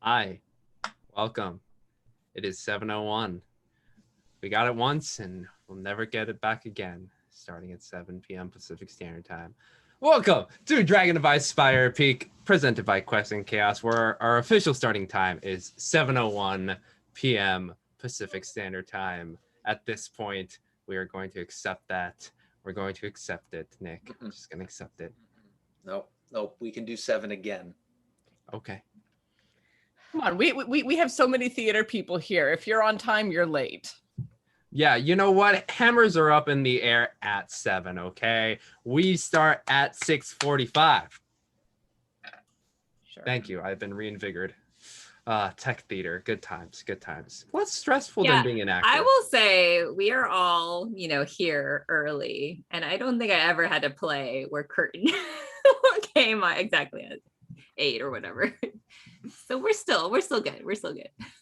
Hi, welcome. It is 7:01. We got it once and we'll never get it back again, starting at 7 p.m. Pacific Standard Time. Welcome to Dragon of Icespire Peak, presented by Quest and Chaos, where our official starting time is 7:01 p.m. Pacific Standard Time. At this point, we are going to accept that. We're going to accept it, Nick. We're just going to accept it. Nope. We can do 7 again. Okay. Come on, we have so many theater people here. If you're on time, you're late. Yeah, you know what? Hammers are up in the air at 7, okay? We start at 6:45. Sure. Thank you. I've been reinvigorated. Tech theater, good times. Less stressful than being an actor. I will say we are all, here early, and I don't think I ever had to play where curtain came on exactly at 8 or whatever. So we're still good.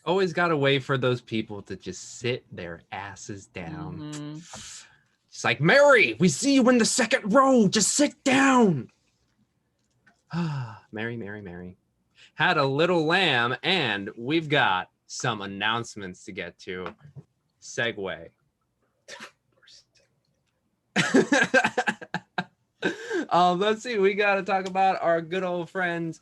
Always got to wait for those people to just sit their asses down. Mm-hmm. It's like, Mary, we see you in the second row. Just sit down. Mary. Had a little lamb, and we've got some announcements to get to. Segue. Let's see. We got to talk about our good old friends,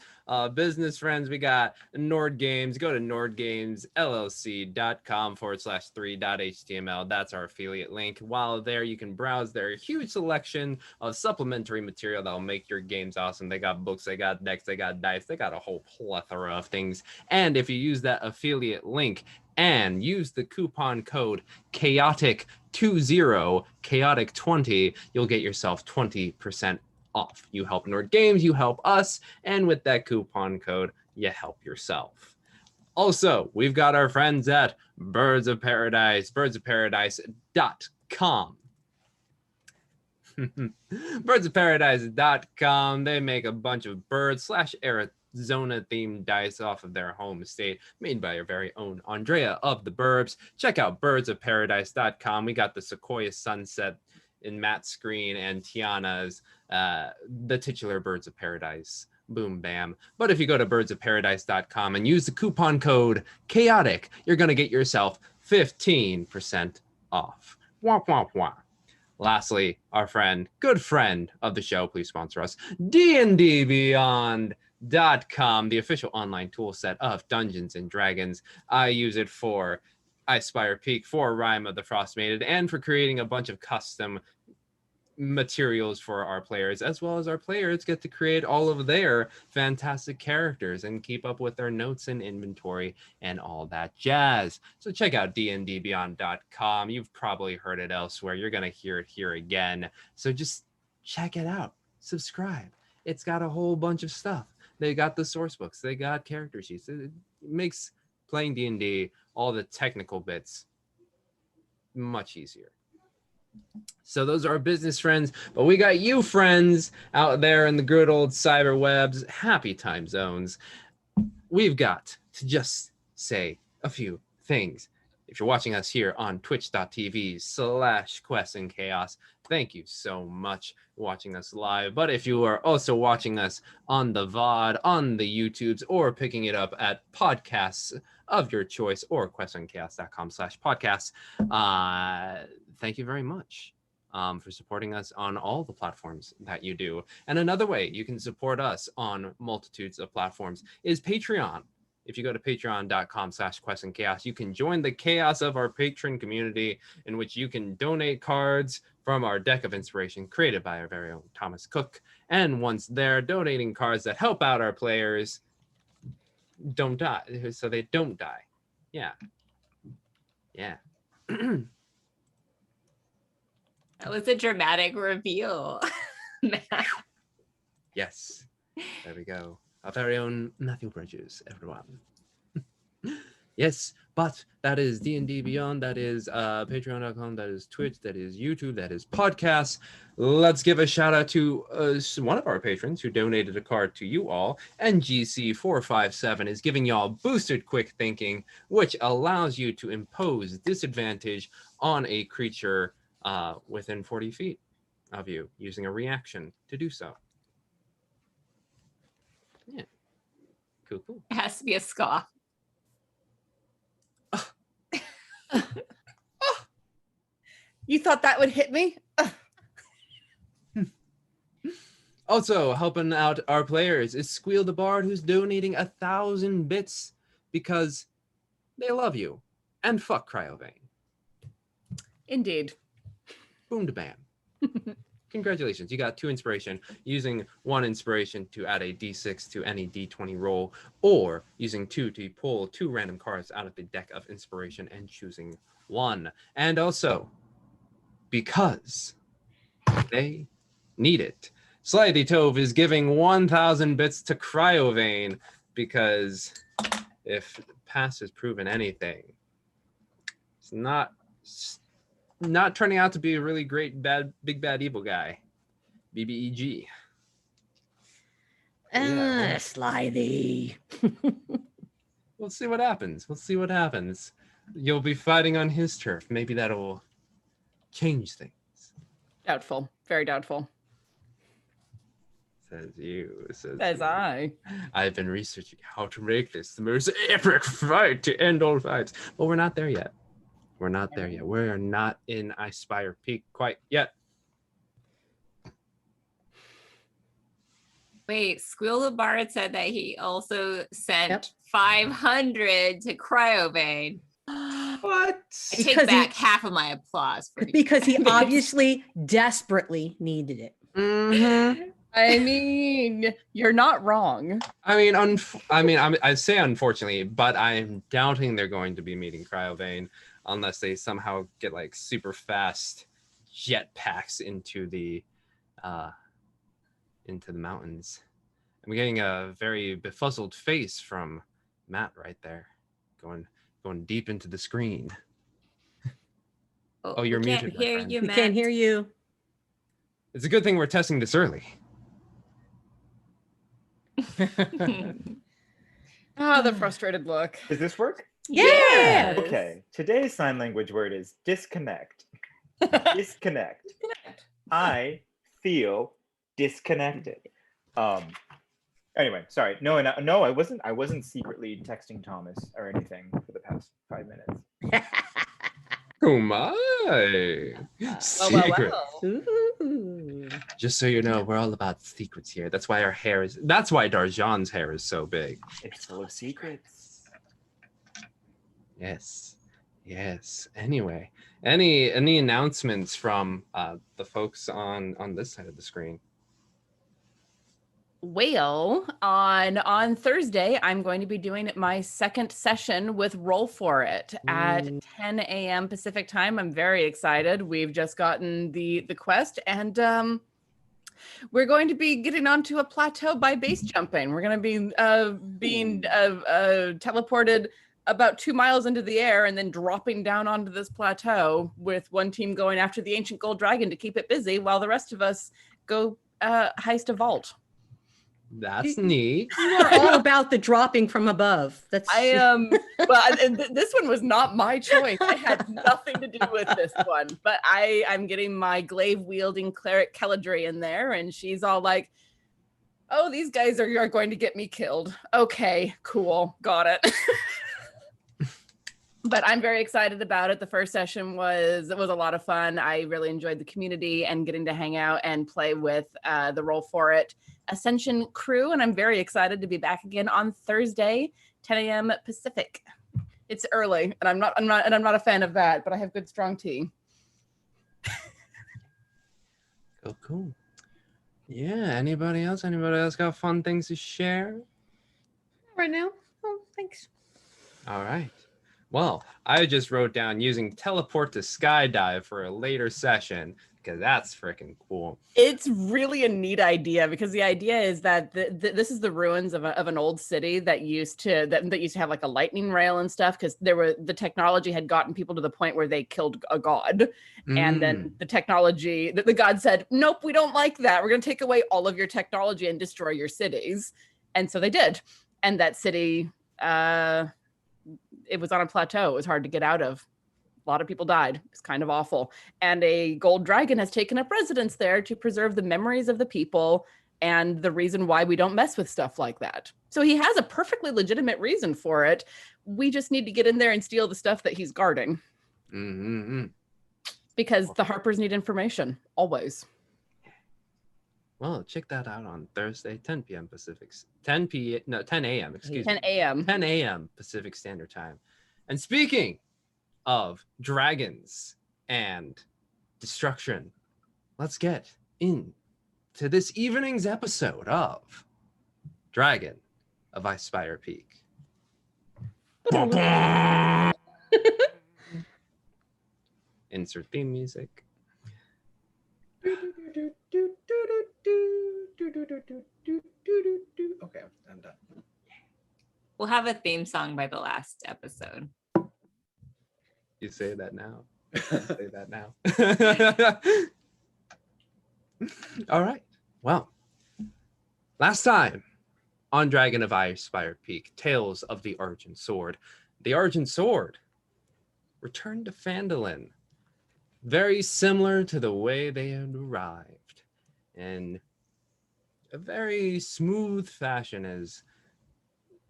business friends. We got Nord Games. Go to nordgamesllc.com/3.html. That's our affiliate link. While there, you can browse their huge selection of supplementary material that will make your games awesome. They got books, they got decks, they got dice, they got a whole plethora of things. And if you use that affiliate link and use the coupon code chaotic20, chaotic20, you'll get yourself 20% off. You help Nord Games, you help us, and with that coupon code, you help yourself. Also, we've got our friends at Birds of Paradise, birdsofparadise.com. birdsofparadise.com. They make a bunch of bird / Arizona themed dice off of their home state, made by your very own Andrea of the Burbs. Check out birdsofparadise.com. We got the Sequoia Sunset in Matt's screen and Tiana's the titular Birds of Paradise. Boom, bam. But if you go to birdsofparadise.com and use the coupon code chaotic, you're going to get yourself 15% off. Wah, wah, wah. Lastly, our good friend of the show, please sponsor us, D&D Beyond.com, the official online tool set of Dungeons and Dragons. I use it for Icespire Peak, for Rime of the Frost Maiden, and for creating a bunch of custom materials for our players, as well as our players get to create all of their fantastic characters and keep up with their notes and inventory and all that jazz. So check out dndbeyond.com. You've probably heard it elsewhere. You're going to hear it here again. So just check it out. Subscribe. It's got a whole bunch of stuff. They got the source books. They got character sheets. It makes playing D&D, all the technical bits, much easier. So those are our business friends, but we got you friends out there in the good old cyber webs, happy time zones. We've got to just say a few things. If you're watching us here on twitch.tv/Quest and Chaos, thank you so much for watching us live. But if you are also watching us on the VOD, on the YouTubes, or picking it up at podcasts of your choice or questandchaos.com/podcasts, thank you very much for supporting us on all the platforms that you do. And another way you can support us on multitudes of platforms is Patreon. If you go to patreon.com/questandchaos, you can join the chaos of our patron community, in which you can donate cards from our deck of inspiration created by our very own Thomas Cook. And once there, donating cards that help out our players don't die, so they don't die. Yeah. That was a dramatic reveal. Yes. There we go. Our very own Matthew Bridges, everyone. Yes, but that is D&D Beyond. That is patreon.com. That is Twitch. That is YouTube. That is podcasts. Let's give a shout out to one of our patrons who donated a card to you all. NGC457 is giving y'all boosted quick thinking, which allows you to impose disadvantage on a creature within 40 feet of you, using a reaction to do so. Yeah. Cool. It has to be a scoff. You thought that would hit me? Also, helping out our players is Squeal the Bard, who's donating 1,000 bits because they love you. And fuck Cryovane. Indeed. Boom to bam. Congratulations, you got 2 inspiration. Using 1 inspiration to add a d6 to any d20 roll, or using 2 to pull 2 random cards out of the deck of inspiration and choosing 1. And also, because they need it, Slightly Tove is giving 1,000 bits to Cryovane because if past has proven anything, it's not turning out to be a really great big bad evil guy. BBEG. Yeah. Slithy. We'll see what happens. You'll be fighting on his turf. Maybe that'll change things. Doubtful. Very doubtful. Says you. Says you. I. I've been researching how to make this the most epic fight to end all fights. But we're not there yet. We're not in Icespire Peak quite yet. Wait, Squeal the Bard said that he also sent Yep. 500 to Cryovane. What? I take Because back half of my applause for Because he obviously desperately needed it. Mm-hmm. I mean, you're not wrong. I say unfortunately, but I'm doubting they're going to be meeting Cryovane unless they somehow get like super fast jetpacks into the mountains. I'm getting a very befuzzled face from Matt right there, going deep into the screen. Oh, you're we muted. Can't my hear friend. you, We Matt. can't hear you. It's a good thing we're testing this early. The frustrated look. Does this work? Yeah. Okay. Today's sign language word is disconnect. Disconnect. I feel disconnected. Anyway, sorry. No, I wasn't secretly texting Thomas or anything for the past 5 minutes. Oh my! Secret. Ooh. Just so you know, we're all about secrets here. That's why Darjan's hair is so big. It's full of secrets. Yes. Anyway, any announcements from the folks on this side of the screen? Well, on Thursday, I'm going to be doing my second session with Roll For It at 10 a.m. Pacific time. I'm very excited. We've just gotten the quest, and we're going to be getting onto a plateau by base jumping. We're going to be being teleported about 2 miles into the air and then dropping down onto this plateau with one team going after the ancient gold dragon to keep it busy while the rest of us go heist a vault. That's neat. You are all about the dropping from above. That's This one was not my choice. I had nothing to do with this one, but I'm getting my glaive wielding cleric Keladri in there, and she's all like, "Oh, these guys are going to get me killed." Okay, cool, got it. But I'm very excited about it. The first session was a lot of fun. I really enjoyed the community and getting to hang out and play with the Roll For It Ascension crew, and I'm very excited to be back again on Thursday, 10 a.m. Pacific. It's early, and I'm not a fan of that, but I have good strong tea. Cool. Yeah. Anybody else got fun things to share? right now. Oh, thanks. All right. Well, I just wrote down using teleport to skydive for a later session because that's freaking cool. It's really a neat idea because the idea is that this is the ruins of an old city that used to have like a lightning rail and stuff because the technology had gotten people to the point where they killed a god. And then the technology, the god said, nope, we don't like that. We're going to take away all of your technology and destroy your cities. And so they did. And that city, it was on a plateau. It was hard to get out of. A lot of people died. It's kind of awful. And a gold dragon has taken up residence there to preserve the memories of the people and the reason why we don't mess with stuff like that. So he has a perfectly legitimate reason for it. We just need to get in there and steal the stuff that he's guarding. Mm-hmm. Because the Harpers need information, always. Well, check that out on Thursday, 10 p.m. Pacific. 10 a.m. Excuse 10 me. a.m. 10 a.m. Pacific Standard Time. And speaking of dragons and destruction, let's get into this evening's episode of Dragon of Icespire Peak. Insert theme music. Okay, I'm done. We'll have a theme song by the last episode. You say that now. Say that now. All right. Well, last time on Dragon of Icespire Peak, Tales of the Argent Sword. The Argent Sword returned to Phandalin, very similar to the way they had arrived, in a very smooth fashion, as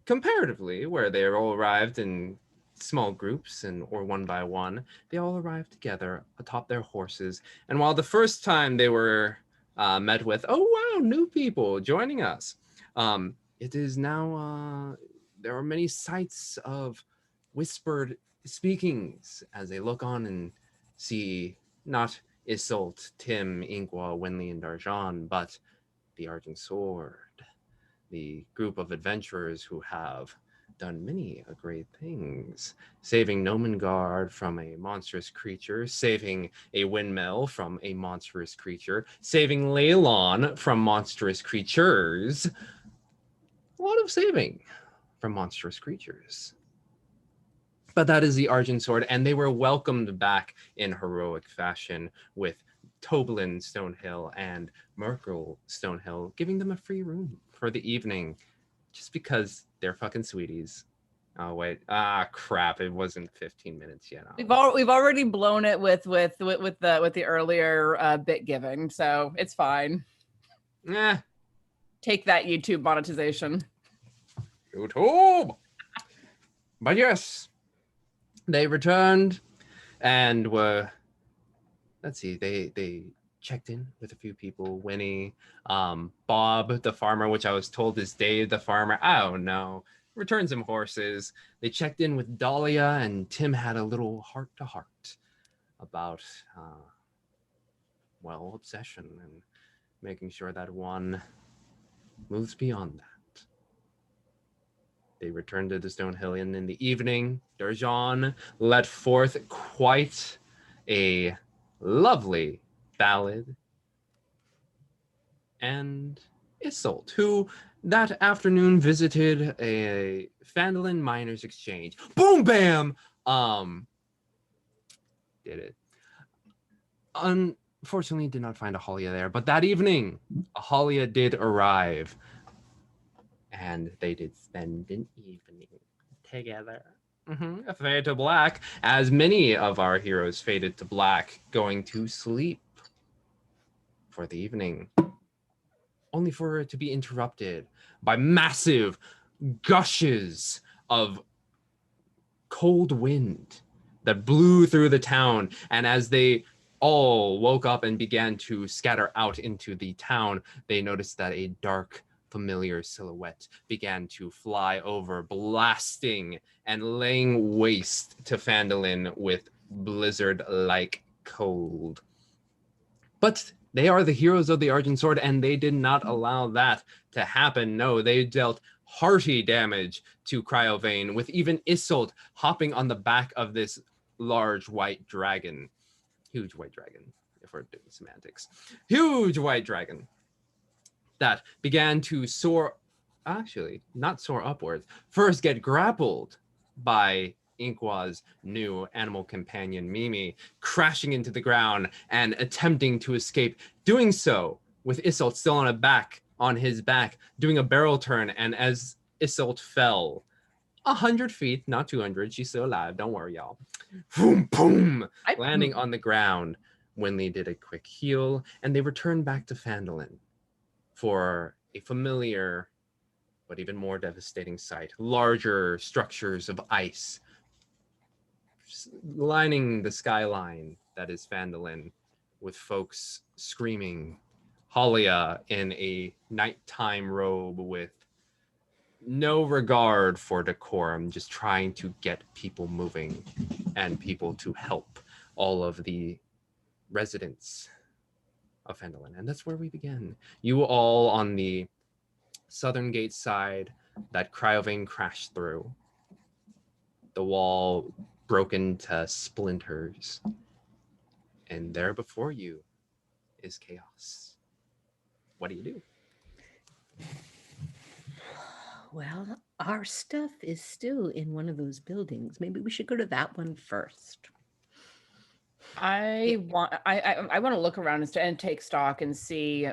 comparatively, where they all arrived in small groups or one by one, they all arrived together atop their horses. And while the first time they were met with, oh wow, new people joining us, it is now there are many sights of whispered speakings as they look on and see not Isolt, Tim, Ingwa, Winley, and Argent, but the Argent Sword, the group of adventurers who have done many great things, saving Nomengard from a monstrous creature, saving a windmill from a monstrous creature, saving Leylon from monstrous creatures. A lot of saving from monstrous creatures. But that is the Argent Sword, and they were welcomed back in heroic fashion with Toblin Stonehill and Merkel Stonehill giving them a free room for the evening, just because they're fucking sweeties. Oh wait, crap! It wasn't 15 minutes yet. We've already blown it with the earlier bit giving, so it's fine. Take that, YouTube monetization. YouTube. But yes, they returned and were. Let's see. They checked in with a few people. Winnie, Bob the farmer, which I was told is Dave the farmer. I don't know. Returned some horses. They checked in with Dahlia, and Tim had a little heart-to-heart about, obsession and making sure that one moves beyond that. They returned to the Stonehill Inn in the evening. Darjan let forth quite a lovely ballad. And Isolt, who that afternoon visited a Phandalin miners exchange. Boom, bam! Did it. Unfortunately, did not find Ahalia there, but that evening, Ahalia did arrive. And they did spend an evening together. A fade to black, as many of our heroes faded to black, going to sleep for the evening, only for it to be interrupted by massive gushes of cold wind that blew through the town. And as they all woke up and began to scatter out into the town, they noticed that a dark, familiar silhouette began to fly over, blasting and laying waste to Phandalin with blizzard-like cold. But they are the heroes of the Argent Sword, and they did not allow that to happen. No, they dealt hearty damage to Cryovane, with even Isolt hopping on the back of this large white dragon. Huge white dragon, if we're doing semantics. Huge white dragon that began to soar, actually, not soar upwards, first get grappled by Inkwa's new animal companion, Mimi, crashing into the ground and attempting to escape, doing so with Isolt still on his back, doing a barrel turn, and as Isolt fell 100 feet, not 200, she's still alive, don't worry, y'all. Boom, boom, landing on the ground. Winley did a quick heal, and they returned back to Phandalin for a familiar but even more devastating sight. Larger structures of ice lining the skyline that is Phandalin, with folks screaming. Halia in a nighttime robe with no regard for decorum, just trying to get people moving and people to help all of the residents of Phandalin. And that's where we begin. You all on the southern gate side that Cryovane crashed through. The wall broken to splinters. And there before you is chaos. What do you do? Well, our stuff is still in one of those buildings. Maybe we should go to that one first. I want to look around and take stock and see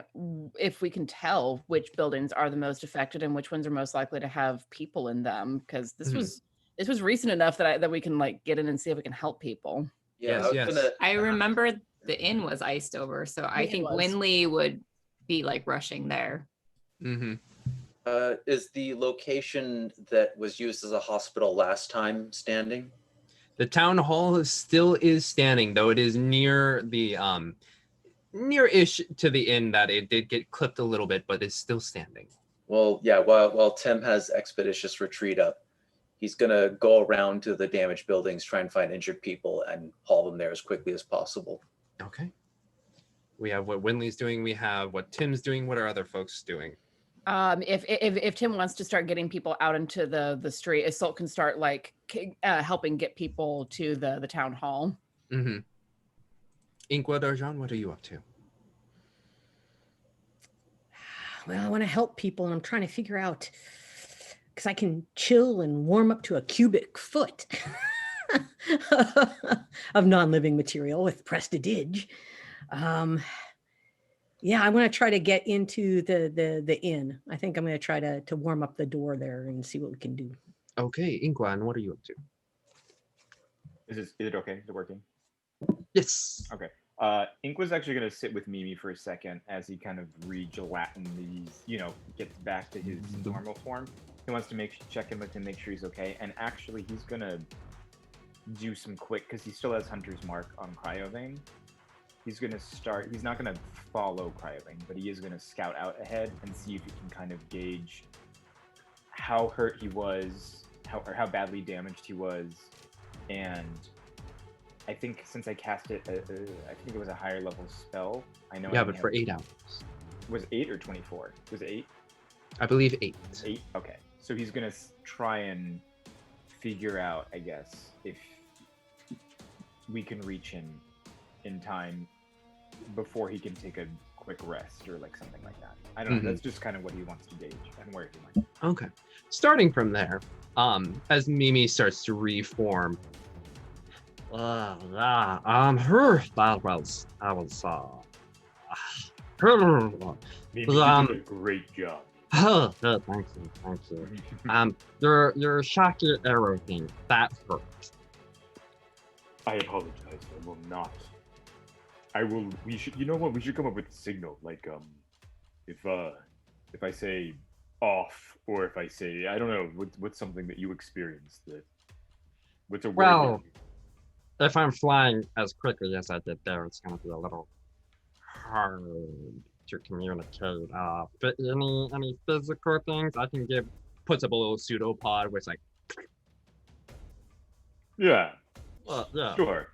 if we can tell which buildings are the most affected and which ones are most likely to have people in them, because this was recent enough that we can like get in and see if we can help people. Yeah, Yes, I remember the inn was iced over, so I It think was. Winley would be like rushing there. Mm-hmm. Is the location that was used as a hospital last time standing? The town hall still is standing, though it is near the near-ish to the inn that it did get clipped a little bit, but it's still standing. Well, yeah, while Tim has expeditious retreat up, he's gonna go around to the damaged buildings, try and find injured people and haul them there as quickly as possible. Okay. We have what Winley's doing. We have what Tim's doing. What are other folks doing? If Tim wants to start getting people out into the street, Isolde can start like helping get people to the town hall. Mm-hmm. Inkwood Argent, what are you up to? Well, I want to help people, and I'm trying to figure out, because I can chill and warm up to a cubic foot of non-living material with prestidige. Yeah, I want to try to get into the inn. I think I'm going to try to warm up the door there and see what we can do. Okay, Inkwan, what are you up to? Is it okay? Is it working? Yes. Okay. Ink was actually going to sit with Mimi for a second as he kind of re-gelatins, gets back to his normal form. He wants to check in with him, make sure he's okay. And actually, he's going to do some quick, because he still has Hunter's Mark on Cryovane. He's going to start, he's not going to follow Cryovane, but he is going to scout out ahead and see if he can kind of gauge how hurt he was, how badly damaged he was. And I think since I cast it, I think it was a higher level spell. I know. Yeah, but for 8 hours. Was it 8 or 24? Was it 8? I believe 8. 8? Okay. So he's going to try and figure out, I guess, if we can reach him in time before he can take a quick rest or like something like that. I don't know. That's just kind of what he wants to gauge and where he might. Okay. Starting from there, as Mimi starts to reform. That was Maybe you did a great job. thank you. Your shocky arrow thing, that hurt. I apologize. I will not. We should. You know what? We should come up with a signal. Like, if I say off, or if I say, I don't know, what's something that you experienced that. What's a word? Well, if I'm flying as quickly as I did there, it's gonna be a little hard to communicate. But any physical things I can give. Puts up a little pseudopod where it's like. Yeah. Yeah. Sure.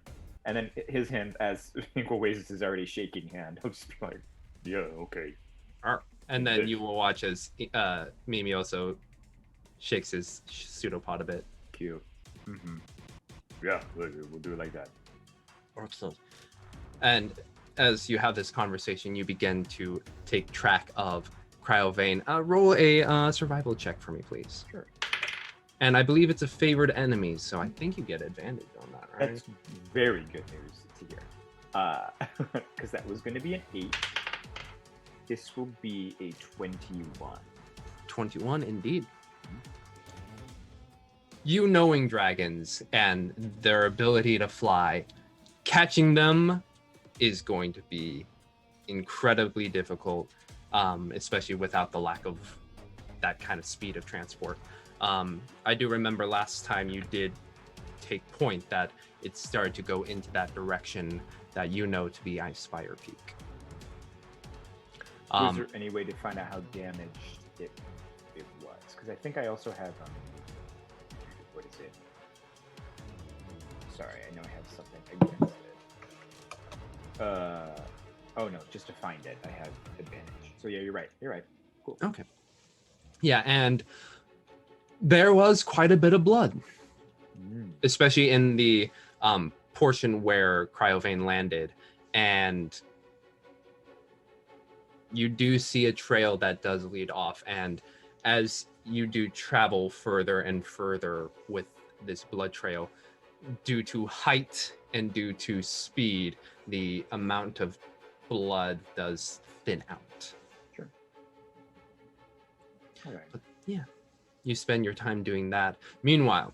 And then his hand, as Inkle raises his already shaking hand, he'll just be like, yeah, okay. And then you will watch as Mimi also shakes his pseudopod a bit. Cute. Mm-hmm. Yeah, we'll do it like that. Awesome. And as you have this conversation, you begin to take track of Cryovane. Roll a survival check for me, please. Sure. And I believe it's a favored enemy, so I think you get advantage on that, right? That's very good news to hear. Because that was going to be an 8. This will be a 21. 21, indeed. You knowing dragons and their ability to fly, catching them is going to be incredibly difficult. especially without the lack of that kind of speed of transport. I do remember last time you did take point that it started to go into that direction that you know to be Icespire Peak. Was there any way to find out how damaged it was? Because I think I also have what is it? Sorry, I know I have something against it. Oh no, just to find it, I have advantage. So yeah, you're right. Cool. Okay. Yeah, and there was quite a bit of blood, especially in the portion where Cryovane landed, and you do see a trail that does lead off. And as you do travel further and further with this blood trail, due to height and due to speed, the amount of blood does thin out. Sure. All right. But yeah, you spend your time doing that. Meanwhile,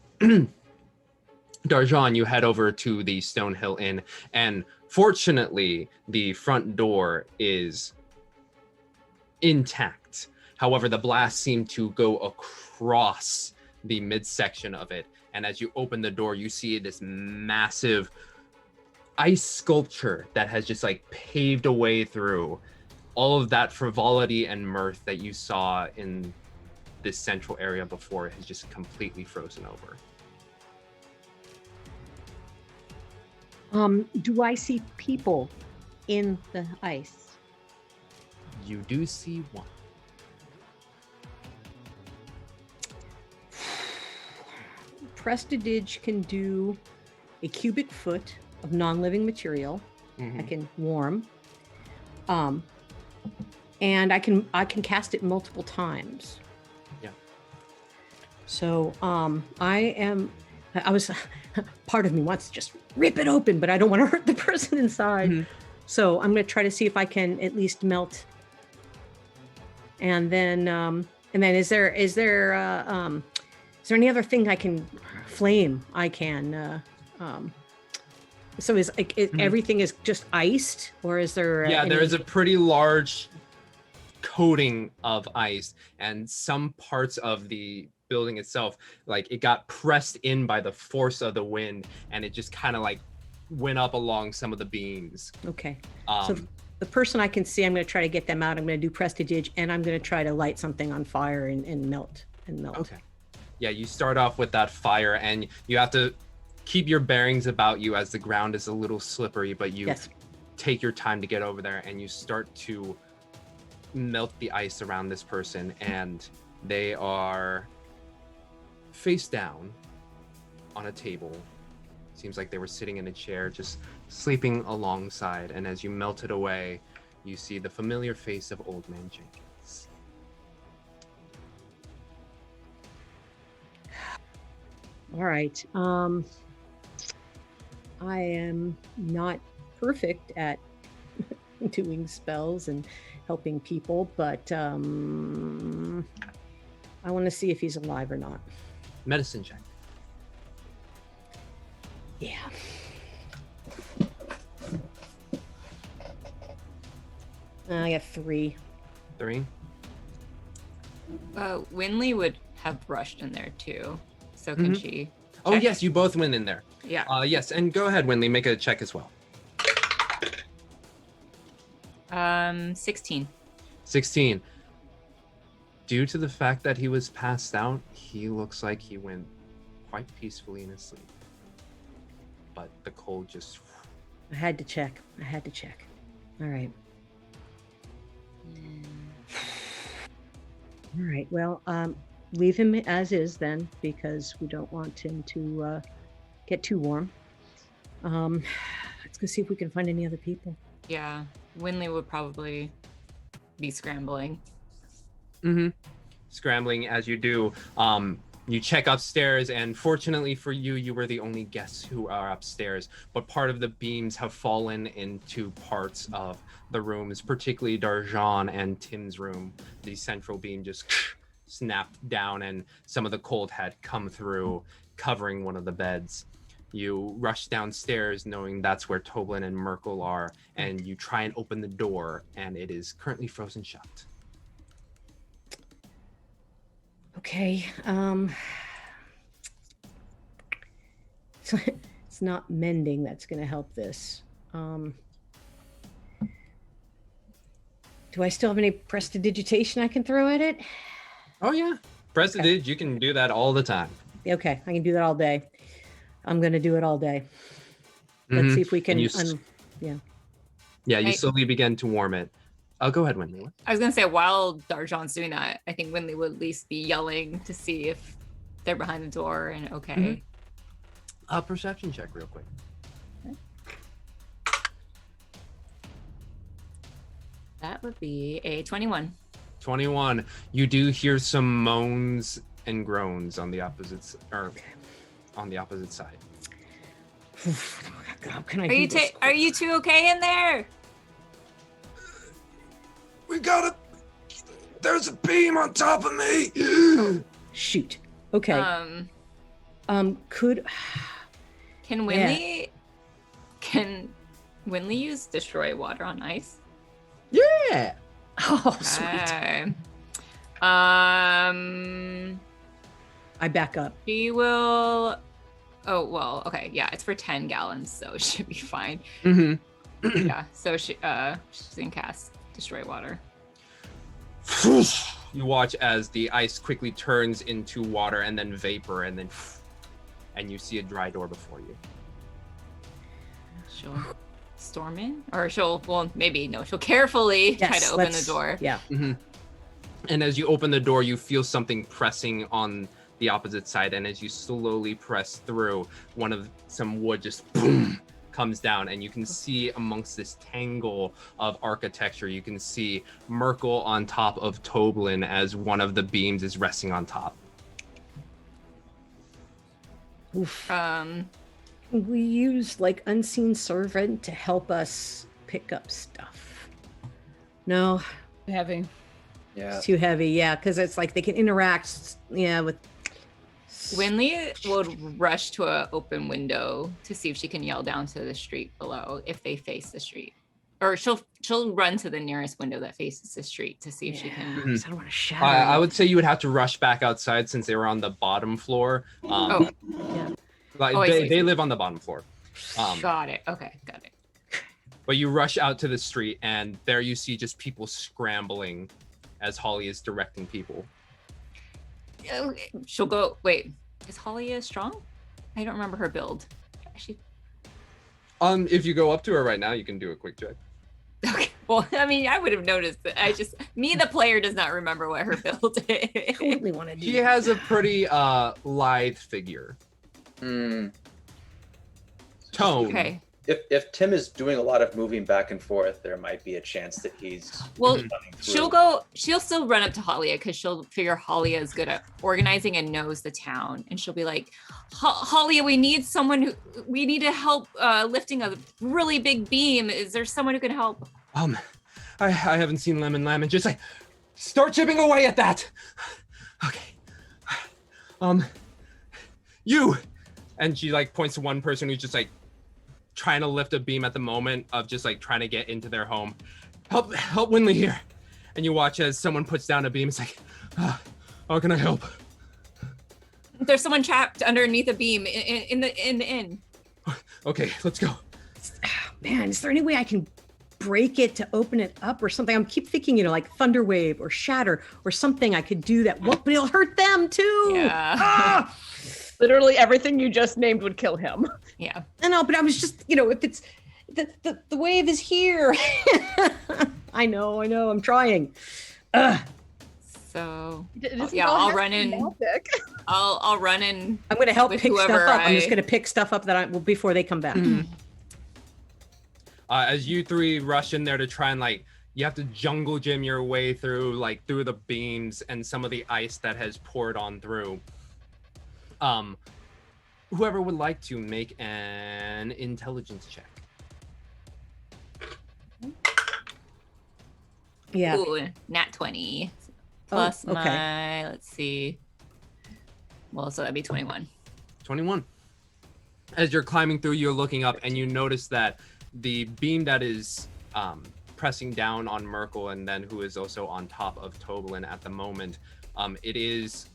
Darjan, you head over to the Stonehill Inn, and fortunately, the front door is intact. However, the blast seemed to go across the midsection of it, and as you open the door, you see this massive ice sculpture that has just like paved a way through. All of that frivolity and mirth that you saw in this central area before has just completely frozen over. Do I see people in the ice? You do see one. Prestidige can do a cubic foot of non-living material. I can warm. And I can cast it multiple times. Yeah. So I was part of me wants to just rip it open, but I don't want to hurt the person inside. So I'm going to try to see if I can at least melt. And then is there any other thing I can flame? I can. So is everything is just iced, or is there? Yeah, there is a pretty large coating of ice, and some parts of the building itself, like it got pressed in by the force of the wind, and it just kind of like went up along some of the beams. Okay. So the person I can see, I'm going to try to get them out. I'm going to do prestidige, and I'm going to try to light something on fire and melt. Okay. Yeah, you start off with that fire, and you have to keep your bearings about you as the ground is a little slippery, but you take your time to get over there, and you start to melt the ice around this person, and they are face down on a table. Seems like they were sitting in a chair, just sleeping alongside. And as you melt it away, you see the familiar face of Old Man Jenkins. All right. I am not perfect at doing spells and helping people, but I want to see if he's alive or not. Medicine check. Yeah. I got 3. 3. Winley would have rushed in there too. So can she? Oh check? yes, you both went in there. Yeah. Yes, and go ahead, Winley, make a check as well. 16. 16. Due to the fact that he was passed out, he looks like he went quite peacefully in his sleep. But the cold just... I had to check. All right. All right. Well, leave him as is then, because we don't want him to get too warm. Let's go see if we can find any other people. Yeah. Winley would probably be scrambling. Scrambling as you do. You check upstairs, and fortunately for you, you were the only guests who are upstairs. But part of the beams have fallen into parts of the rooms, particularly Darjan and Tim's room. The central beam just snapped down, and some of the cold had come through, covering one of the beds. You rush downstairs knowing that's where Toblin and Merkel are, and you try and open the door, and it is currently frozen shut. Okay. It's not mending that's going to help this. Do I still have any prestidigitation I can throw at it? Oh yeah, Prestidig, you can do that all the time. Okay, I can do that all day. I'm going to do it all day. Let's see if we can. Yeah, you slowly begin to warm it. Go ahead, Winley. I was gonna say, while Darjon's doing that, I think Winley would at least be yelling to see if they're behind the door and okay. Perception check real quick. That would be a 21. 21. You do hear some moans and groans on the opposite side. How can I do this? Are you two okay in there? We got there's a beam on top of me. Shoot. Okay. Can Winley use destroy water on ice? Yeah. Oh, sweet. I back up. She will. Oh well. Okay. Yeah, it's for 10 gallons, so it should be fine. Mm-hmm. Yeah. So she's gonna cast destroy water. You watch as the ice quickly turns into water and then vapor, and you see a dry door before you. She'll storm in, or she'll carefully try to open the door. Yeah. Mm-hmm. And as you open the door, you feel something pressing on the opposite side, and as you slowly press through, some wood just boom comes down, and you can see amongst this tangle of architecture, you can see Merkel on top of Toblin as one of the beams is resting on top. Oof. We use like unseen servant to help us pick up stuff. No. Heavy. Yeah. It's too heavy. Yeah, because it's like they can interact. Yeah, with. Winley would rush to an open window to see if she can yell down to the street below if they face the street, or she'll run to the nearest window that faces the street to see if she can. I don't want to shatter. I would say you would have to rush back outside since they were on the bottom floor. Yeah. They live on the bottom floor. Got it. Okay, got it. But you rush out to the street, and there you see just people scrambling as Holly is directing people. She'll go. Wait, is Holly strong? I don't remember her build. If you go up to her right now, you can do a quick check. Okay. Well, I mean, I would have noticed that. The player, does not remember what her build is. Totally want to do. She has a pretty lithe figure. Mm. Tone. Okay. If Tim is doing a lot of moving back and forth, there might be a chance that he's running through. She'll still run up to Halia because she'll figure Halia is good at organizing and knows the town, and she'll be like, Halia, we need to help lifting a really big beam. Is there someone who can help? I haven't seen Lemon and just like start chipping away at that. Okay. You, and she like points to one person who's just like trying to lift a beam at the moment of just like trying to get into their home. Help Winley here. And you watch as someone puts down a beam. It's like, how can I help? There's someone trapped underneath a beam in the inn. Okay, let's go. Man, is there any way I can break it to open it up or something? I keep thinking, like Thunder Wave or Shatter or something I could do that. But it'll hurt them too. Yeah. Literally everything you just named would kill him. Yeah. I know, but I was just, if it's the wave is here. I know, I'm trying. So I'll run in. I'll run in. I'm gonna help pick stuff up. I'm just gonna pick stuff up before they come back. Mm-hmm. As you three rush in there to try and you have to jungle gym your way through the beams and some of the ice that has poured on through. Whoever would like to make an intelligence check. Yeah. Ooh, nat 20 plus my, let's see. Well, so that'd be 21. 21. As you're climbing through, you're looking up and you notice that the beam that is pressing down on Merkel and then who is also on top of Toblin at the moment, it is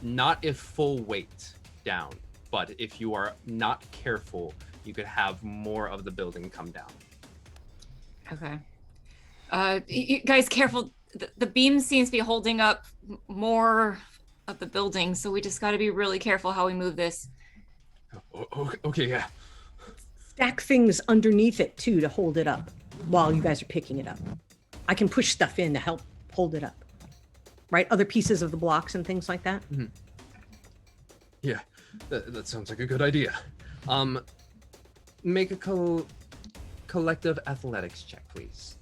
not a full weight down, but if you are not careful, you could have more of the building come down. Okay. You guys, careful. The beam seems to be holding up more of the building, so we just got to be really careful how we move this. Okay, yeah. Stack things underneath it too to hold it up while you guys are picking it up. I can push stuff in to help hold it up. Right? Other pieces of the blocks and things like that. Mm-hmm. Yeah, that sounds like a good idea. Make a collective athletics check, please.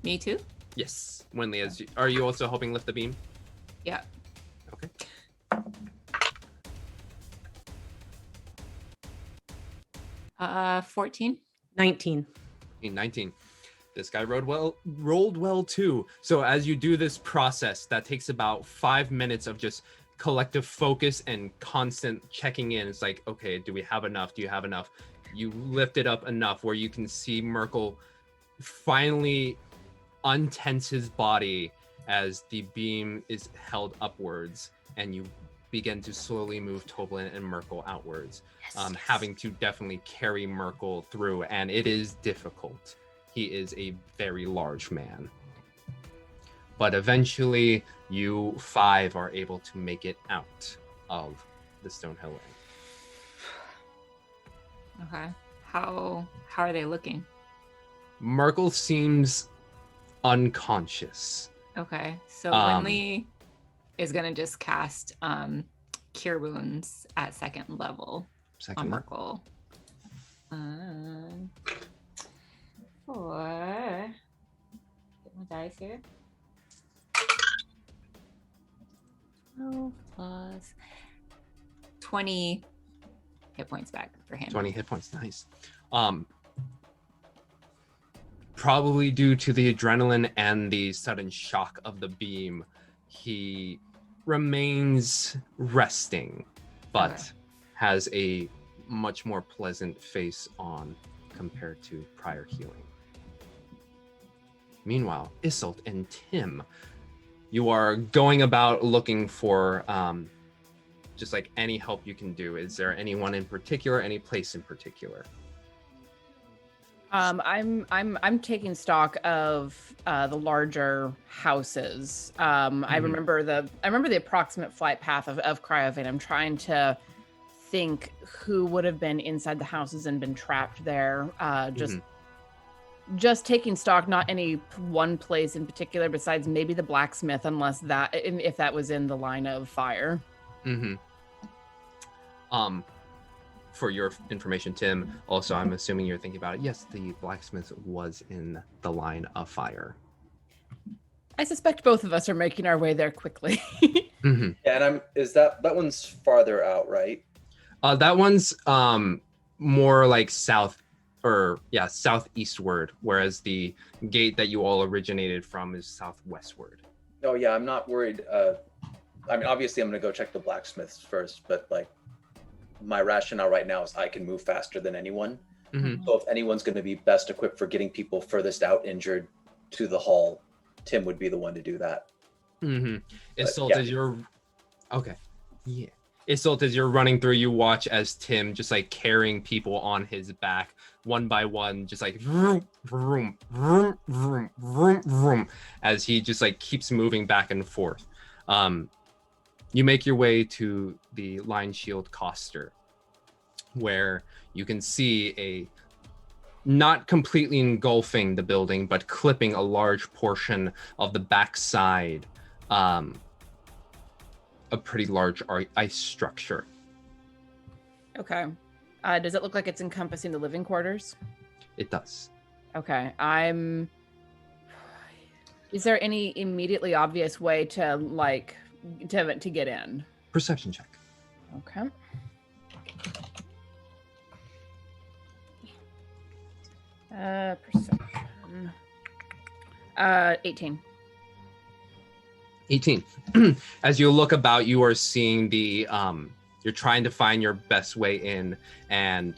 Me too? Yes. Winley, are you also helping lift the beam? Yeah. Okay. Uh, 14. 19. 19. This guy rolled well too. So as you do this process, that takes about 5 minutes of just collective focus and constant checking in. It's like, okay, do we have enough? Do you have enough? You lift it up enough where you can see Merkel finally untense his body as the beam is held upwards, and you begin to slowly move Toblin and Merkel outwards, having to definitely carry Merkel through, and it is difficult. He is a very large man. But eventually, you 5 are able to make it out of the Stonehill Ring. Okay. How are they looking? Merkel seems unconscious. Okay. So Winley is going to just cast Cure Wounds at second level on Merkel. 4. Get my dice here. 12 plus 20 hit points back for him. 20 hit points, nice. Probably due to the adrenaline and the sudden shock of the beam, he remains resting, but has a much more pleasant face on compared to prior healing. Meanwhile, Isolt and Tim, you are going about looking for just like any help you can do. Is there anyone in particular, any place in particular? I'm taking stock of the larger houses. I remember the approximate flight path of Cryovane. I'm trying to think who would have been inside the houses and been trapped there. Just taking stock, not any one place in particular, besides maybe the blacksmith, if that was in the line of fire. For your information, Tim, also, I'm assuming you're thinking about it. Yes, the blacksmith was in the line of fire. I suspect both of us are making our way there quickly. Yeah, and that one's farther out, right? That one's more like southeastward, whereas the gate that you all originated from is southwestward. Oh yeah, I'm not worried. I mean, obviously I'm gonna go check the blacksmiths first, but like my rationale right now is I can move faster than anyone. So if anyone's gonna be best equipped for getting people furthest out injured to the hall, Tim would be the one to do that. Isolt, as you're Isolt, as you're running through, you watch as Tim just like carrying people on his back one by one, just like vroom, vroom, vroom, vroom, vroom, vroom, as he just like keeps moving back and forth. You make your way to the line shield coster, where you can see a not completely engulfing the building, but clipping a large portion of the backside, a pretty large ice structure. Okay. Does it look like it's encompassing the living quarters? It does. Okay. Is there any immediately obvious way to get in? Perception check. Okay. Perception. 18. 18. As you look about, you are seeing the You're trying to find your best way in, and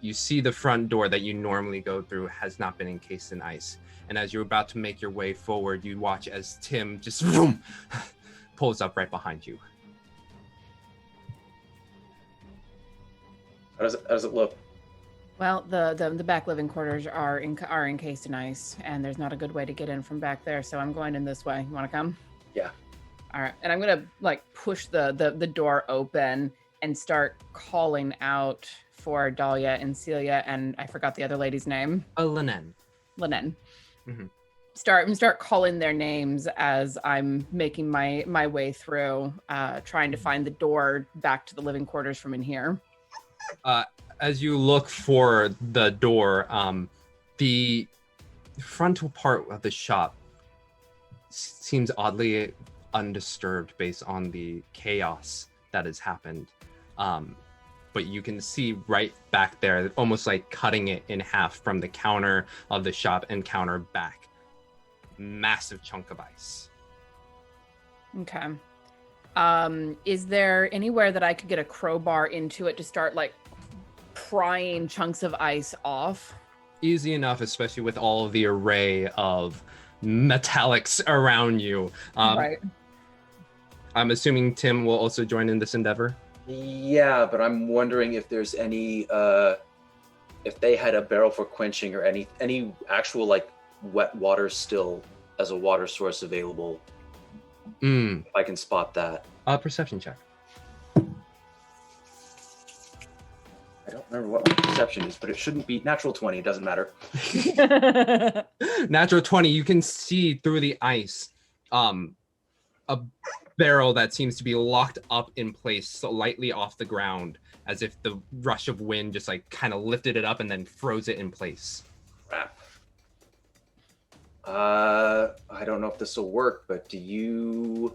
you see the front door that you normally go through has not been encased in ice. And as you're about to make your way forward, you watch as Tim just vroom, pulls up right behind you. How does it look? Well, the back living quarters are encased in ice, and there's not a good way to get in from back there. So I'm going in this way. You want to come? Yeah. All right. And I'm gonna push the door open and start calling out for Dahlia and Celia, and I forgot the other lady's name. Linen. Mm-hmm. Start calling their names as I'm making my way through, trying to find the door back to the living quarters from in here. As you look for the door, the frontal part of the shop seems oddly undisturbed based on the chaos that has happened. But you can see right back there, almost like cutting it in half from the counter of the shop and counter back. Massive chunk of ice. Okay. Is there anywhere that I could get a crowbar into it to start prying chunks of ice off? Easy enough, especially with all of the array of metallics around you. Right. I'm assuming Tim will also join in this endeavor. Yeah, but I'm wondering if there's any, if they had a barrel for quenching or any actual wet water still as a water source available. If I can spot that. Perception check. I don't remember what my perception is, but it shouldn't be natural 20. It doesn't matter. Natural 20. You can see through the ice, a barrel that seems to be locked up in place slightly off the ground, as if the rush of wind just kind of lifted it up and then froze it in place. Crap. I don't know if this will work, but do you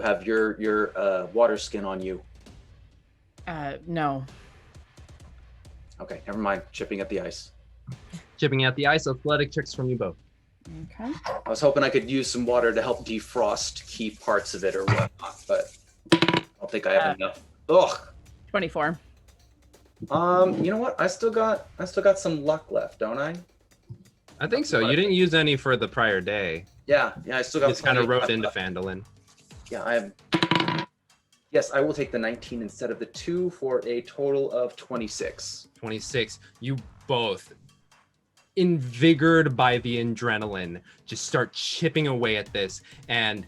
have your water skin on you? No. Okay, never mind. Chipping at the ice. Chipping at the ice. Athletic checks from you both. Okay. I was hoping I could use some water to help defrost key parts of it or whatnot, but I don't think I have enough. Ugh. 24. You know what? I still got some luck left, don't I? I think so. You didn't use any for the prior day. Yeah, I still got. Just kind of wrote into Phandalin. Yeah, I have. Yes, I will take the 19 instead of the 2 for a total of 26. 26. You both, invigorated by the adrenaline, just start chipping away at this, and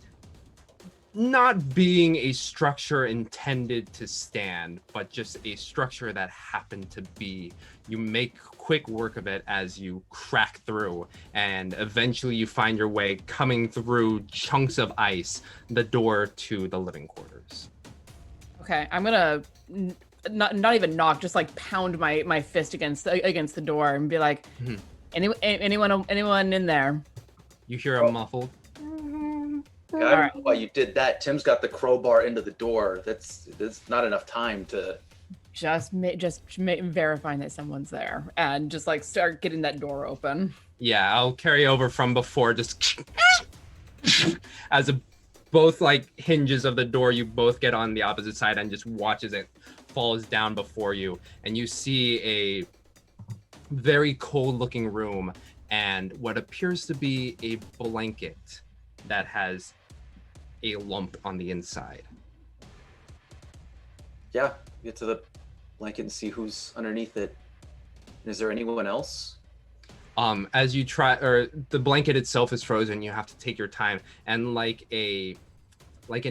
not being a structure intended to stand, but just a structure that happened to be. You make quick work of it as you crack through, and eventually you find your way coming through chunks of ice, the door to the living quarters. Okay, I'm gonna not even knock, just pound my fist against the door and be like, anyone in there? You hear a muffled. I don't know why you did that. Tim's got the crowbar into the door. That's not enough time to. Just verifying that someone's there, and just start getting that door open. Yeah, I'll carry over from before, just as both hinges of the door, you both get on the opposite side and just watch as it falls down before you, and you see a very cold looking room and what appears to be a blanket that has a lump on the inside. Yeah, get to the blanket and see who's underneath it. Is there anyone else? As you try, or the blanket itself is frozen, you have to take your time, and like an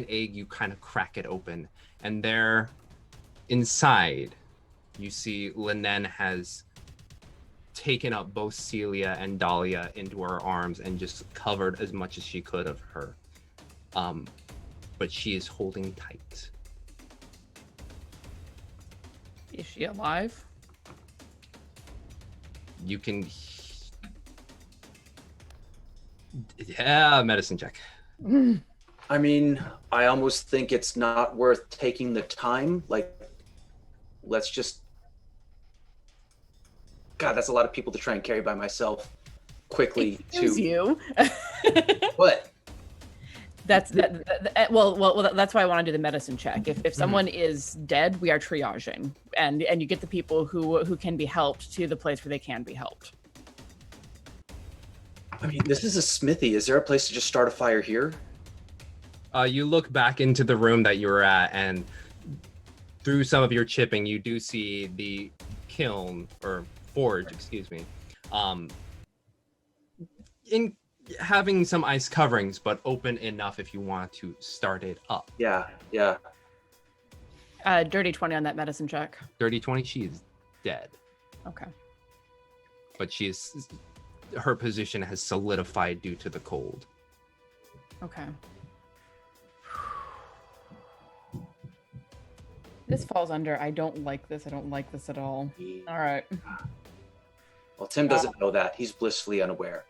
egg, you kind of crack it open, and there inside you see Linen has taken up both Celia and Dahlia into her arms and just covered as much as she could of her. But she is holding tight. Is she alive? You can... Yeah, medicine check. I mean, I almost think it's not worth taking the time. Let's just... God, that's a lot of people to try and carry by myself quickly. Excuse you. What? That's that's why I want to do the medicine check. If someone is dead, we are triaging, and you get the people who can be helped to the place where they can be helped. I mean, this is a smithy. Is there a place to just start a fire here? You look back into the room that you were at, and through some of your chipping, you do see the kiln or forge, excuse me, in having some ice coverings, but open enough if you want to start it up. Yeah. Dirty 20 on that medicine check. Dirty 20, she is dead. Okay. But her position has solidified due to the cold. Okay. This falls under, I don't like this. I don't like this at all. All right. Well, Tim doesn't know that. He's blissfully unaware.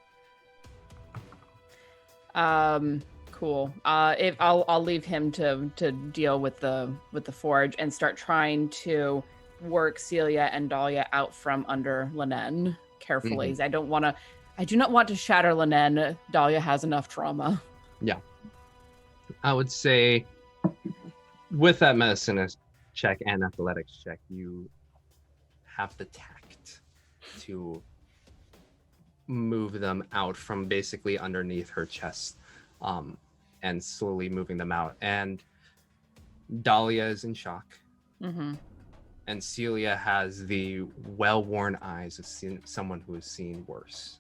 Cool. If I'll leave him to deal with the forge and start trying to work Celia and Dahlia out from under Lenen carefully. Mm-hmm. I do not want to shatter Lenen. Dahlia has enough trauma. Yeah. I would say with that medicine check and athletics check, you have the tact to move them out from basically underneath her chest, and slowly moving them out. And Dahlia is in shock. Mm-hmm. And Celia has the well-worn eyes of someone who has seen worse.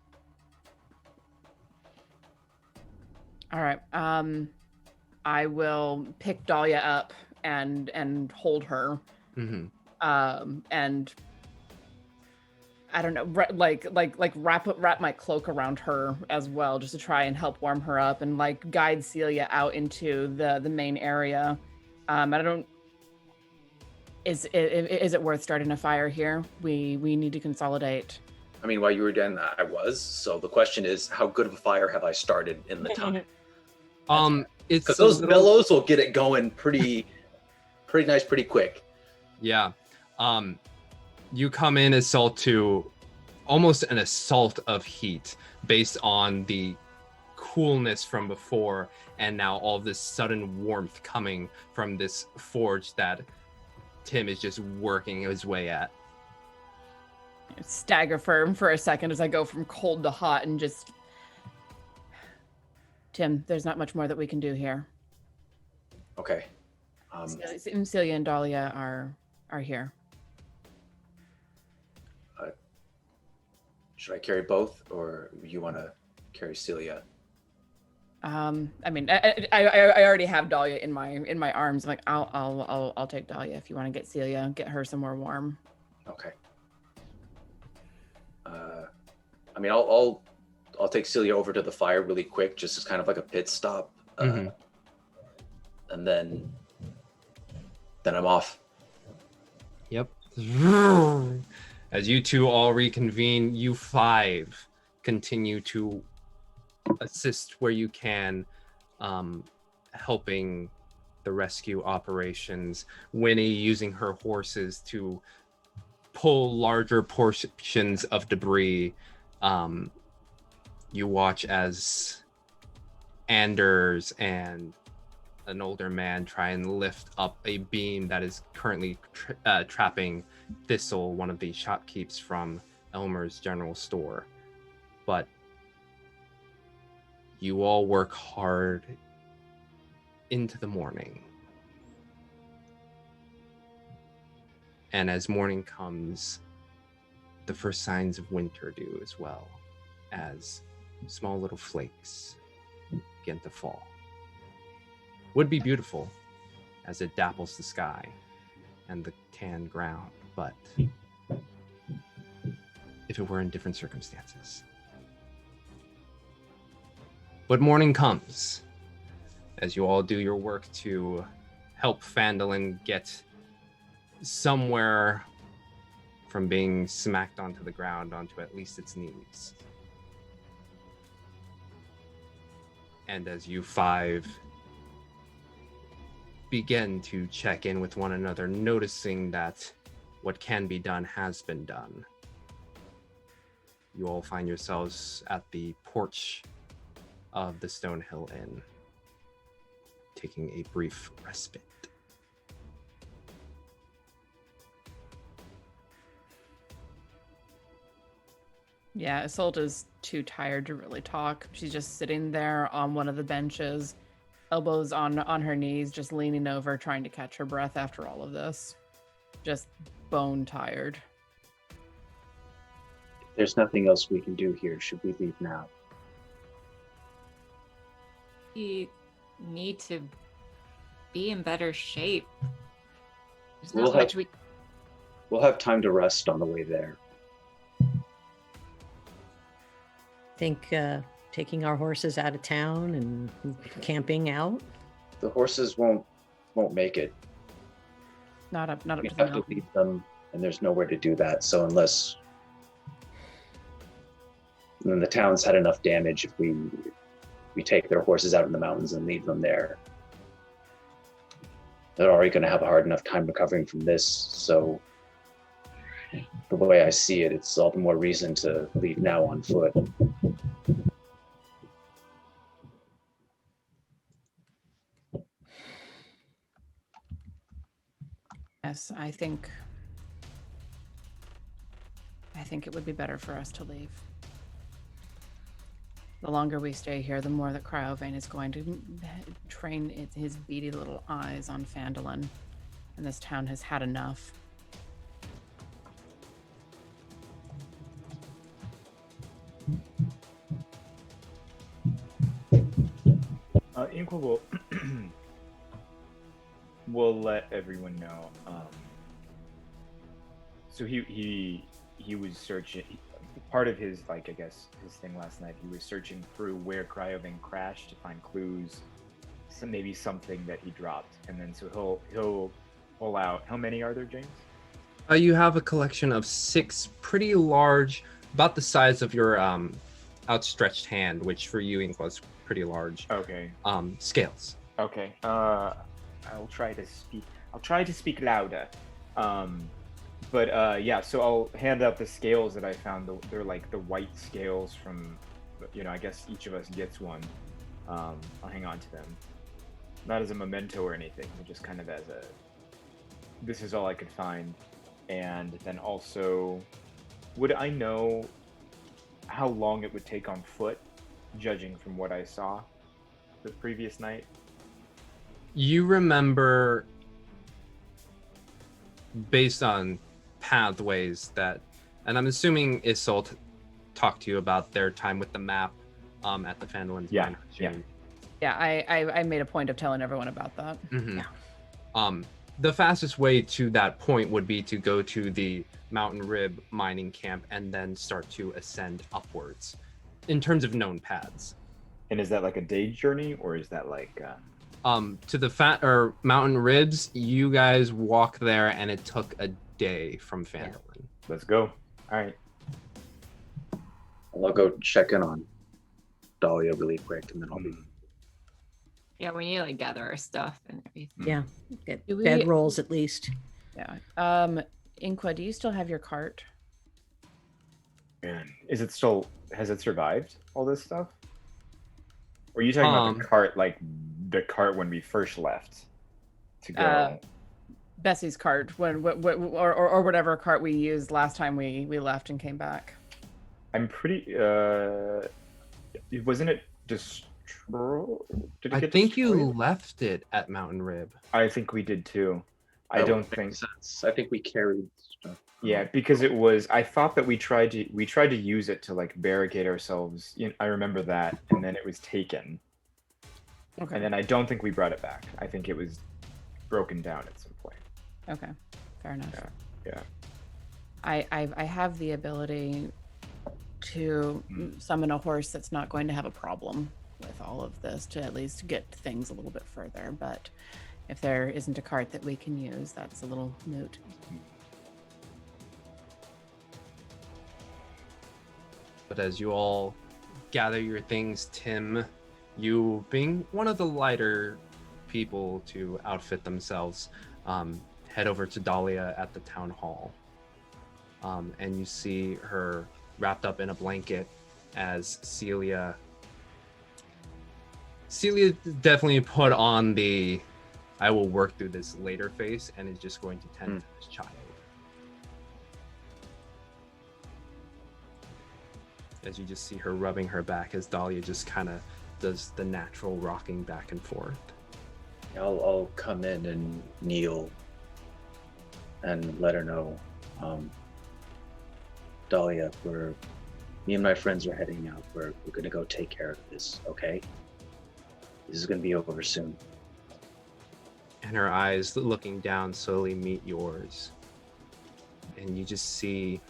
All right. I will pick Dahlia up and hold her. Mm-hmm. And I don't know, wrap my cloak around her as well, just to try and help warm her up and like guide Celia out into the main area. Is it worth starting a fire here? We need to consolidate. I mean, while you were doing that, I was. So the question is, how good of a fire have I started in the time? It's because those bellows will get it going pretty nice, pretty quick. Yeah. You come in assault to almost an assault of heat based on the coolness from before, and now all this sudden warmth coming from this forge that Tim is just working his way at. Stagger for a second as I go from cold to hot and just... Tim, there's not much more that we can do here. Okay. Celia and Dahlia are here. Should I carry both, or you want to carry Celia? I mean, I already have Dahlia in my arms. I'm like, I'll take Dahlia if you want to get Celia, get her somewhere warm. Okay. I mean, I'll take Celia over to the fire really quick, just as kind of like a pit stop, and then I'm off. Yep. As you two all reconvene, you five continue to assist where you can, helping the rescue operations. Winnie using her horses to pull larger portions of debris. You watch as Anders and an older man try and lift up a beam that is currently trapping Thistle, one of the shopkeepers from Elmer's general store. But you all work hard into the morning. And as morning comes, the first signs of winter do as well, as small little flakes begin to fall. Would be beautiful as it dapples the sky and the tan ground, but if it were in different circumstances. But morning comes as you all do your work to help Phandalin get somewhere from being smacked onto the ground onto at least its knees. And as you five begin to check in with one another, noticing that what can be done has been done, you all find yourselves at the porch of the Stonehill Inn. taking a brief respite. Yeah, Isolde is too tired to really talk. She's just sitting there on one of the benches, elbows on her knees, just leaning over, trying to catch her breath after all of this. Just bone tired. There's nothing else we can do here. Should we leave now? We need to be in better shape. There's We'll not much we. We'll have time to rest on the way there. Think taking our horses out of town and camping out. The horses won't make it. Not up We to the have to mountain. leave them, and there's nowhere to do that. So unless, and then the town's had enough damage, if we take their horses out in the mountains and leave them there, they're already going to have a hard enough time recovering from this. So the way I see it, it's all the more reason to leave now on foot. Yes, I think it would be better for us to leave. The longer we stay here, the more that Cryovane is going to train his beady little eyes on Phandalin, and this town has had enough. Inqua will we'll let everyone know. So he was searching. Part of his, like, I guess his thing last night, he was searching through where Cryovane crashed to find clues, maybe something that he dropped, and then so he'll pull out. How many are there, James? You have a collection of 6 pretty large, about the size of your outstretched hand, which for you, Ink, was pretty large. Okay. Scales. Okay. I'll try to speak louder. But yeah, so I'll hand out the scales that I found. They're like the white scales from, I guess each of us gets one. I'll hang on to them. Not as a memento or anything, but just kind of as a, this is all I could find. And then also, would I know how long it would take on foot, judging from what I saw the previous night? You remember, based on pathways that, and I'm assuming Isolde talked to you about their time with the map at the Phandalin. Yeah. Yeah, I made a point of telling everyone about that. Mm-hmm. Yeah. The fastest way to that point would be to go to the Mountain Rib mining camp and then start to ascend upwards in terms of known paths. And is that like a day journey, or is that like to the Mountain Ribs, you guys walk there and it took a day from Phandalin. Yeah. Let's go. All right. I'll go check in on Dahlia really quick, and then I'll be. Yeah, we need to like gather our stuff and everything. Yeah, get Do we- bed rolls at least. Yeah. Inqua, do you still have your cart? Man, has it survived all this stuff? Or are you talking about the cart, like the cart when we first left to go? Bessie's cart, or whatever cart we used last time we left and came back. I'm pretty. Wasn't it destroyed? Did it I get think you destroyed? left it at Mountain Rib. I think we did too. I That don't would make think. sense. I think we carried stuff. Yeah, because it was. I thought that we tried to use it to like barricade ourselves. I remember that, and then it was taken. Okay. And then I don't think we brought it back. I think it was broken down at some point. Okay. Fair enough. Yeah. I have the ability to summon a horse that's not going to have a problem with all of this, to at least get things a little bit further. But if there isn't a cart that we can use, that's a little moot. But as you all gather your things, Tim, you being one of the lighter people to outfit themselves, head over to Dahlia at the town hall. And you see her wrapped up in a blanket as Celia Celia definitely put on the I will work through this later face and is just going to tend to this child. As you just see her rubbing her back as Dahlia just kind of does the natural rocking back and forth. I'll come in and kneel and let her know, Dahlia, me and my friends are heading out. We're gonna go take care of this, okay? This is gonna be over soon. And her eyes looking down slowly meet yours. And you just see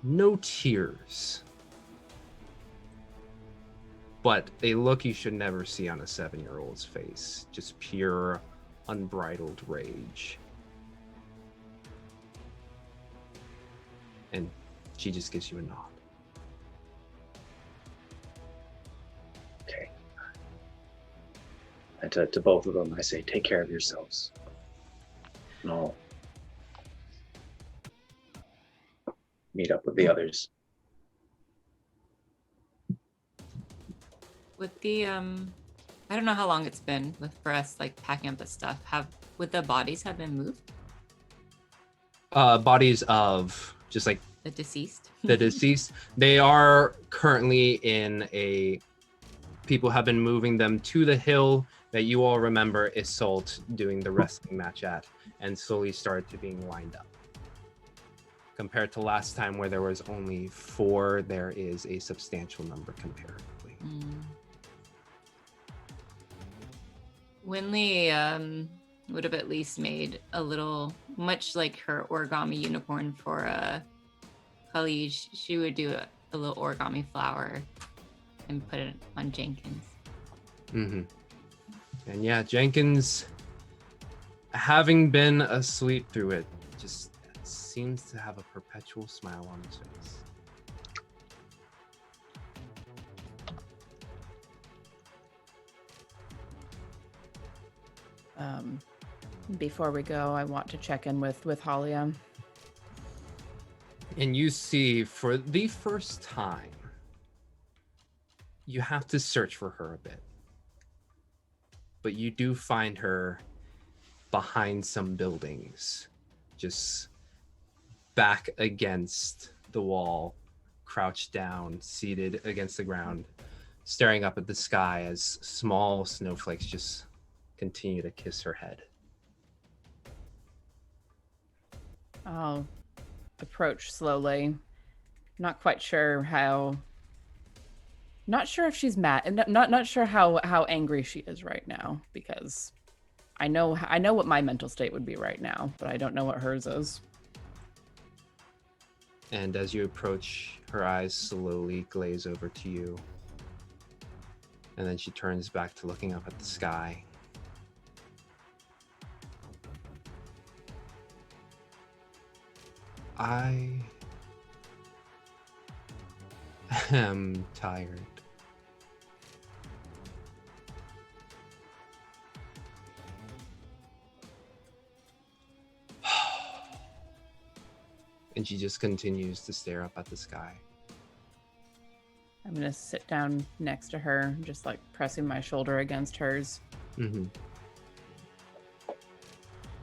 no tears, but a look you should never see on a 7-year-old's face. Just pure, unbridled rage. And she just gives you a nod. Okay. And to both of them, I say, take care of yourselves. And I'll meet up with the others. With the I don't know how long it's been for us like packing up the stuff. Would the bodies have been moved? Bodies of just like The deceased? the deceased, they are currently in a... People have been moving them to the hill that you all remember Isolde doing the wrestling match at, and slowly started to being lined up. Compared to last time where there was only 4, there is a substantial number comparatively. Winley would have at least made a little, much like her origami unicorn for Khalij, she would do a little origami flower and put it on Jenkins. Mm-hmm. And yeah, Jenkins, having been asleep through it, just seems to have a perpetual smile on his face. Before we go, I want to check in with Halia. And you see, for the first time, you have to search for her a bit. But you do find her behind some buildings, just back against the wall, crouched down, seated against the ground, staring up at the sky as small snowflakes just continue to kiss her head. I'll approach slowly. Not quite sure how. Not sure if she's mad. Not sure how angry she is right now, because I know what my mental state would be right now, but I don't know what hers is. And as you approach, her eyes slowly glaze over to you. And then she turns back to looking up at the sky. I am tired. And she just continues to stare up at the sky. I'm gonna sit down next to her, just like pressing my shoulder against hers. Mm-hmm.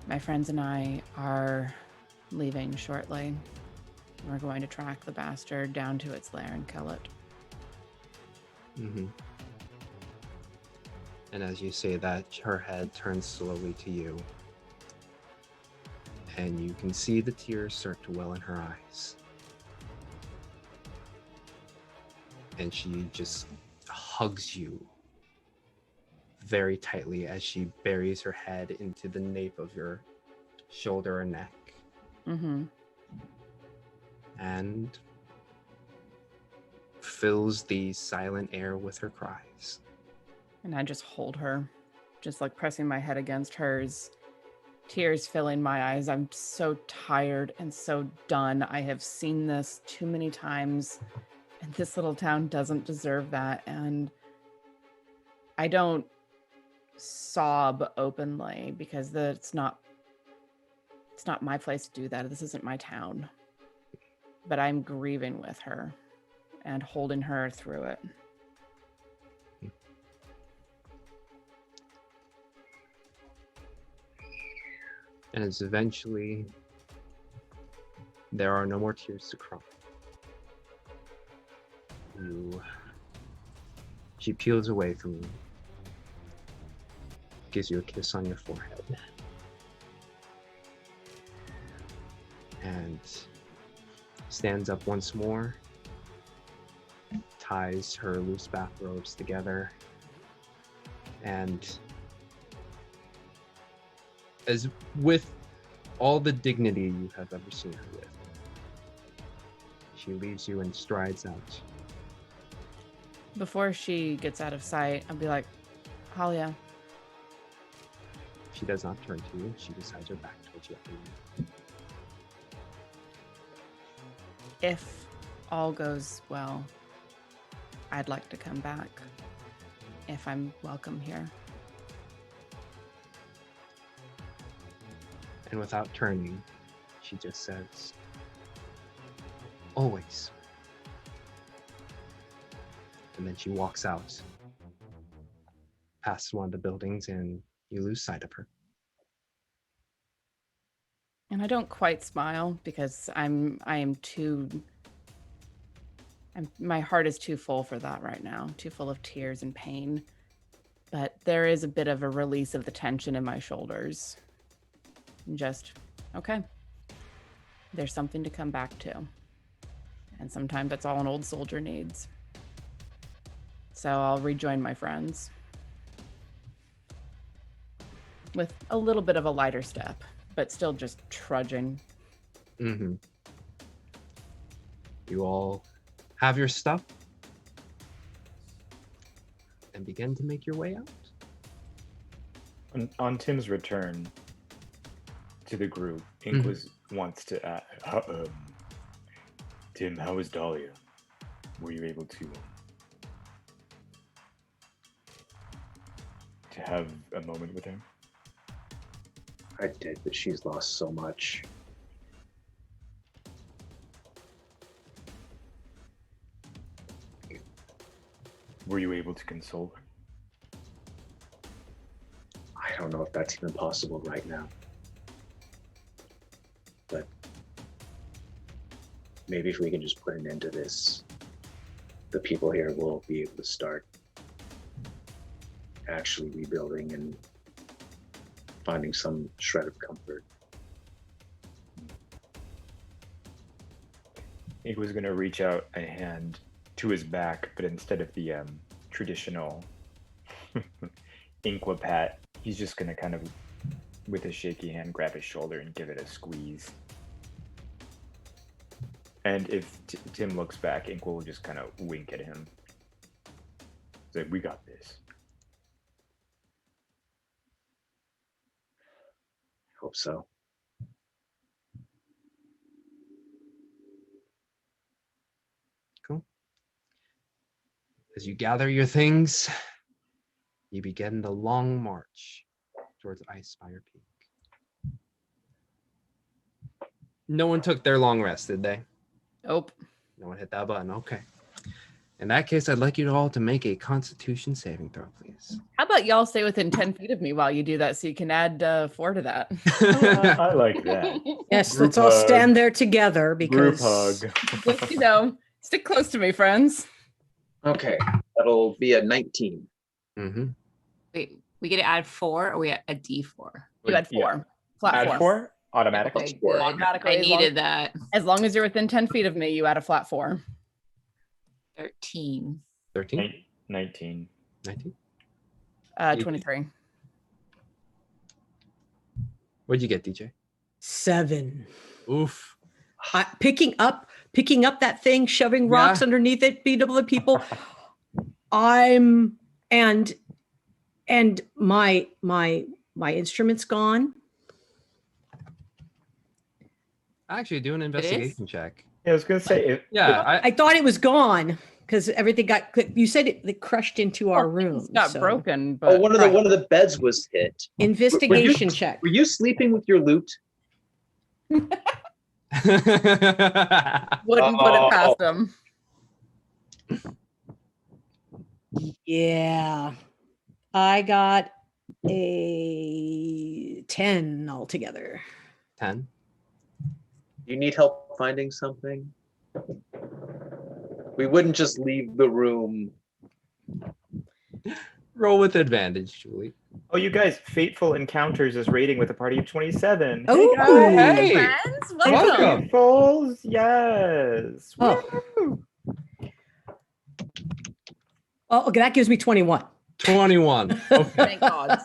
My friends and I are leaving shortly. We're going to track the bastard down to its lair and kill it. Mm-hmm. And as you say that, her head turns slowly to you. And you can see the tears start to well in her eyes. And she just hugs you very tightly as she buries her head into the nape of your shoulder and neck. Mm-hmm. And fills the silent air with her cries. And I just hold her, just like pressing my head against hers, tears filling my eyes. I'm so tired and so done. I have seen this too many times, and this little town doesn't deserve that. And I don't sob openly because it's not my place to do that. This isn't my town. But I'm grieving with her and holding her through it. And as eventually there are no more tears to cry. She peels away from you, gives you a kiss on your forehead, and stands up once more, ties her loose bathrobes together, and as with all the dignity you have ever seen her with, she leaves you and strides out. Before she gets out of sight, I'll be like, Halia. She does not turn to you. She decides her back towards you. If all goes well, I'd like to come back if I'm welcome here. And without turning, she just says, always. And then she walks out past one of the buildings and you lose sight of her. And I don't quite smile because my heart is too full for that right now, too full of tears and pain. But there is a bit of a release of the tension in my shoulders. Just, okay, there's something to come back to. And sometimes that's all an old soldier needs. So I'll rejoin my friends with a little bit of a lighter step, but still just trudging. Mm-hmm. You all have your stuff and begin to make your way out. On Tim's return to the group, Ink wants to ask, Tim, how is Dahlia? Were you able to have a moment with her? I did, but she's lost so much. Were you able to console her? I don't know if that's even possible right now. But maybe if we can just put an end to this, the people here will be able to start actually rebuilding and finding some shred of comfort. Ink was going to reach out a hand to his back, but instead of the traditional Inkwa pat, he's just going to kind of, with a shaky hand, grab his shoulder and give it a squeeze. And if Tim looks back, Inkwa will just kind of wink at him. He's like, we got this. Hope so. Cool. As you gather your things, you begin the long march towards Icespire Peak. No one took their long rest, did they? Nope. No one hit that button. Okay. In that case, I'd like you all to make a Constitution saving throw, please. How about y'all stay within 10 feet of me while you do that so you can add 4 to that? I like that. Yes, Group let's all hug. stand there together because Group hug. Just, stick close to me, friends. Okay, that'll be a 19. Mm-hmm. Wait, we get to add 4 or we add a D4? You had 4. Yeah. Flat Add 4. 4? Automatic? Okay, Four. good. Automatically, I as long- needed that. As long as you're within 10 feet of me, you add a flat 4. 13. 13? 19. 19? 23. What'd you get, DJ? 7. Oof. Picking up that thing, shoving rocks underneath it, beat up other people. And my instrument's gone. Actually, do an investigation check. Yeah, I was going to say, I thought it was gone because everything you said it crushed into our room. It got broken, but One of the beds was hit. Investigation check. Were you sleeping with your loot? wouldn't put it past them. Yeah. I got a 10 altogether. 10. You need help finding something? We wouldn't just leave the room. Roll with advantage, Julie. Oh, you guys, Fateful Encounters is rating with a party of 27. Oh, Hey, Friends, welcome. Fatefuls, yes. Oh. Woo! Oh, okay, that gives me 21. 21. Okay. Thank God.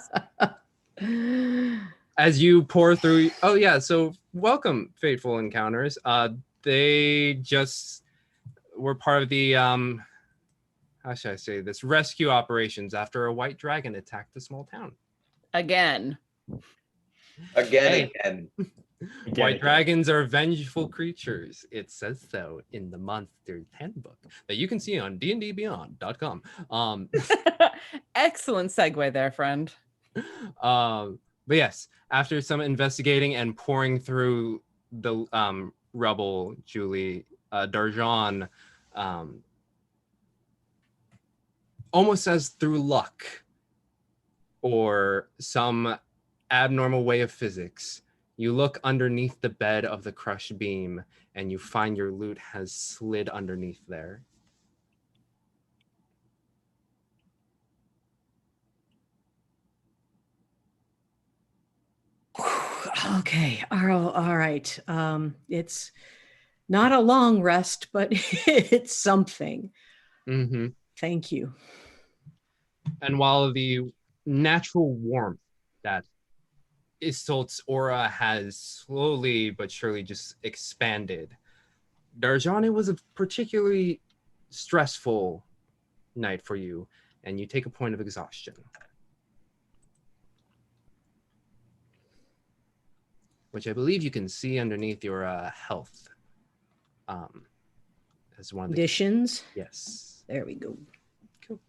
As you pour through, oh yeah, so welcome, Fateful Encounters. They just were part of the how should I say this, rescue operations after a white dragon attacked a small town. Again. Again. White dragons are vengeful creatures. It says so in the Monsters Handbook that you can see on dndbeyond.com. Excellent segue there, friend. But yes, after some investigating and pouring through the rubble, Julie, Darjan, almost as through luck or some abnormal way of physics, you look underneath the bed of the crushed beam and you find your loot has slid underneath there. Okay. All right. It's not a long rest, but it's something. Mm-hmm. Thank you. And while the natural warmth that Isolt's aura has slowly but surely just expanded, Darjan, it was a particularly stressful night for you, and you take a point of exhaustion. Which I believe you can see underneath your health. As one of the Conditions. Yes. There we go. Cool.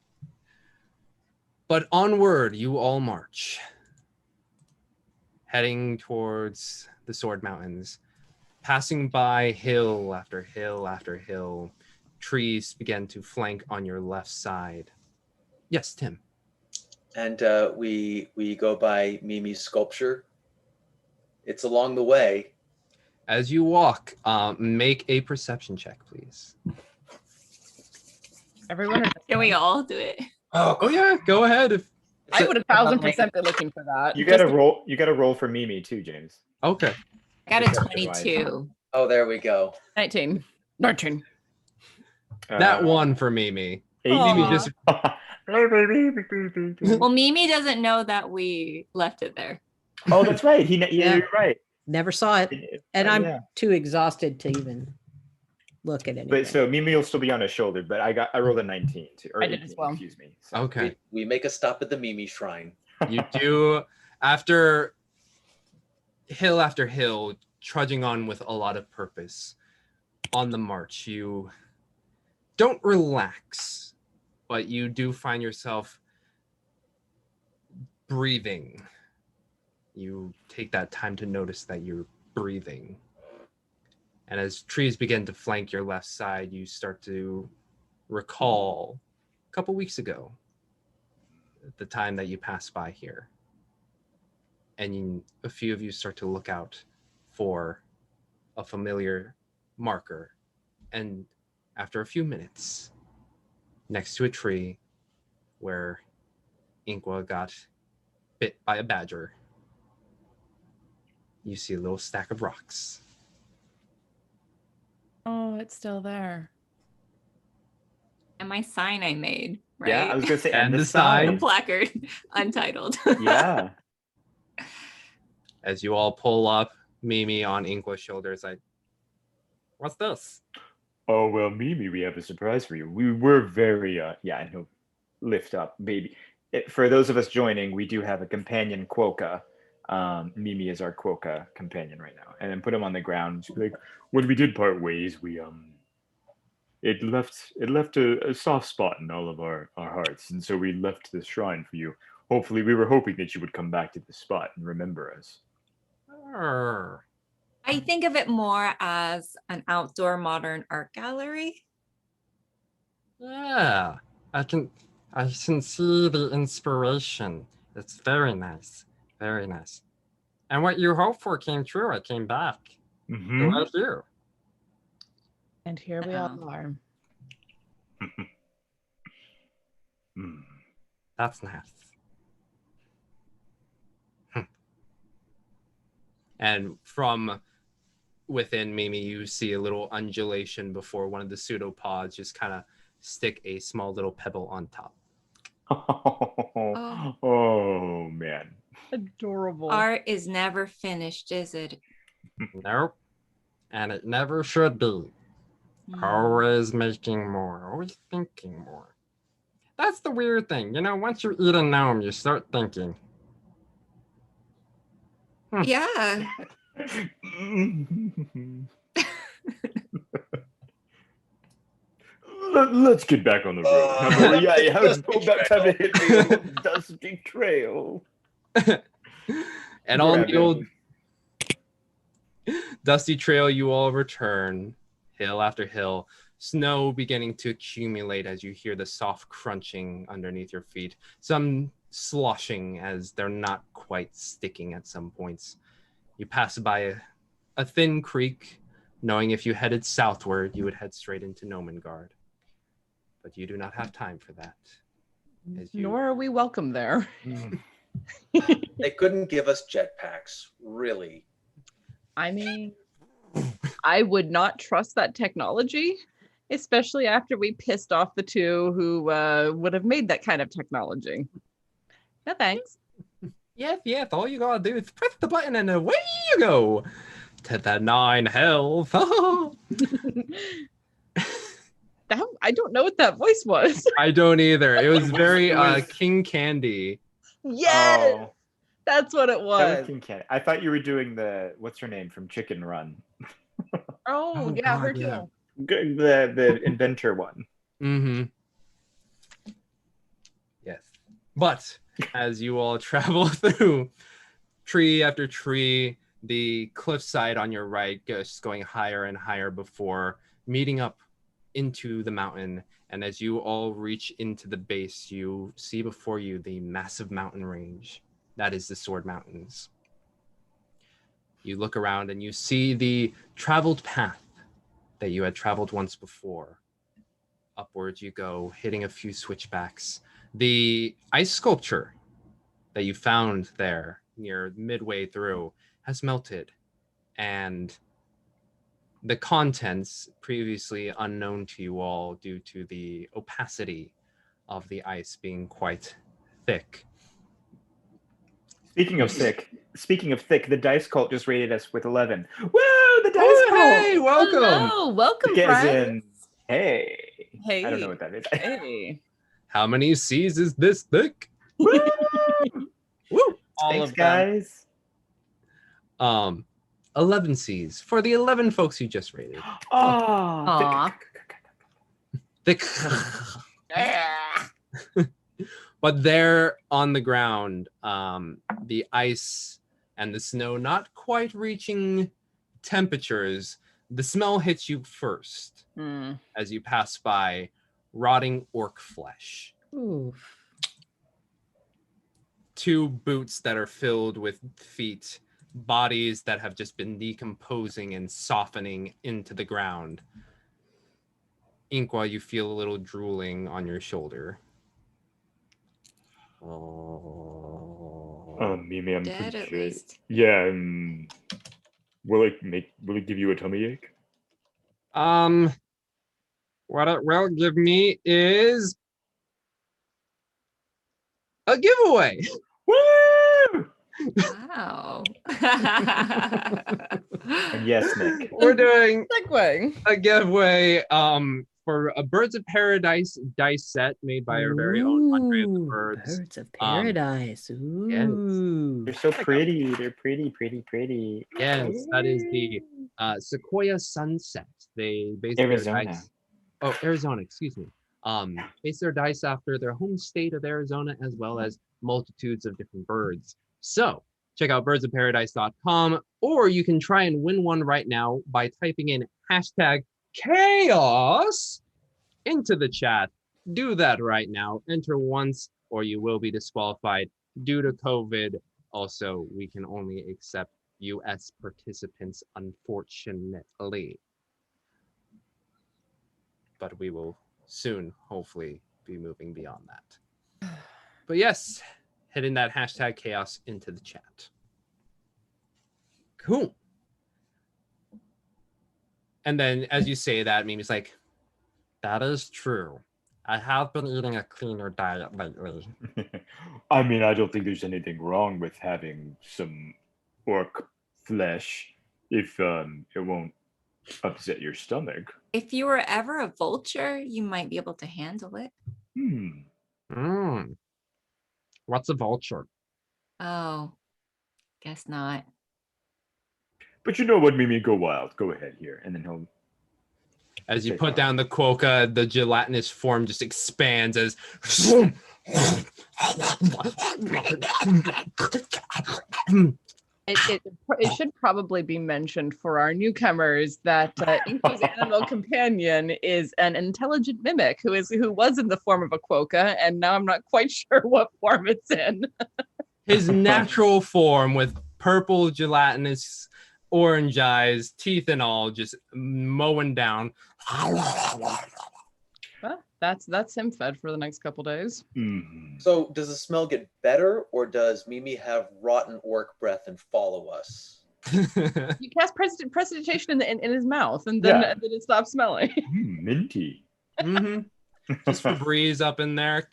But onward, you all march, heading towards the Sword Mountains, passing by hill after hill after hill. Trees begin to flank on your left side. Yes, Tim. And we go by Mimi's sculpture. It's along the way. As you walk, make a perception check, please. Everyone, Can we all do it? Oh yeah, go ahead. I would 1,000% be looking for that. You gotta roll. You gotta roll for Mimi too, James. Okay. I got a Perception-wise. 22. Oh, there we go. 19. That one for Mimi. Aw. Mimi just Well, Mimi doesn't know that we left it there. Oh, that's right. Yeah, you're right. Never saw it. And I'm Yeah. too exhausted to even look at anything. But so Mimi will still be on his shoulder, but I rolled a 19 too. Or I did 18, as well. Excuse me. So. okay. We make a stop at the Mimi shrine. You do, after hill after hill, trudging on with a lot of purpose. On the march, you don't relax, but you do find yourself breathing. You take that time to notice that you're breathing. And as trees begin to flank your left side, you start to recall a couple weeks ago, the time that you passed by here. And a few of you start to look out for a familiar marker. And after a few minutes, next to a tree where Inqua got bit by a badger, you see a little stack of rocks. Oh, it's still there. And my sign I made, right? Yeah, I was gonna say, And the The sign. placard, untitled. Yeah. As you all pull up, Mimi on Inqua's shoulders, like, what's this? Oh well, Mimi, we have a surprise for you. We were very yeah, and he'll lift up, baby. For those of us joining, we do have a companion Quokka. Mimi is our Quokka companion right now, and then put him on the ground. Like when we did part ways, we it left a soft spot in all of our hearts, and so we left this shrine for you. Hopefully, we were hoping that you would come back to the spot and remember us. Arr. I think of it more as an outdoor modern art gallery. Yeah, I can see the inspiration. It's very nice. Very nice. And what you hoped for came true. I came back. Mhm. Right here. And here we all are. Mm. That's nice. And from within Mimi, you see a little undulation before one of the pseudopods just kind of stick a small little pebble on top. Oh man. Adorable. Art is never finished, is it? Nope. And it never should be. Always making more, always thinking more. That's the weird thing. You know, once you eat a gnome, you start thinking. Yeah. Let's get back on the road. Yeah, how's about time to hit the old dusty trail? And on the old dusty trail, you all return, hill after hill, snow beginning to accumulate as you hear the soft crunching underneath your feet, some sloshing as they're not quite sticking at some points. You pass by a thin creek, knowing if you headed southward, you would head straight into Nomengard. But you do not have time for that. Nor are we welcome there. They couldn't give us jetpacks, really. I mean, I would not trust that technology, especially after we pissed off the two who would have made that kind of technology. No thanks. Yes, all you gotta do is press the button and away you go to the 9 health. I don't know what that voice was. I don't either. It was very King Candy. Yes, Oh, that's what it that was. was King Cat. I thought you were doing the what's her name from Chicken Run, Oh, yeah, her yeah. too. the inventor one. Mm-hmm. Yes. But as you all travel through tree after tree, the cliffside on your right just going higher and higher before meeting up into the mountain. And as you all reach into the base, you see before you the massive mountain range. That is the Sword Mountains. You look around and you see the traveled path that you had traveled once before. Upwards you go, hitting a few switchbacks. The ice sculpture that you found there near midway through has melted, and the contents previously unknown to you all due to the opacity of the ice being quite thick. Speaking of thick, the dice cult just rated us with 11. Woo! The dice Oh, cult. hey, welcome. Hello, welcome, As friends. in, hey. Hey. I don't know what that is. Hey. How many C's is this thick? Woo! Woo! All Thanks, of them. guys. 11 C's for the 11 folks you just rated. Oh, Aw. Thick. But there on the ground, the ice and the snow not quite reaching temperatures, the smell hits you first as you pass by rotting orc flesh. Oof. 2 boots that are filled with feet, bodies that have just been decomposing and softening into the ground. Inqua, you feel a little drooling on your shoulder. Mimi, I'm Dead pretty at sure. least. Yeah. Will it give you a tummy ache? What it will give me is a giveaway. Woo! Wow. And yes, Nick. We're doing Segue. a giveaway for a Birds of Paradise dice set made by our very own Andre of the Ooh, Birds. Birds of Paradise. yes. Ooh. They're so pretty. They're pretty. Yes, that is the Sequoia Sunset. They base Arizona. their dice. Oh, Arizona, excuse me. Base their dice after their home state of Arizona, as well as multitudes of different birds. So check out birdsofparadise.com, or you can try and win one right now by typing in #chaos into the chat. Do that right now. Enter once, or you will be disqualified due to COVID. Also, we can only accept US participants, unfortunately. But we will soon, hopefully, be moving beyond that. But yes, hitting that hashtag chaos into the chat. Cool. And then as you say that, Mimi's like, that is true. I have been eating a cleaner diet lately. I mean, I don't think there's anything wrong with having some orc flesh if it won't upset your stomach. If you were ever a vulture, you might be able to handle it. What's a vulture? Oh, guess not. But you know what, Mimi, go wild. Go ahead here. And then he'll... As you put down the quokka, the gelatinous form just expands as... It should probably be mentioned for our newcomers that Inko's animal companion is an intelligent mimic who was in the form of a quokka, and now I'm not quite sure what form it's in. His natural form with purple gelatinous orange eyes, teeth and all, just mowing down. Well, that's him fed for the next couple days. So does the smell get better, or does Mimi have rotten orc breath and follow us? You cast prestidigitation in his mouth, and then it stops smelling. Minty. Just Febreze up in there.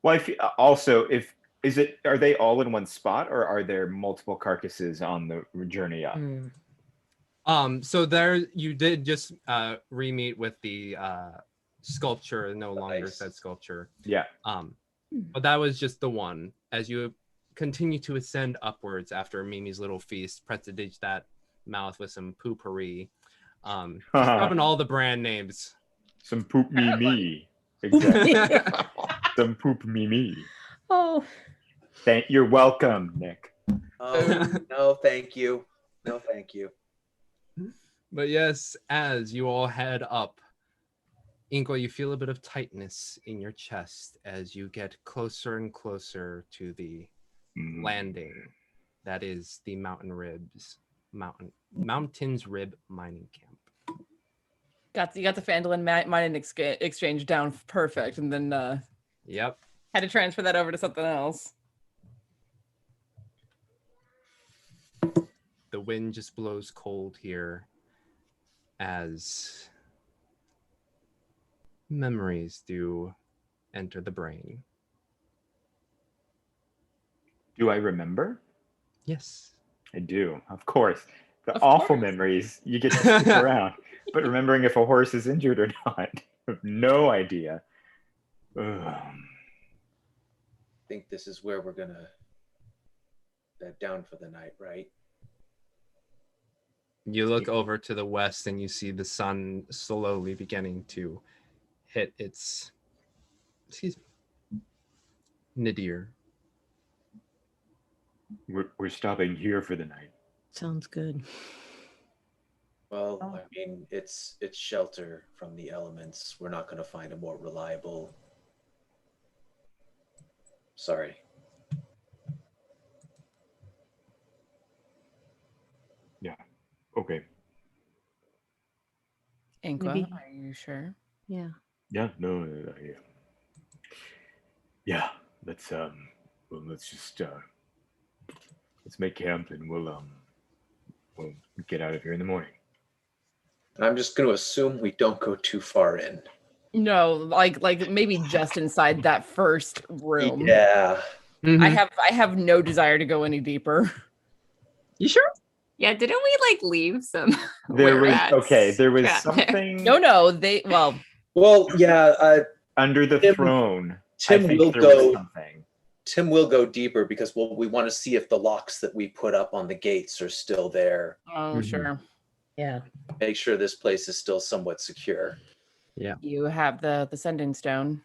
Well, are they all in one spot, or are there multiple carcasses on the journey up? So there you did just re-meet with the sculpture, no longer said sculpture. Yeah. But that was just the one. As you continue to ascend upwards after Mimi's little feast, prestidige that mouth with some poopery. Just dropping all the brand names. Some poop me. Exactly. Some poop me. Oh. You're welcome, Nick. Oh, no, thank you. No, thank you. But yes, as you all head up, Inko, you feel a bit of tightness in your chest as you get closer and closer to the landing. That is the Mountains Rib mining camp. You got the Phandalin mining exchange down perfect, and then Yep. had to transfer that over to something else. The wind just blows cold here as memories do enter the brain. Do I remember? Yes. I do, of course. The awful memories, you get to stick around. But remembering if a horse is injured or not, I have no idea. I think this is where we're gonna bed down for the night, right? You look over to the west and you see the sun slowly beginning to hit its, nadir. We're stopping here for the night. Sounds good. Well, I mean, it's shelter from the elements. We're not going to find a more reliable. Sorry. Yeah. Okay. Inko, are you sure? Yeah. Yeah. No. Yeah. Let's just let's make camp and we'll get out of here in the morning. I'm just going to assume we don't go too far in. No, like maybe just inside that first room. Yeah. I have no desire to go any deeper. You sure? Yeah, didn't we leave some? There was something. No, Well, yeah. Under the throne. Tim will go. Tim will go deeper because we want to see if the locks that we put up on the gates are still there. Oh, sure. Yeah. Make sure this place is still somewhat secure. Yeah. You have the sending stone.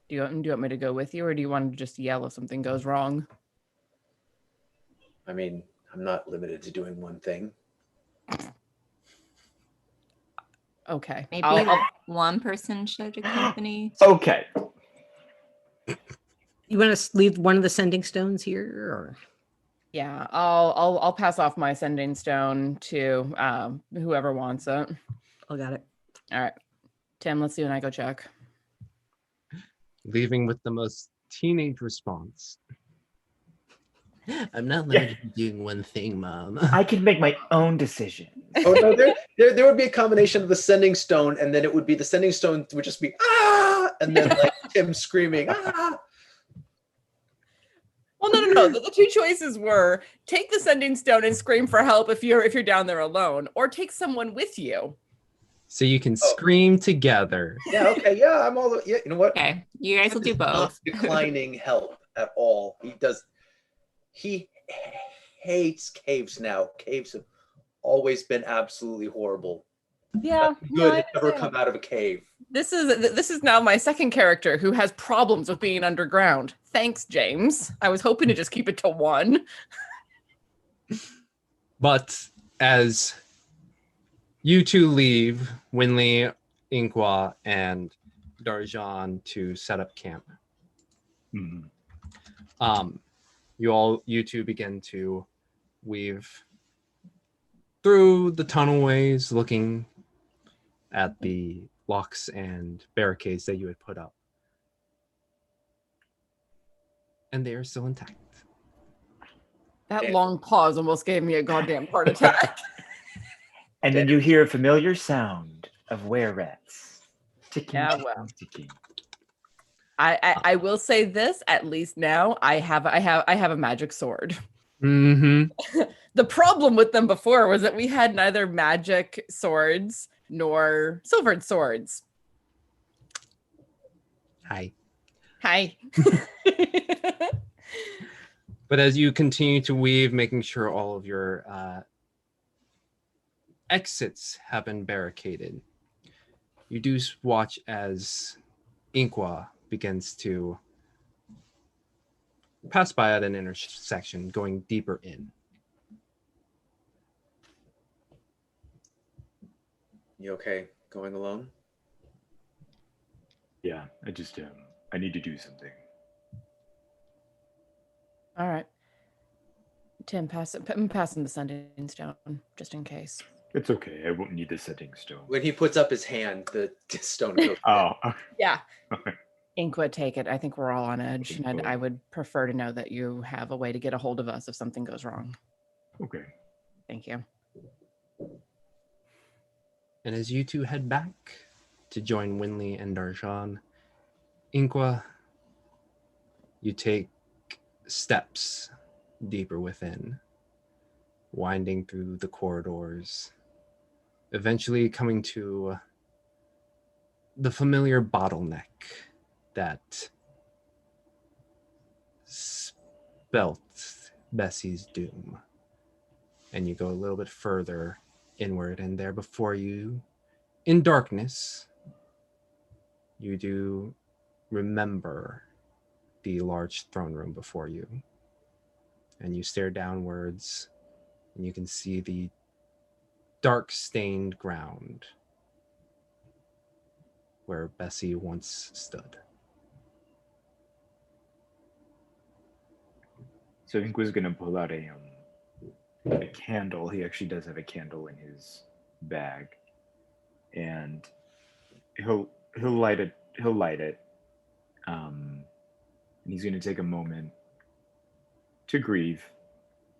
Do you want me to go with you, or do you want to just yell if something goes wrong? I mean, I'm not limited to doing one thing. Okay. Maybe one person should accompany. Okay. You want to leave one of the sending stones here, or? Yeah, I'll pass off my sending stone to whoever wants it. I got it. All right, Tim, let's see when I go check. Leaving with the most teenage response. I'm not limited to doing one thing, Mom. I can make my own decision. Oh no, there would be a combination of the sending stone, and then it would be the sending stone would just be and then like Tim screaming Well, no. The two choices were take the sending stone and scream for help if you're down there alone, or take someone with you. So you can scream together. Yeah, okay, yeah, I'm all yeah. You know what? Okay, you guys will do Not both. declining help at all. He hates caves now. Caves have always been absolutely horrible. Yeah, Nothing good has ever come out of a cave. This is now my second character who has problems with being underground. Thanks, James. I was hoping to just keep it to one. But as you two leave, Winley, Inqua, and Darjan to set up camp. You two begin to weave through the tunnelways, looking at the locks and barricades that you had put up. And they are still intact. That long pause almost gave me a goddamn heart attack. And then you hear a familiar sound of were-rats. Ticking, Yeah, ticking, well. ticking. I will say this, at least now I have a magic sword. Mm-hmm. The problem with them before was that we had neither magic swords nor silvered swords. Hi. But as you continue to weave, making sure all of your exits have been barricaded, you do watch as Inqua begins to pass by at an intersection, going deeper in. You okay? Going alone? Yeah, I need to do something. All right. Tim, I'm passing the sending stone, just in case. It's okay. I won't need the setting stone. When he puts up his hand, the stone goes. Oh. Yeah. Okay. Inqua, take it. I think we're all on edge. And Cool. I would prefer to know that you have a way to get a hold of us if something goes wrong. Okay. Thank you. And as you two head back to join Winley and Darjan, Inqua, you take steps deeper within, winding through the corridors, eventually coming to the familiar bottleneck that spelt Bessie's doom. And you go a little bit further inward, and there before you, in darkness, you do remember the large throne room before you. And you stare downwards, and you can see the dark stained ground where Bessie once stood. So Inqua's gonna pull out a candle. He actually does have a candle in his bag, and he'll light it. And he's gonna take a moment to grieve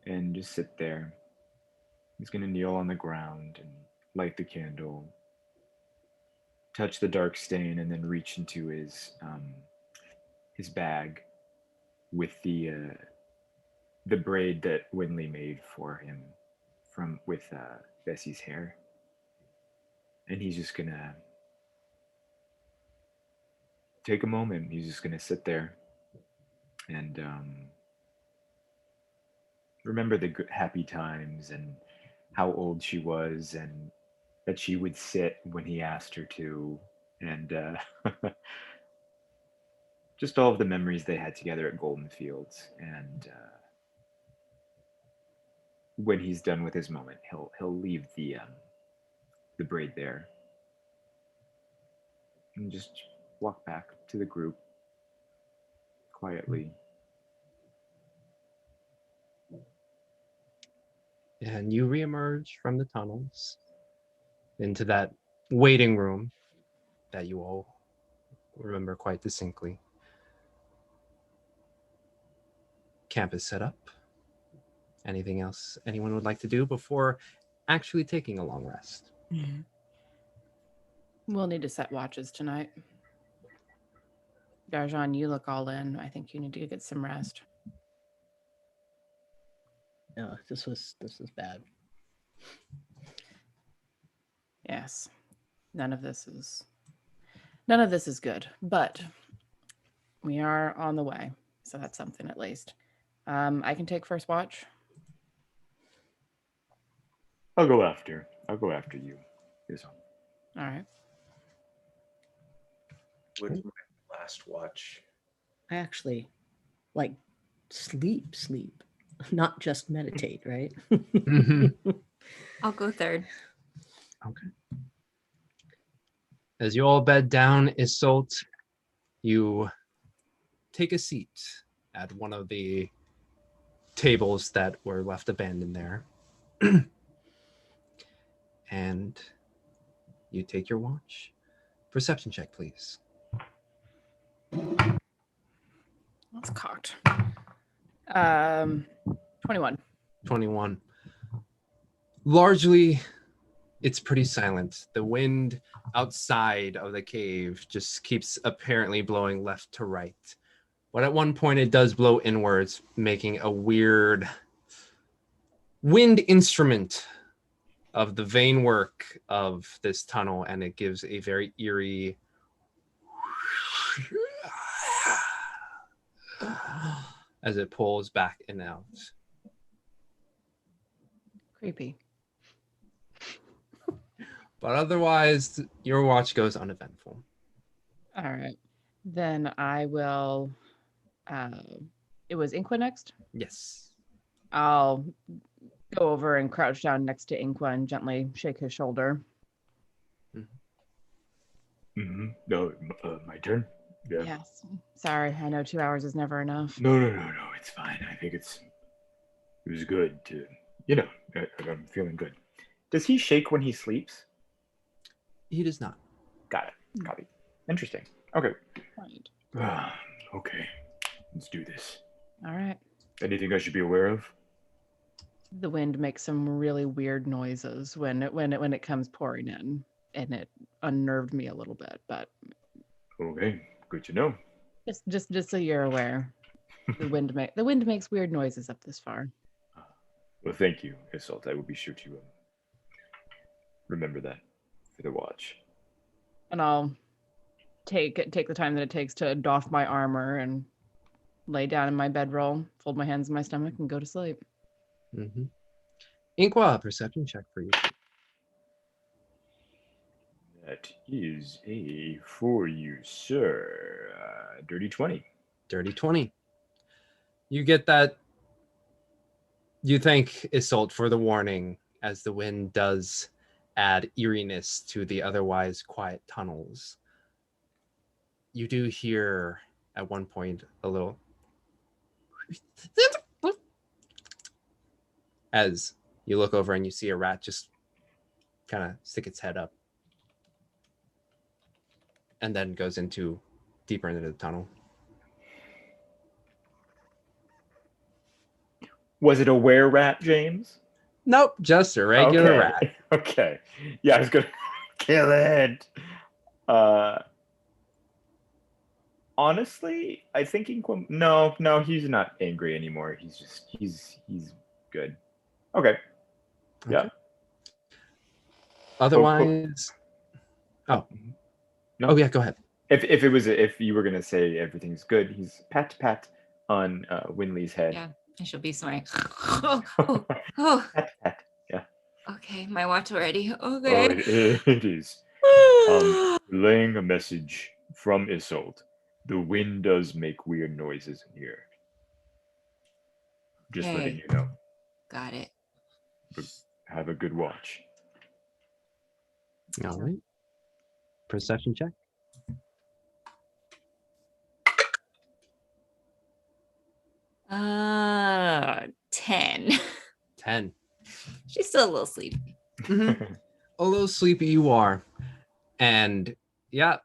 and just sit there. He's gonna kneel on the ground and light the candle, touch the dark stain, and then reach into his bag with the braid that Winley made for him with Bessie's hair. And he's just gonna take a moment. He's just gonna sit there and remember the good, happy times and how old she was, and that she would sit when he asked her to, and just all of the memories they had together at Golden Fields. And when he's done with his moment, he'll leave the braid there and just walk back to the group, quietly. And you reemerge from the tunnels into that waiting room that you all remember quite distinctly. Camp is set up. Anything else anyone would like to do before actually taking a long rest? We'll need to set watches tonight. Darjan, you look all in. I think you need to get some rest. No, this was bad. Yes. None of this is good, but we are on the way. So that's something at least. I can take first watch. I'll go after you. Yes. All right. Would my last watch? I actually like sleep, not just meditate, right? I'll go third. Okay. As you all bed down, Isolt, you take a seat at one of the tables that were left abandoned there. And you take your watch. Perception check, please. That's cocked. 21. 21. Largely, it's pretty silent. The wind outside of the cave just keeps apparently blowing left to right. But at one point, it does blow inwards, making a weird wind instrument of the vein work of this tunnel, and it gives a very eerie as it pulls back and out. Creepy. But otherwise, your watch goes uneventful. All right. Then I will. It was Inqua next. Yes. I'll go over and crouch down next to Inqua and gently shake his shoulder. Mm-hmm. No, my turn. Yeah. Yes. Sorry, I know 2 hours is never enough. No, it's fine. I think it was good to, I'm feeling good. Does he shake when he sleeps? He does not. Got it. Copy. Interesting. Okay. Right. Okay. Let's do this. All right. Anything I should be aware of? The wind makes some really weird noises when it comes pouring in, and it unnerved me a little bit. But Okay, good to know. just so you're aware, the wind makes weird noises up this far. Well, thank you, Assault. I will be sure to remember that for the watch. And I'll take the time that it takes to doff my armor and lay down in my bedroll, fold my hands in my stomach, and go to sleep. Mm-hmm. Inqua, perception check for you. That is for you, sir. Dirty 20. Dirty 20. You get that. You thank Isolt for the warning, as the wind does add eeriness to the otherwise quiet tunnels. You do hear at one point a little as you look over and you see a rat just kind of stick its head up and then goes deeper into the tunnel. Was it a were-rat, James? Nope, just a regular rat. Okay. Yeah, I was gonna kill it. Honestly, I think no, he's not angry anymore. He's good. Okay. Yeah. Okay. Otherwise, No. Oh yeah, go ahead. If you were gonna say everything's good, he's pat on Winley's head. Yeah, I shall be snoring. Oh. Pat. Yeah. Okay, my watch already. Okay. Oh, it is. Relaying a message from Isolt. The wind does make weird noises in here. Just letting you know. Got it. But have a good watch. All right. Perception check. 10. 10. She's still a little sleepy. Mhm. A little sleepy you are. And yeah,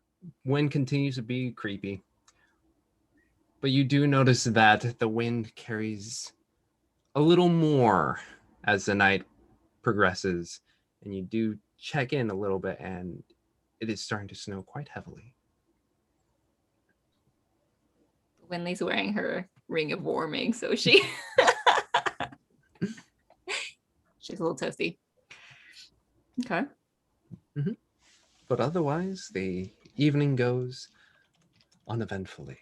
wind continues to be creepy. But you do notice that the wind carries a little more as the night progresses. And you do check in a little bit, and it is starting to snow quite heavily. Winley's wearing her ring of warming, so she's a little toasty. Okay. But otherwise, the evening goes uneventfully.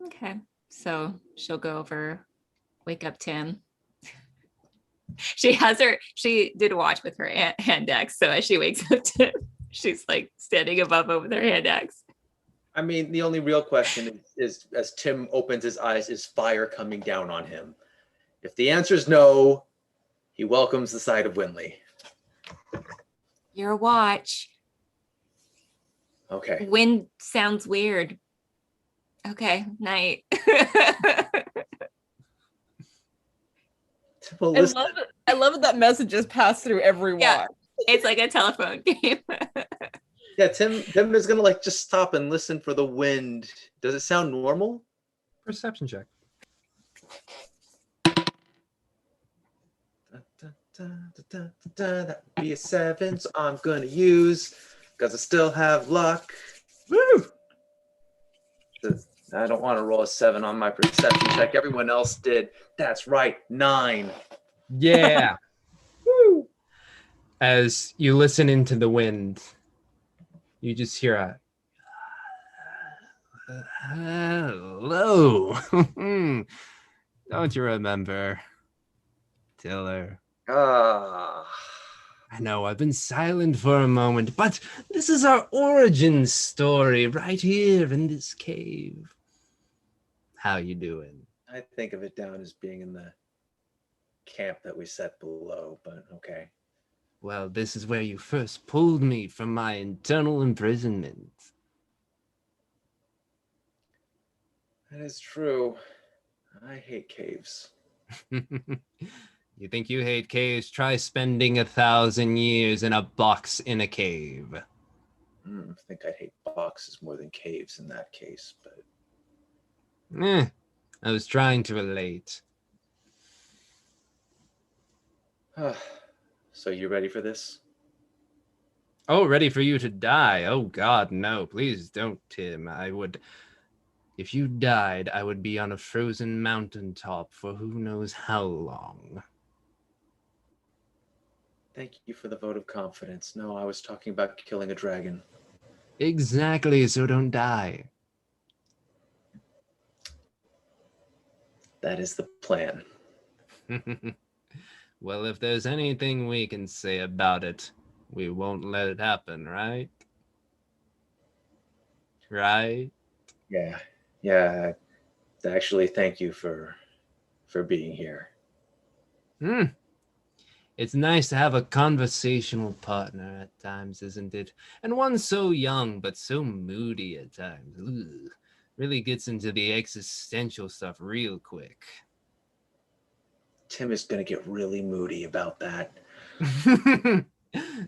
Okay. So she'll go over, wake up Tim. She did watch with her hand axe. So as she wakes up Tim, she's like standing above him with her hand axe. I mean, the only real question is as Tim opens his eyes, is fire coming down on him? If the answer is no, he welcomes the sight of Winley. Your watch. Okay. Wind sounds weird. Okay, night. Well, I love that messages pass through every Yeah. watch. It's like a telephone game. yeah, Tim is gonna like just stop and listen for the wind. Does it sound normal? Perception check. That would be a 7, so I'm gonna use because I still have luck. Woo! I don't want to roll a 7 on my perception check. Everyone else did. That's right, 9. Yeah. Woo! As you listen into the wind, you just hear a hello. Don't you remember, Tiller? Ah. I know I've been silent for a moment, but this is our origin story right here in this cave. How you doing? I think of it down as being in the camp that we set below, but okay. Well, this is where you first pulled me from my internal imprisonment. That is true. I hate caves. You think you hate caves? Try spending 1,000 years in a box in a cave. I think I'd hate boxes more than caves in that case, but... I was trying to relate. So you ready for this? Oh, ready for you to die? Oh, God, no. Please don't, Tim. If you died, I would be on a frozen mountaintop for who knows how long. Thank you for the vote of confidence. No, I was talking about killing a dragon. Exactly, so don't die. That is the plan. Well, if there's anything we can say about it, we won't let it happen, right? Right? Yeah. Actually, thank you for being here. It's nice to have a conversational partner at times, isn't it? And one so young, but so moody at times. Ugh. Really gets into the existential stuff real quick. Tim is going to get really moody about that.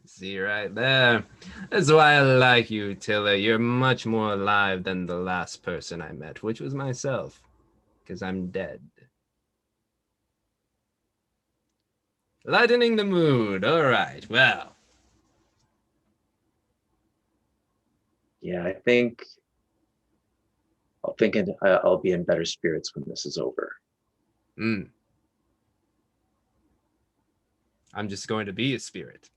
See right there. That's why I like you, Tiller. You're much more alive than the last person I met, which was myself, because I'm dead. Lightening the mood. All right, well. Yeah, I think I'll be in better spirits when this is over. I'm just going to be a spirit.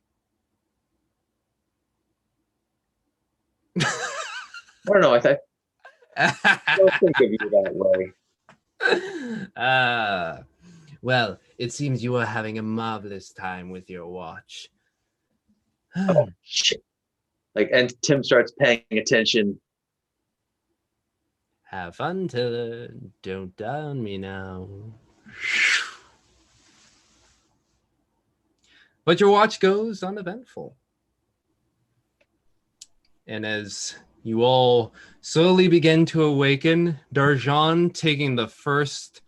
I don't know. I don't think of you that way. Well, it seems you are having a marvelous time with your watch. Oh shit! And Tim starts paying attention. Have fun, Tiller. Don't die on me now. But your watch goes uneventful. And as You all slowly begin to awaken. Darjan taking the first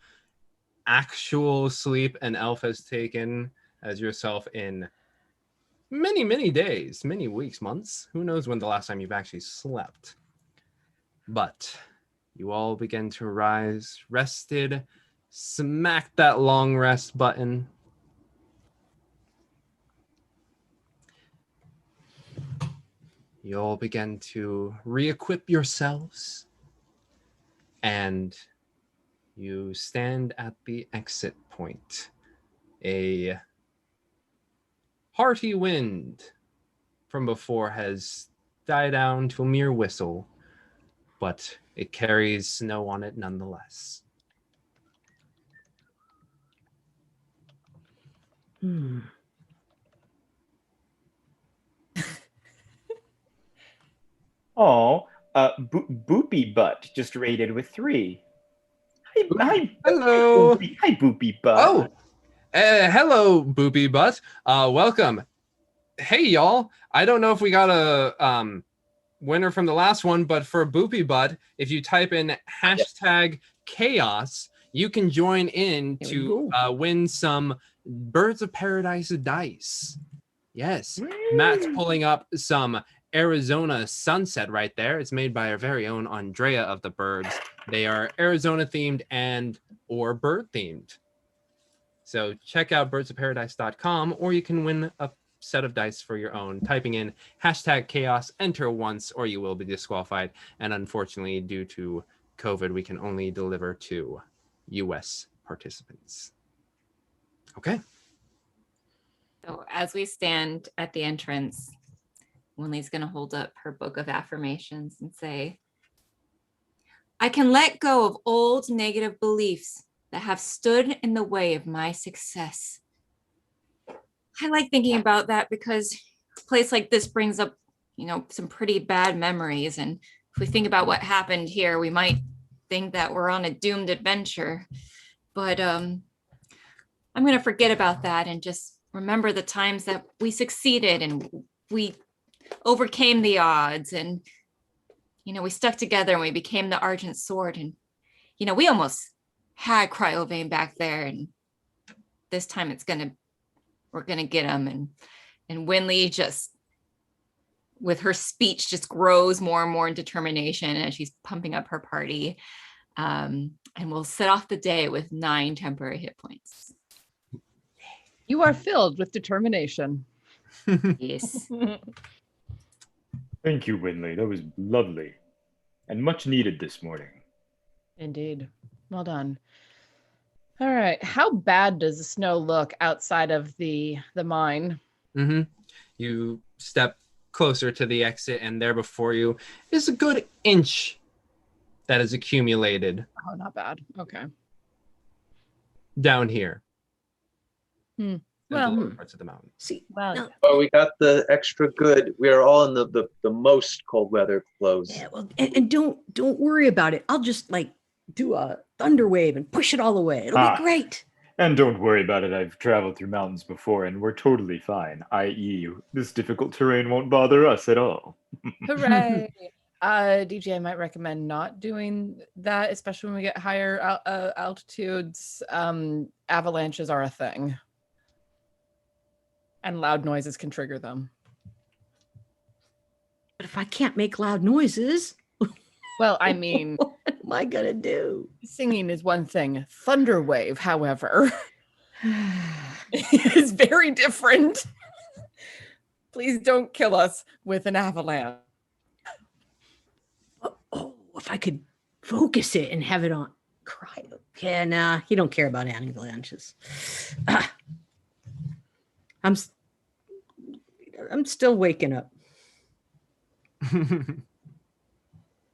actual sleep an elf has taken as yourself in many, many days, many weeks, months. Who knows when the last time you've actually slept. But you all begin to rise, rested, smack that long rest button. You all begin to re-equip yourselves, and you stand at the exit point. A hearty wind from before has died down to a mere whistle, but it carries snow on it nonetheless. Oh, Boopy Butt just raided with 3. Hi, Hello. Hi, Boopy Butt. Oh, hello, Boopy Butt. Welcome. Hey, y'all. I don't know if we got a winner from the last one, but for Boopy Butt, if you type in hashtag chaos, you can join in to win some Birds of Paradise dice. Yes, Matt's pulling up some Arizona Sunset right there. It's made by our very own Andrea of the Birds. They are Arizona themed and or bird themed. So check out birdsofparadise.com, or you can win a set of dice for your own, typing in hashtag chaos, enter once, or you will be disqualified. And unfortunately, due to COVID, we can only deliver to US participants. Okay. So as we stand at the entrance, Winley's going to hold up her book of affirmations and say, I can let go of old negative beliefs that have stood in the way of my success. I like thinking about that because a place like this brings up, some pretty bad memories. And if we think about what happened here, we might think that we're on a doomed adventure. But I'm going to forget about that and just remember the times that we succeeded and we overcame the odds, and we stuck together and we became the Argent sword, and we almost had Cryovane back there, and this time we're gonna get him. And Winley, just with her speech, just grows more and more in determination as she's pumping up her party, and we'll set off the day with 9 temporary hit points. You are filled with determination. Yes. Thank you, Winley. That was lovely and much needed this morning. Indeed. Well done. All right. How bad does the snow look outside of the mine? Mm-hmm. You step closer to the exit, and there before you is a good inch that is accumulated. Oh, not bad. Okay. Down here. Well, the lower parts of the mountain. See, well, no, Oh, we got the extra good. We are all in the most cold weather clothes. yeah, well, and don't worry about it. I'll just do a thunder wave and push it all away. It'll be great. And don't worry about it. I've traveled through mountains before and we're totally fine. I.e., this difficult terrain won't bother us at all. hooray. DJ, I might recommend not doing that, especially when we get higher altitudes. Avalanches are a thing. And loud noises can trigger them. But if I can't make loud noises, well, I mean, what am I gonna do? Singing is one thing. Thunder wave, however, is very different. Please don't kill us with an avalanche. Oh, if I could focus it and have it on cryo. Yeah, nah, you don't care about avalanches. I'm still waking up.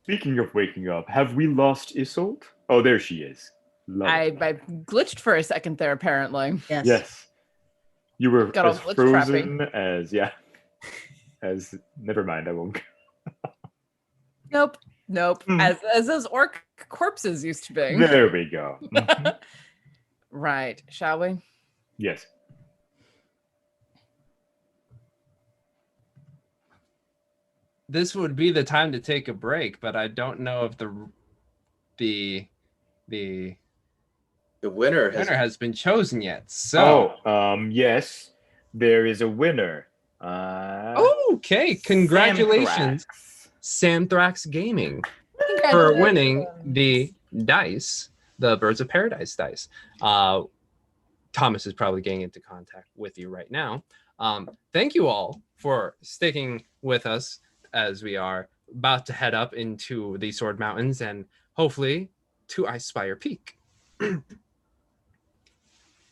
Speaking of waking up, have we lost Isolde? Oh, there she is. I glitched for a second there, apparently. Yes. You were Got as all frozen as, never mind, I won't. Nope. As those orc corpses used to be. There we go. Right. Shall we? Yes. this would be the time to take a break, but I don't know if the winner has been chosen yet. So, yes, there is a winner. Okay, congratulations, Samthrax Gaming, for winning the dice, the Birds of Paradise dice. Thomas is probably getting into contact with you right now. Thank you all for sticking with us as we are about to head up into the Sword Mountains and hopefully to Icespire Peak.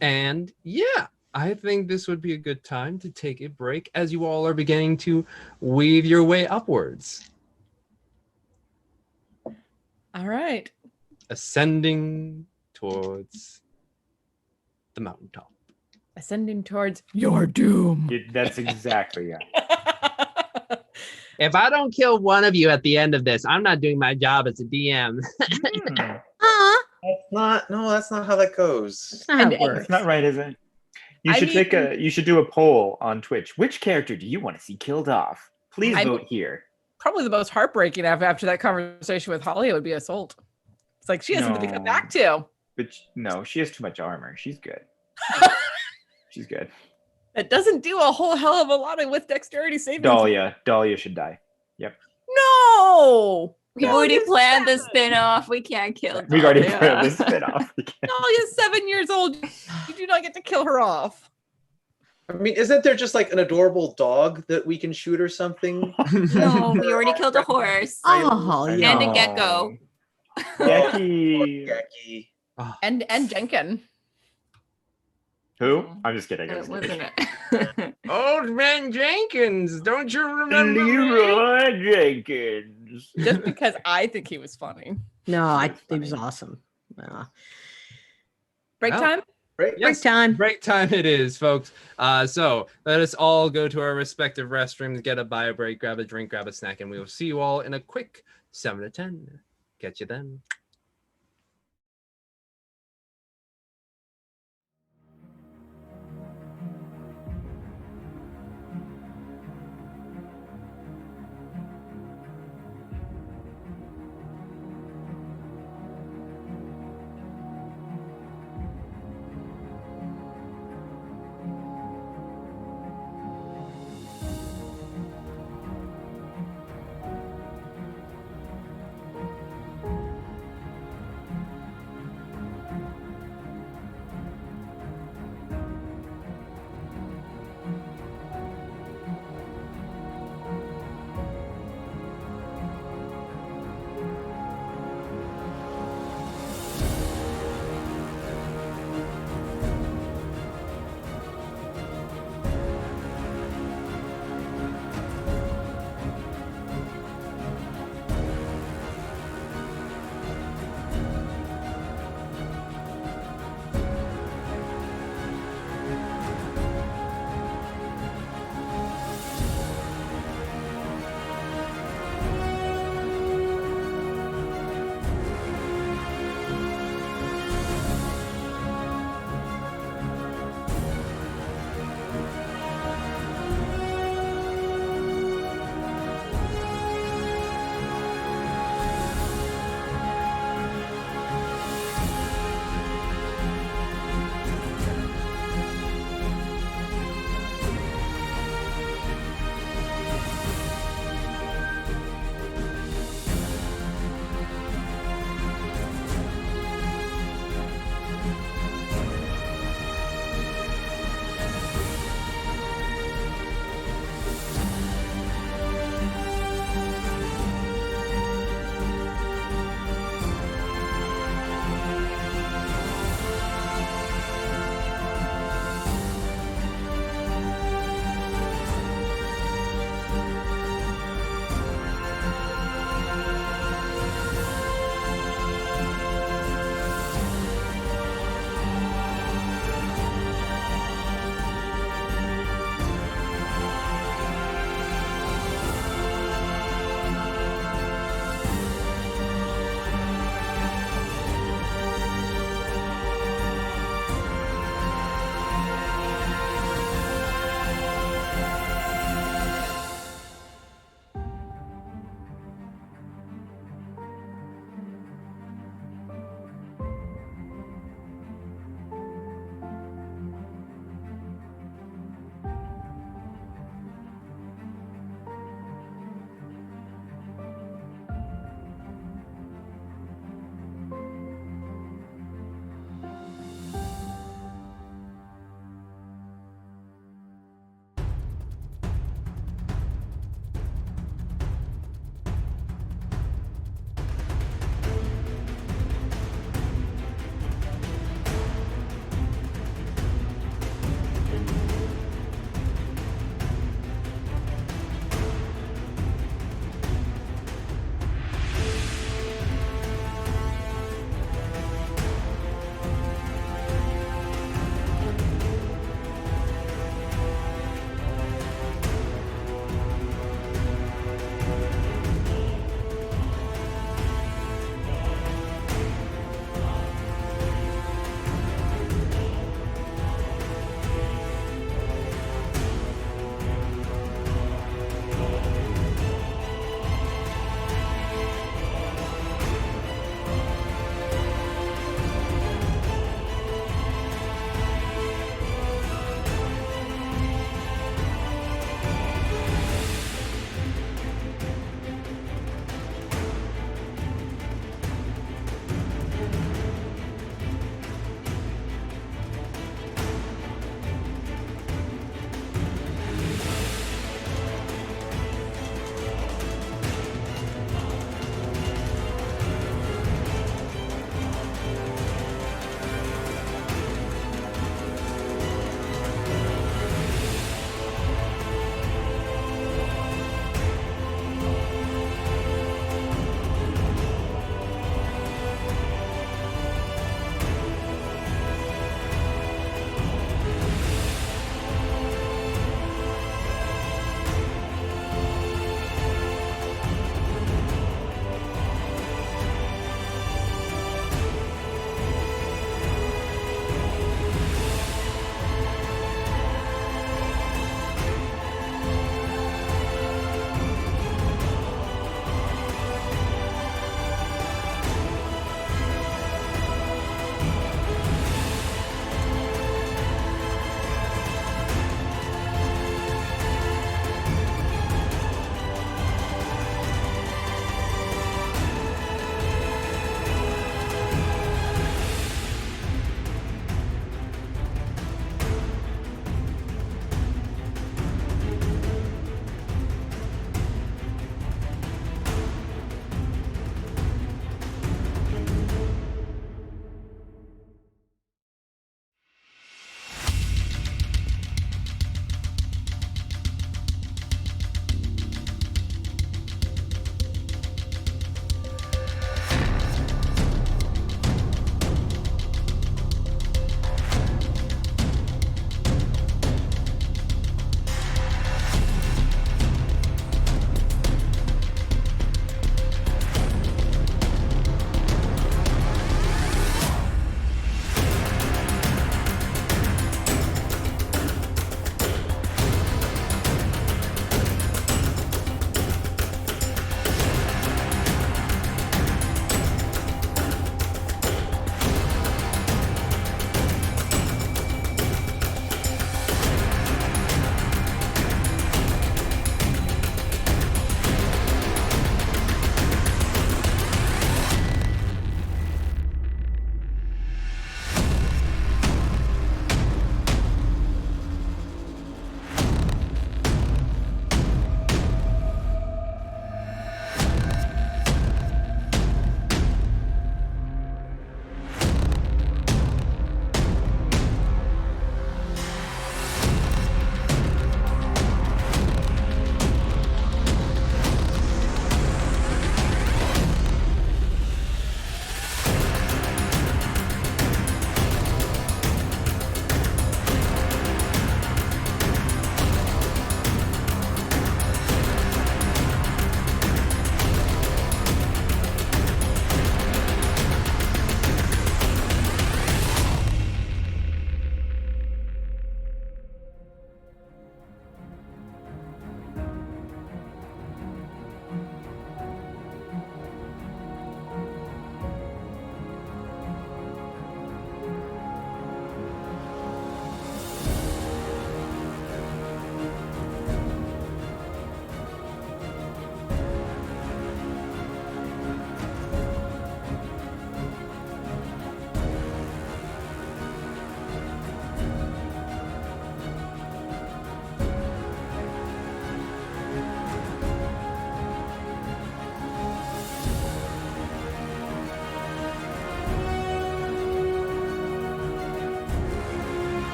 And yeah, I think this would be a good time to take a break as you all are beginning to weave your way upwards. All right. Ascending towards the mountaintop. Ascending towards your doom. That's exactly it. If I don't kill one of you at the end of this, I'm not doing my job as a DM. That's not how that goes. That's not how it works. That's not right, is it? You should do a poll on Twitch. Which character do you want to see killed off? Please vote here. Probably the most heartbreaking after that conversation with Holly would be Assault. It's like she has something to come back to. But no, she has too much armor. She's good. She's good. It doesn't do a whole hell of a lot with dexterity saving. Dahlia should die. Yep. No! We already planned the spin-off. We can't kill We've already planned the spin-off. Dahlia's 7 years old. You do not get to kill her off. I mean, isn't there just like an adorable dog that we can shoot or something? No, we already killed a horse. Oh, and yeah. a gecko. Gecky. And Jenkin. Who? I'm just kidding. Wasn't it? Old Man Jenkins, don't you remember Leroy Jenkins. Just because I think he was funny. No, it was awesome. Break time? Break time. Break time it is, folks. So let us all go to our respective restrooms, get a bio break, grab a drink, grab a snack, and we will see you all in a quick 7 to 10. Catch you then.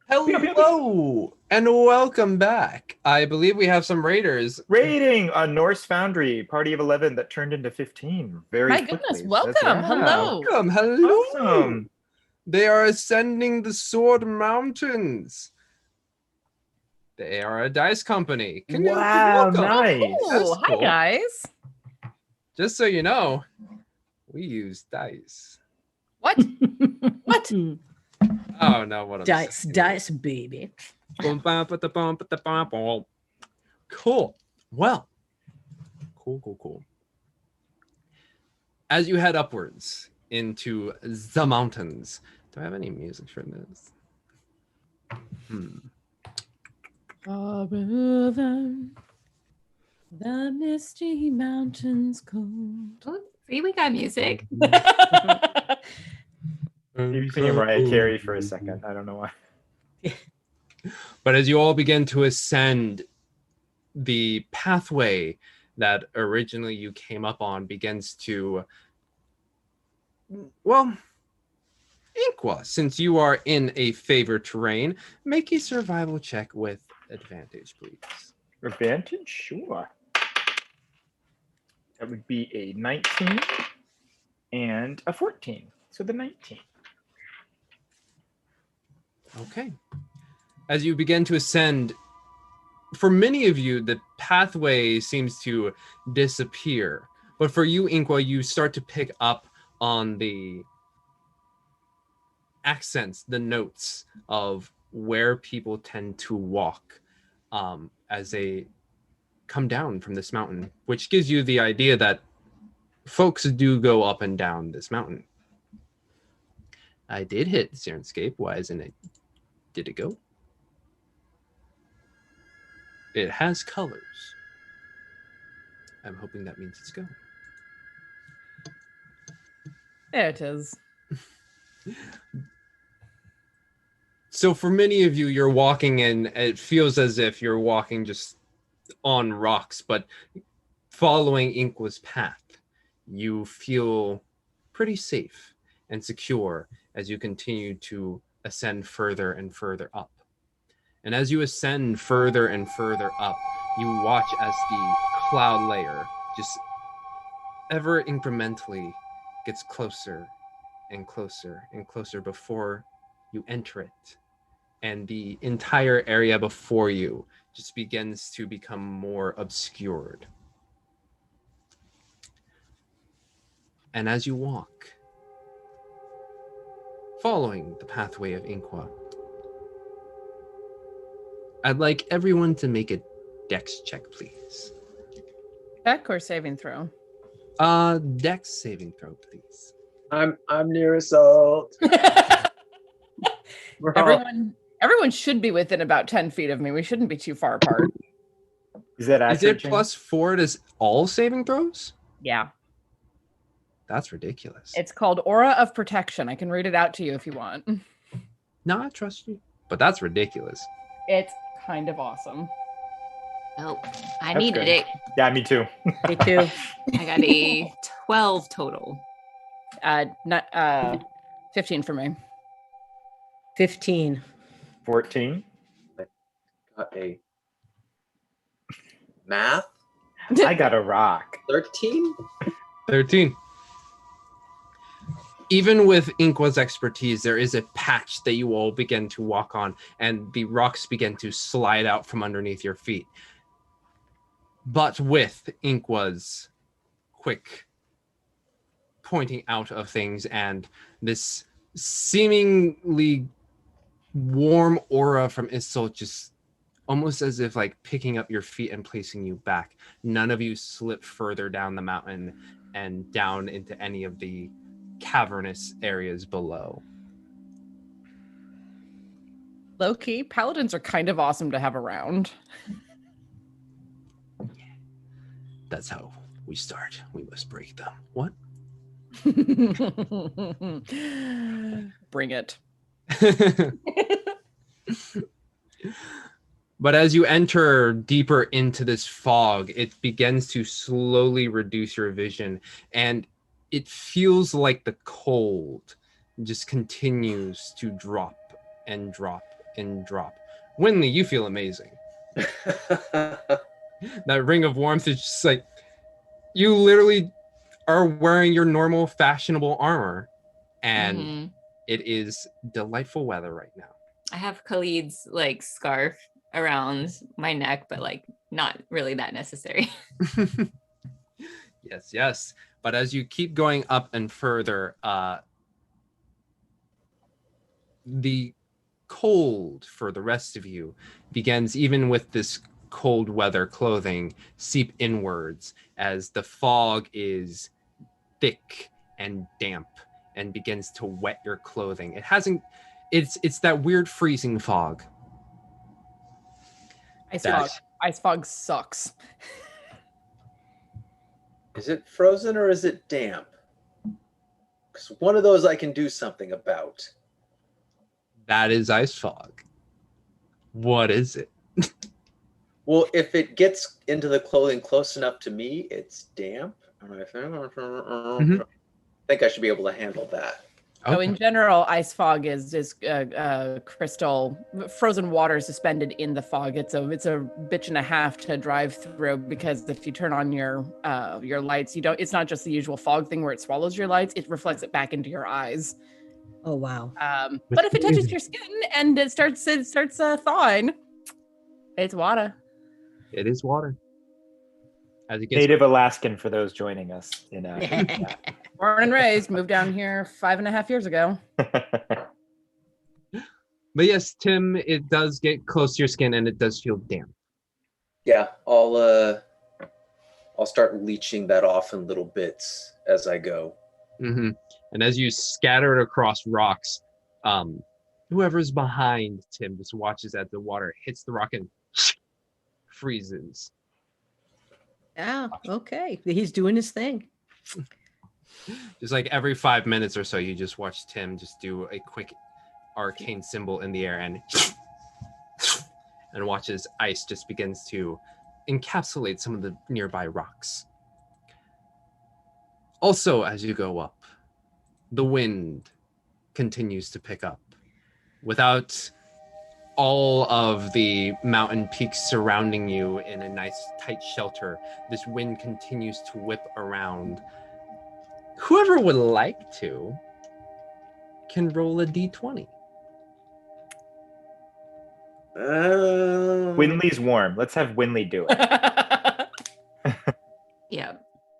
Hello and welcome back. I believe we have some raiders. Raiding a Norse Foundry, party of 11 that turned into 15 very My quickly. goodness, So welcome. that's- Hello. Hello. Awesome. They are ascending the Sword Mountains. They are a dice company. Wow, welcome. nice. Oh, That's hi cool. guys. Just so you know, we use dice. What? What? Oh no, what am I Dice, saying? dice, baby. Boom, bam, ba, da, bum, ba, da, bum, bum. Cool. Well, cool. As you head upwards into the mountains, do I have any music for this? The misty mountains cold. Oh, see, we got music. You can Mariah Carey for a second. I don't know why. But as you all begin to ascend, the pathway that originally you came up on begins to, well, Inqua, since you are in a favored terrain, make a survival check with advantage, please. Advantage? Sure. That would be a 19 and a 14. So the 19. Okay. As you begin to ascend, for many of you, the pathway seems to disappear. But for you, Inqua, you start to pick up on the accents, the notes of where people tend to walk as they come down from this mountain, which gives you the idea that folks do go up and down this mountain. I did hit Sirenscape. Why isn't it? Did it go? It has colors. I'm hoping that means it's go. There it is. So for many of you, you're walking and it feels as if you're walking just on rocks, but following Inqua's path, you feel pretty safe and secure as you continue to ascend further and further up. And as you ascend further and further up, you watch as the cloud layer just ever incrementally gets closer and closer and closer before you enter it. And the entire area before you just begins to become more obscured. And as you walk, following the pathway of Inqua, I'd like everyone to make a dex check, please. Check or saving throw? Dex saving throw, please. I'm near assault. We're all- Everyone should be within about 10 feet of me. We shouldn't be too far apart. Is that Is accurate? it James? +4 to all saving throws? Yeah. That's ridiculous. It's called Aura of Protection. I can read it out to you if you want. No, I trust you. But that's ridiculous. It's kind of awesome. Oh, I That's needed good. it. Yeah, me too. Me too. I got a 12 total. 15 for me. 15. 14. Got a math I got a rock. 13. 13. Even with Inqua's expertise, there is a patch that you all begin to walk on, and the rocks begin to slide out from underneath your feet. But with Inqua's quick pointing out of things and this seemingly warm aura from Isil, just almost as if like picking up your feet and placing you back, none of you slip further down the mountain and down into any of the cavernous areas below. Low-key, paladins are kind of awesome to have around. That's how we start. We must break them. What? Bring it. But as you enter deeper into this fog, it begins to slowly reduce your vision, and it feels like the cold just continues to drop and drop and drop. Winley, you feel amazing. That ring of warmth is just like, you literally are wearing your normal fashionable armor, and it is delightful weather right now. I have Khalid's like scarf around my neck, but like not really that necessary. Yes. But as you keep going up and further, the cold for the rest of you begins, even with this cold weather clothing, seep inwards as the fog is thick and damp and begins to wet your clothing. It's that weird freezing fog. Ice fog sucks. Is it frozen or is it damp? Because one of those I can do something about. That is ice fog. What is it? Well, if it gets into the clothing close enough to me, it's damp. I think I should be able to handle that. So in general, ice fog is crystal frozen water suspended in the fog. It's a bitch and a half to drive through, because if you turn on your lights, it's not just the usual fog thing where it swallows your lights, it reflects it back into your eyes. Oh wow. But if it touches your skin and it starts thawing, it's water. It is water. As it gets Native Alaskan for those joining us in Born and raised, moved down here 5.5 years ago. But yes, Tim, it does get close to your skin and it does feel damp. Yeah, I'll start leeching that off in little bits as I go. Mm-hmm. And as you scatter it across rocks, whoever's behind Tim just watches as the water hits the rock and freezes. Yeah, okay. He's doing his thing. Just like every 5 minutes or so, you just watch Tim just do a quick arcane symbol in the air and watches ice just begins to encapsulate some of the nearby rocks. Also, as you go up, the wind continues to pick up. Without all of the mountain peaks surrounding you in a nice tight shelter, this wind continues to whip around. Whoever would like to can roll a d20. Winley's warm. Let's have Winley do it. Yeah.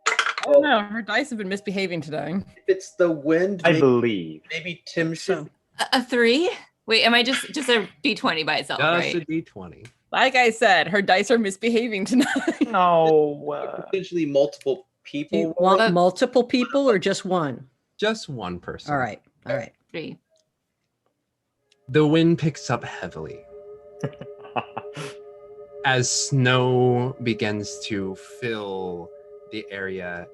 I don't know. Her dice have been misbehaving today. If it's the wind, I believe. maybe Tim should. A 3? Wait, am I just a d20 by itself, Just right? a d20. Like I said, her dice are misbehaving tonight. No. Potentially multiple people. Do you want multiple people or just one? Just one person. All right. 3. The wind picks up heavily as snow begins to fill the area,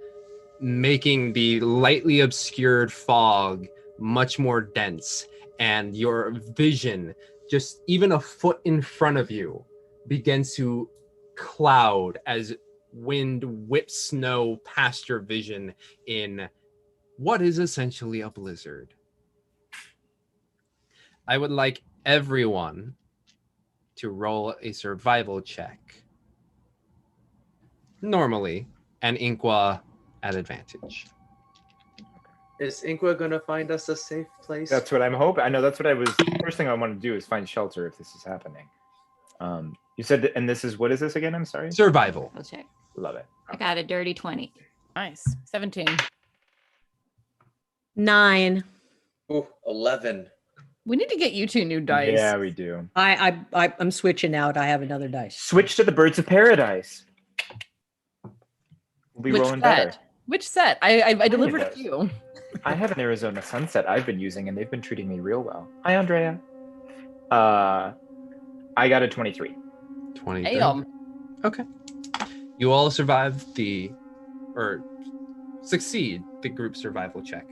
making the lightly obscured fog much more dense, and your vision, just even a foot in front of you, begins to cloud as wind whips snow past your vision in what is essentially a blizzard. I would like everyone to roll a survival check. Normally, and Inqua at advantage. Is Inqua gonna find us a safe place? That's what I'm hoping. I know that's what I was. First thing I want to do is find shelter if this is happening. You said, and this is, what is this again? I'm sorry. Survival. I'll check. Love it. I got a dirty 20. Nice. 17. 9. Ooh, 11. We need to get you 2 new dice. Yeah, we do. I'm switching out. I have another dice. Switch to the Birds of Paradise. We'll be Which rolling set? better. Which set? I delivered does. a few. I have an Arizona Sunset I've been using, and they've been treating me real well. Hi, Andrea. I got a 23. 23. Damn. Okay. You all survive succeed the group survival check.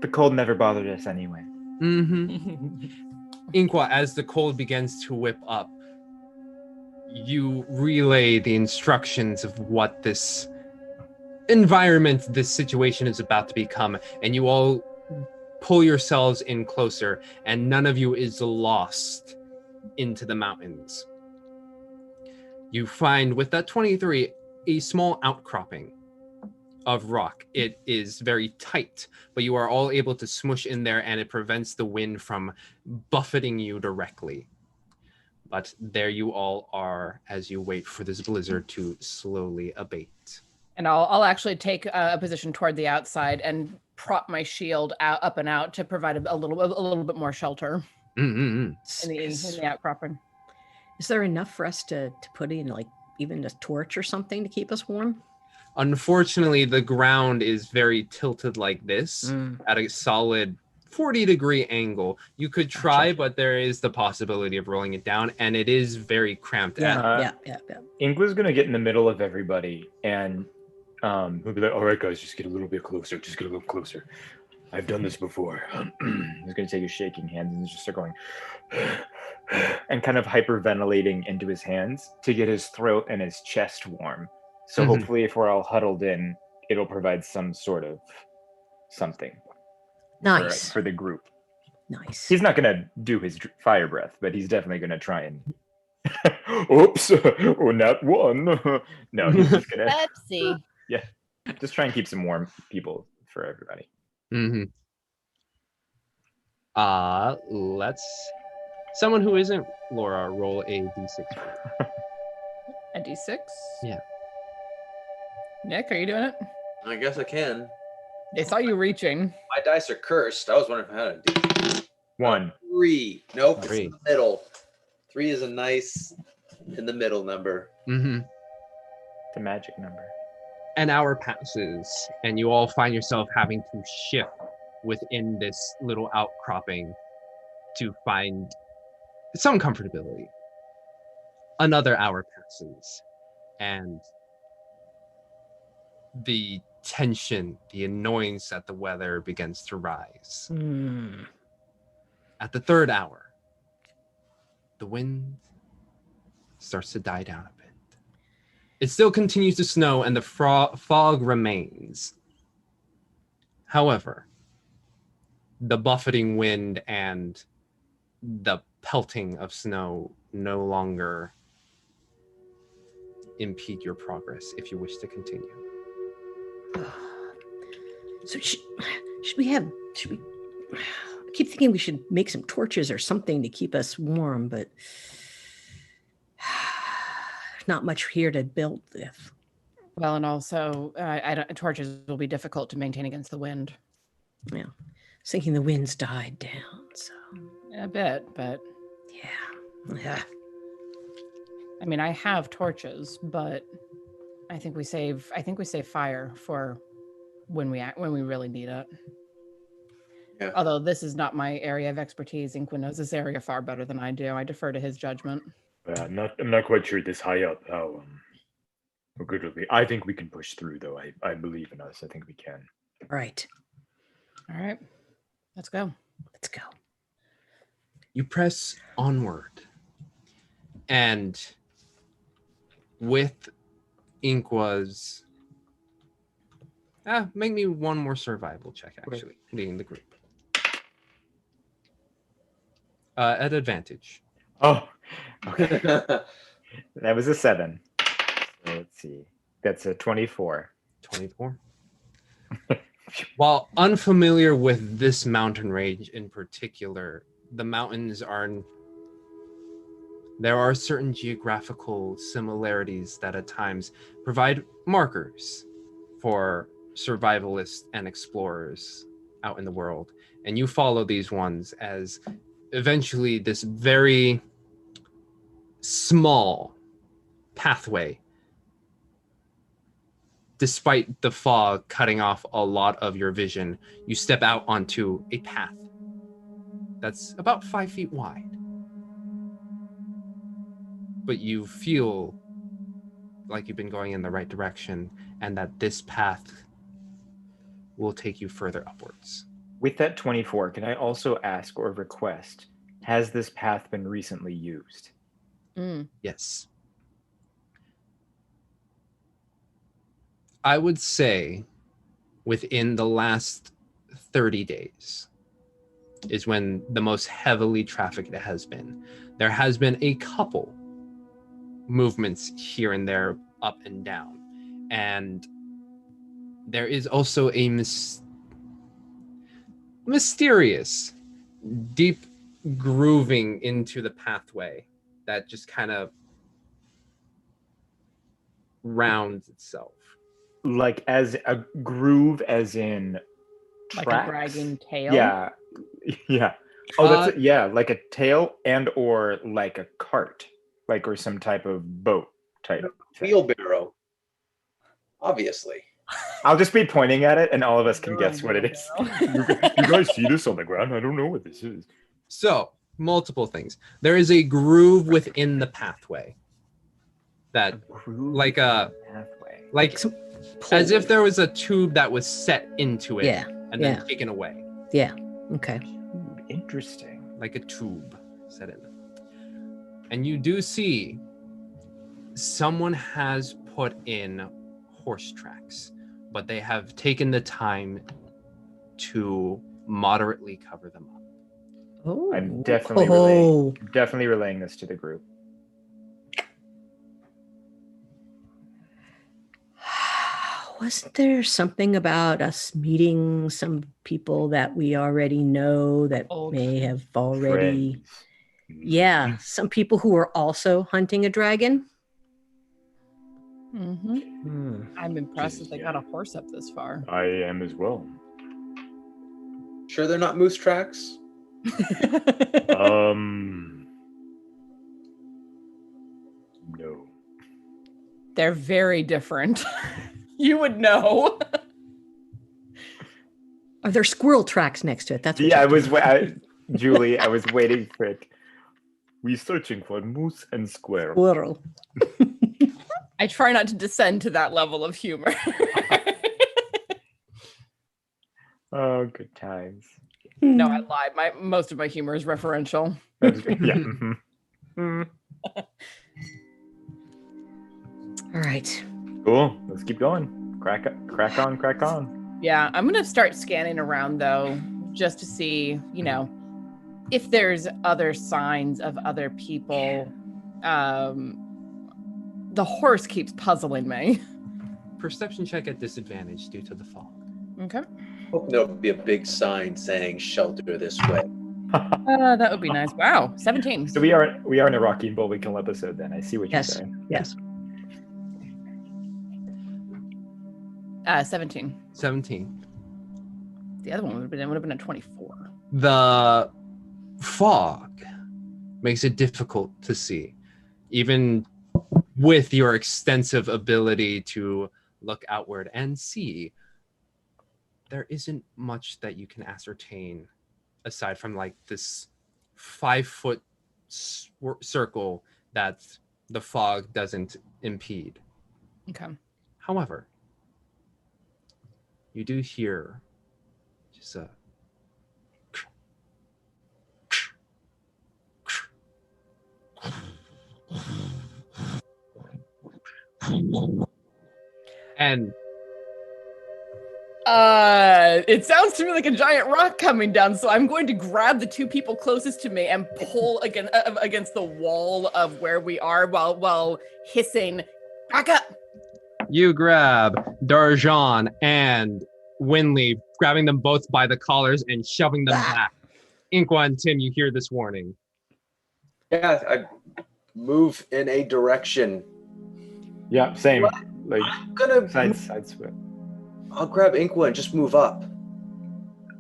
The cold never bothered us anyway. Mm-hmm. Inqua, as the cold begins to whip up, you relay the instructions of what this environment, this situation is about to become, and you all pull yourselves in closer, and none of you is lost into the mountains. You find with that 23 a small outcropping of rock. It is very tight, but you are all able to smush in there and it prevents the wind from buffeting you directly. But there you all are as you wait for this blizzard to slowly abate. And I'll actually take a position toward the outside and prop my shield up and out to provide a little bit more shelter in the outcropping. Is there enough for us to put in like even a torch or something to keep us warm? Unfortunately, the ground is very tilted like this at a solid 40-degree angle. You could try, but there is the possibility of rolling it down, and it is very cramped. Yeah. Inkwa's gonna get in the middle of everybody, and he'll be like, "All right, guys, just get a little bit closer. Just get a little closer. I've done this before." He's gonna take his shaking hands and just start going, and kind of hyperventilating into his hands to get his throat and his chest warm. So hopefully, if we're all huddled in, it'll provide some sort of something. Nice for the group. Nice. He's not gonna do his fire breath, but he's definitely gonna try and. Oops! Oh, not one. No, he's just gonna. Pepsi. Yeah, just try and keep some warm people for everybody. Let's. Someone who isn't Laura roll a d6. A d6? Yeah. Nick, are you doing it? I guess I can. They saw you reaching. My dice are cursed. I was wondering if I had a D. 1. 3. Nope, 3. It's in the middle. 3 is a nice in the middle number. The magic number. An hour passes, and you all find yourself having to shift within this little outcropping to find some comfortability. Another hour passes, and the tension, the annoyance at the weather begins to rise. At the third hour, the wind starts to die down a bit. It still continues to snow and the fog remains. However, the buffeting wind and the pelting of snow no longer impede your progress if you wish to continue. So should we I keep thinking we should make some torches or something to keep us warm, but not much here to build with. Well, and also, torches will be difficult to maintain against the wind. Yeah, I was thinking the wind's died down, so A bit, but yeah. I mean, I have torches, but I think we save fire for when we really need it. Yeah. Although this is not my area of expertise, Inkwa knows this area far better than I do. I defer to his judgment. I'm not quite sure this high up how good it'll be. I think we can push through, though. I believe in us. I think we can. Right. All right, let's go. Let's go. You press onward, and with Inkwa's make me one more survival check, actually, leading the group. At advantage. Oh, okay. That was a 7. So let's see. That's a 24. 24. While unfamiliar with this mountain range in particular, the mountains there are certain geographical similarities that at times provide markers for survivalists and explorers out in the world. And you follow these ones as eventually this very small pathway, despite the fog cutting off a lot of your vision, you step out onto a path that's about 5 feet wide. But you feel like you've been going in the right direction and that this path will take you further upwards. With that 24, can I also ask or request, has this path been recently used? Yes. I would say within the last 30 days. is when the most heavily trafficked it has been. There has been a couple movements here and there, up and down. And there is also a mysterious, deep grooving into the pathway that just kind of rounds itself. Like as a groove, as in Like tracks? a dragging tail. Yeah, yeah. Oh, that's it. Yeah, like a tail and or like a cart, like or some type of boat type. Wheelbarrow. Obviously. I'll just be pointing at it, and all of us can guess what it is. You guys see this on the ground? I don't know what this is. So, multiple things. There is a groove within the pathway. That, like a pathway. Like as if there was a tube that was set into it, Yeah, and then yeah. taken away. Yeah. Okay. Interesting. Like a tube set in. And you do see someone has put in horse tracks, but they have taken the time to moderately cover them up. Oh. I'm definitely relaying this to the group. Wasn't there something about us meeting some people that we already know that may have already... Friends. Yeah, some people who are also hunting a dragon? I'm impressed that they got a horse up this far. I am as well. Sure they're not moose tracks? No. They're very different. You would know. Are there squirrel tracks next to it? That's what Yeah, you're Julie, I was waiting for it. We're searching for moose and squirrel. Squirrel. I try not to descend to that level of humor. Oh, good times. No, I lied. Most of my humor is referential. Yeah. All right. Cool. Let's keep going. Crack on. Yeah, I'm gonna start scanning around though, just to see, if there's other signs of other people. The horse keeps puzzling me. Perception check at disadvantage due to the fog. Okay. Hope there'll be a big sign saying shelter this way. That would be nice. Wow, 17. So we are in a Rocky and Bullwinkle episode then. I see what you're saying. Yes. 17. 17. The other one would have been a 24. The fog makes it difficult to see, even with your extensive ability to look outward and see. There isn't much that you can ascertain aside from like this 5-foot circle that the fog doesn't impede. Okay. However, you do hear just a and it sounds to me like a giant rock coming down, so I'm going to grab the two people closest to me and pull against the wall of where we are while hissing, back up. you grab Darjan and Winley, grabbing them both by the collars and shoving them back. Inqua and Tim, you hear this warning. Yeah, I move in a direction. Yeah, same. What? Like I'm gonna side split. I'll grab Inqua and just move up.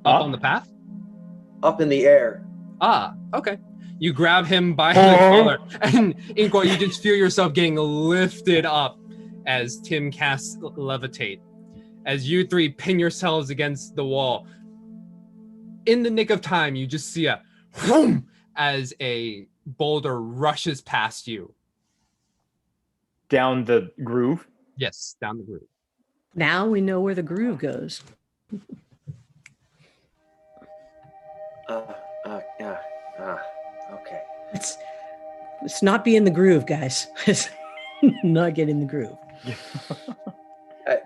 Up on the path? Up in the air. Ah, okay. You grab him by the collar, and Inqua, you just feel yourself getting lifted up as Tim casts Levitate. As you three pin yourselves against the wall. In the nick of time, you just see a whoom as a boulder rushes past you. Down the groove? Yes, down the groove. Now we know where the groove goes. Okay. Let's not be in the groove, guys. Let's not get in the groove.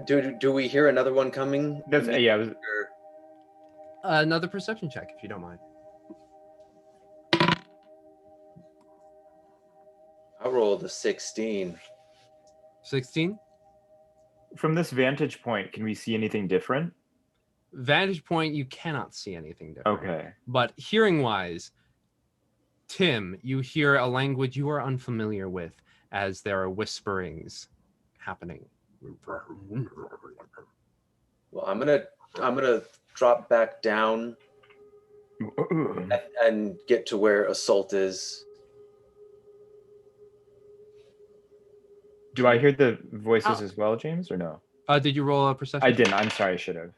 Do we hear another one coming? Yeah. Another perception check, if you don't mind. I rolled a 16. 16. From this vantage point, can we see anything different? Vantage point, you cannot see anything different. Okay. But hearing wise, Tim, you hear a language you are unfamiliar with as there are whisperings happening. Well, I'm gonna drop back down and get to where Assault is. Do I hear the voices as well, James, or no? Did you roll a perception? I didn't. I'm sorry. I should have.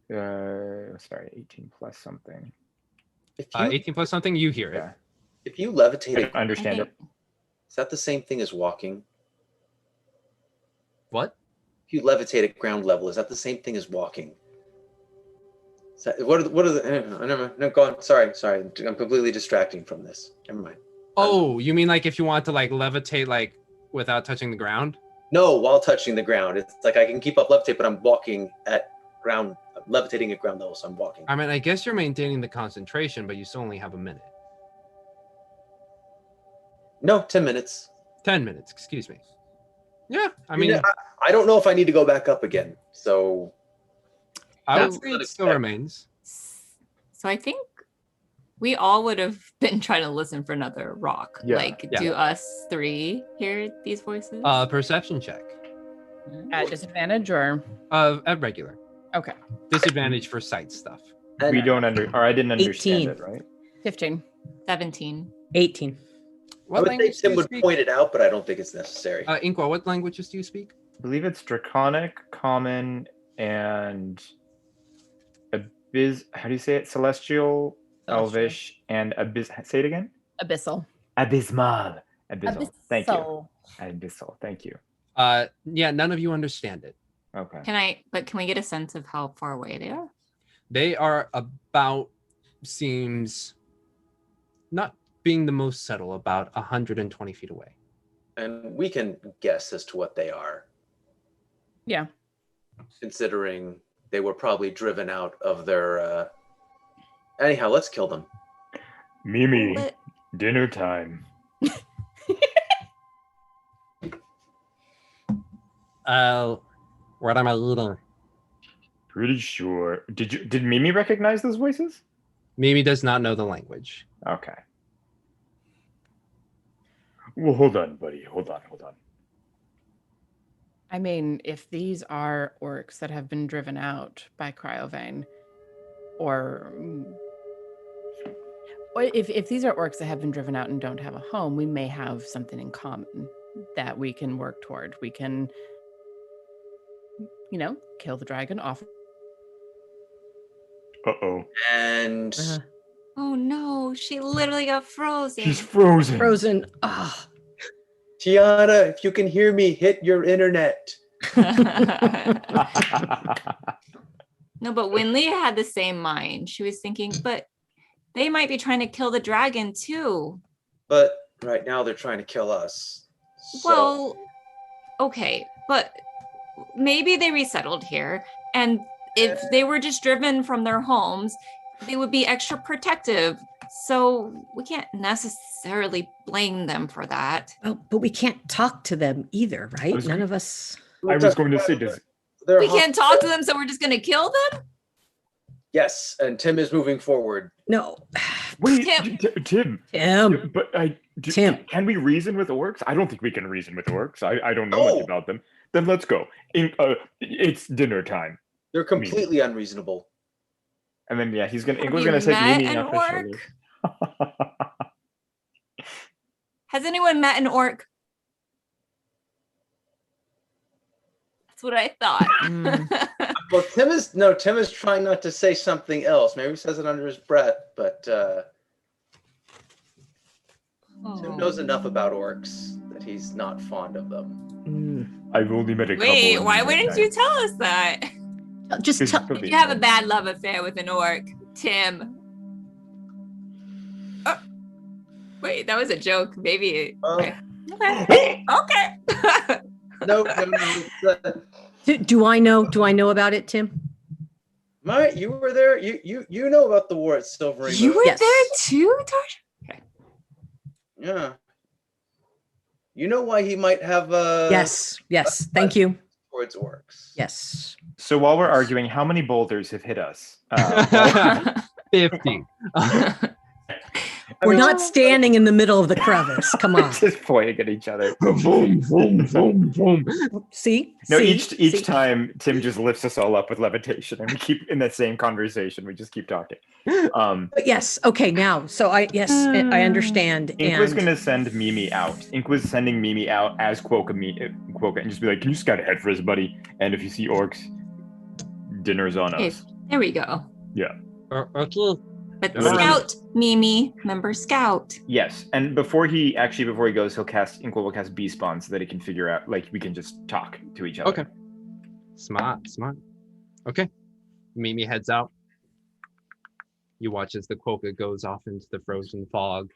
Sorry, 18 plus something. 18 plus something, you hear it. Yeah. If you levitate, I understand it. is that the same thing as walking? What? If you levitate at ground level, is that the same thing as walking? Is that, what are the? No, go on. Sorry. I'm completely distracting from this. Never mind. Oh, you mean like if you want to like levitate like without touching the ground? No, while touching the ground. It's like I can keep up levitate, but I'm walking at ground, levitating at ground level, so I'm walking. I mean, I guess you're maintaining the concentration, but you still only have a minute. No, 10 minutes. 10 minutes, excuse me. Yeah, I mean, I don't know if I need to go back up again. So I would say it still remains. So I think we all would have been trying to listen for another rock. Yeah. Like, do us three hear these voices? Perception check. At disadvantage or? At regular. Okay. Disadvantage for sight stuff. We don't I didn't understand 18. it, right? 15. 17. 18. I would say language do Tim you would speak? point it out, but I don't think it's necessary. Inqua, what languages do you speak? I believe it's Draconic, Common, and Abyss. How do you say it? Celestial, Elvish, and Abyss. Say it again. Abyssal. Abysmal. Abyssal. Thank you. Abyssal. Abyssal. Thank you. Yeah, none of you understand it. Okay. Can we get a sense of how far away they are? They are about, seems, not being the most subtle, about 120 feet away. And we can guess as to what they are, Yeah. considering they were probably driven out of their... Anyhow, let's kill them. Mimi, But- dinner time. What am I eating? Pretty sure. Did Mimi recognize those voices? Mimi does not know the language. Okay. Well, hold on, buddy. Hold on. I mean, if these are orcs that have been driven out by Cryovane, or if these are orcs that have been driven out and don't have a home, we may have something in common that we can work toward. We can, kill the dragon off. Uh-oh. And Oh no, she literally got frozen. She's frozen. Frozen. Ah. Tiana, if you can hear me, hit your internet. No, but Winley had the same mind. She was thinking, but they might be trying to kill the dragon too. But right now they're trying to kill us. So, Well, okay, but maybe they resettled here, and if they were just driven from their homes, they would be extra protective. So we can't necessarily blame them for that. Oh, but we can't talk to them either, right? was- None of us. I was going to say, they're We can't talk to them, so we're just gonna kill them? Yes, and Tim is moving forward. No. wait, Tim. Tim. Tim. But Tim. Can we reason with orcs? I don't think we can reason with orcs. I don't know No. much about them. Then let's go. It's dinner time. They're completely unreasonable. And then Have Ingle's you gonna take met Mimi an officially. Has anyone met an orc? That's what I thought. Well, Tim is trying not to say something else. Maybe he says it under his breath, but Tim knows enough about orcs that he's not fond of them. I've only met a couple. Wait, in why my wouldn't time. you tell us that? Just This is tell. probably You have a fun. bad love affair with an orc, Tim. Oh, wait, that was a joke. Maybe. Okay. Okay. No. Do I know? Do I know about it, Tim? Mike, you were there. You know about the war at Silvering. You Moon. were Yes. there too, Tarsha? Yeah. You know why he might have Yes. Thank you. towards orcs. Yes. So while we're arguing, how many boulders have hit us? 50. We're not standing in the middle of the crevice. Come on. Just pointing at each other. Boom, boom, boom, boom. See? No, See? each See? time Tim just lifts us all up with levitation, and we keep in that same conversation. We just keep talking. But yes. Okay. Now, so I understand. Ink was and gonna send Mimi out. Ink was sending Mimi out as Quokka, and just be like, "Can you scout ahead for us, buddy? And if you see orcs, dinner's on Okay, us." there we go. Yeah. Okay. But No, no, no. Scout, Mimi, remember Scout. Yes, and before he goes, Ink will cast Bee Spawn so that he can figure out, like, we can just talk to each other. Okay. Smart. Okay. Mimi heads out. You watch as the Quokka goes off into the frozen fog.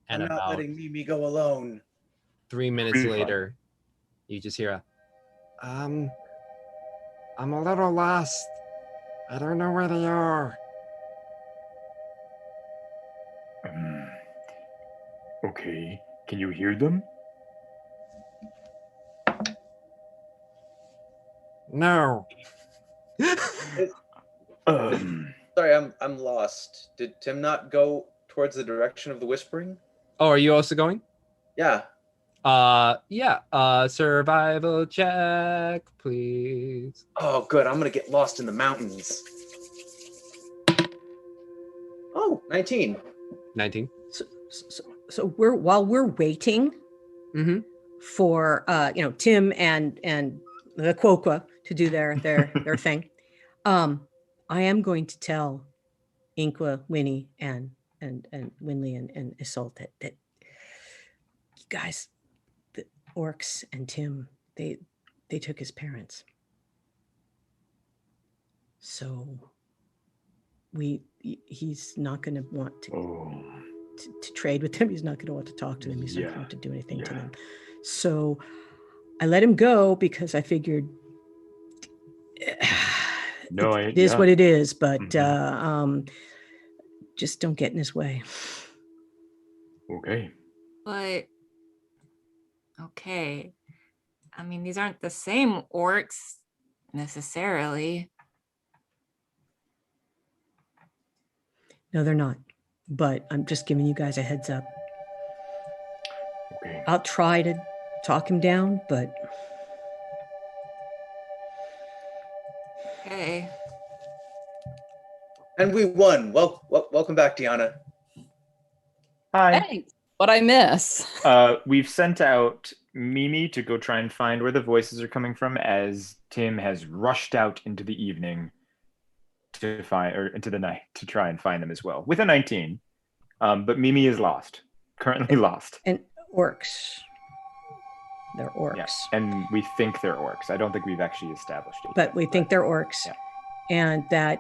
And I'm not about letting Mimi go alone. 3 minutes later, you just hear I'm a little lost. I don't know where they are. Okay, can you hear them? No. Sorry, I'm lost. Did Tim not go towards the direction of the whispering? Oh, are you also going? Yeah. Yeah. Survival check, please. Oh, good. I'm gonna get lost in the mountains. Oh, 19. 19. So while we're waiting for Tim and the Quokka to do their thing, I am going to tell Inkwa, Winnie, and Winley and Isolde that you guys, the orcs and Tim, they took his parents. So he's not going to want to trade with them. He's not going to want to talk to them. He's not going to want to do anything to them. So I let him go because I figured it is what it is, but just don't get in his way. Okay. But okay. I mean, these aren't the same orcs necessarily. No, they're not. But I'm just giving you guys a heads up. Okay. I'll try to talk him down, but Okay. And we won. Welcome back, Tiana. Hi. Thanks. What I miss? We've sent out Mimi to go try and find where the voices are coming from, as Tim has rushed out into the evening into the night to try and find them as well with a 19. But Mimi is currently lost. And orcs. They're orcs. Yeah. And we think they're orcs. I don't think we've actually established it. But we think they're orcs. Yeah.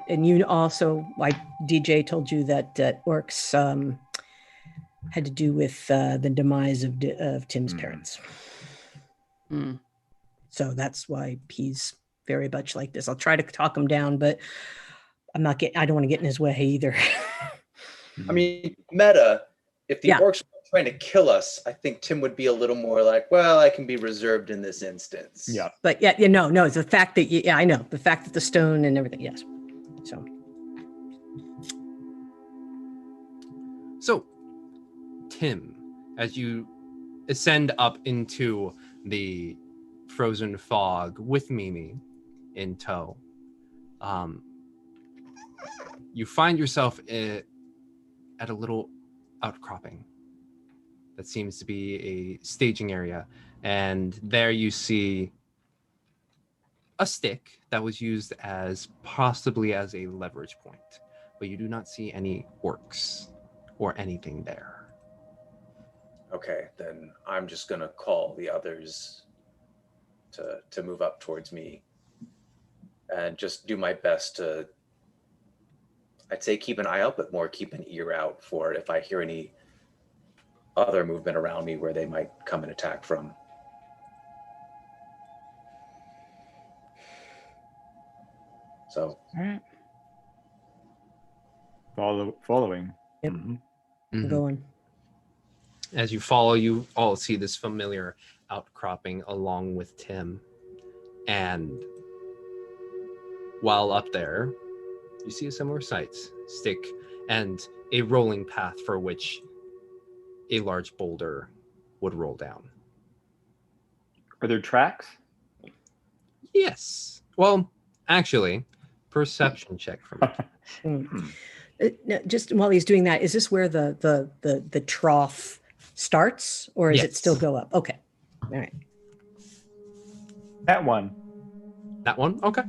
And you also, like DJ told you, that orcs had to do with the demise of Tim's parents. So that's why he's very much like this. I'll try to talk him down, but I don't want to get in his way either. I mean, meta, if the orcs were trying to kill us, I think Tim would be a little more like, well, I can be reserved in this instance. Yeah. But no, it's the fact that, I know, the fact that the stone and everything, yes. So, Tim, as you ascend up into the frozen fog with Mimi in tow, you find yourself at a little outcropping that seems to be a staging area, and there you see a stick that was used possibly as a leverage point, but you do not see any orcs or anything there. Okay, then I'm just gonna call the others to move up towards me and just do my best to, I'd say, keep an eye out, but more keep an ear out for if I hear any other movement around me where they might come and attack from. So, all right. Following. Yep. Going. As you follow, you all see this familiar outcropping along with Tim. And while up there, you see a similar sight, stick and a rolling path for which a large boulder would roll down. Are there tracks? Yes. Well, actually, perception check for me. No, just while he's doing that, is this where the trough starts, or is it Yes. still go up? Okay, all right. That one. That one? Okay.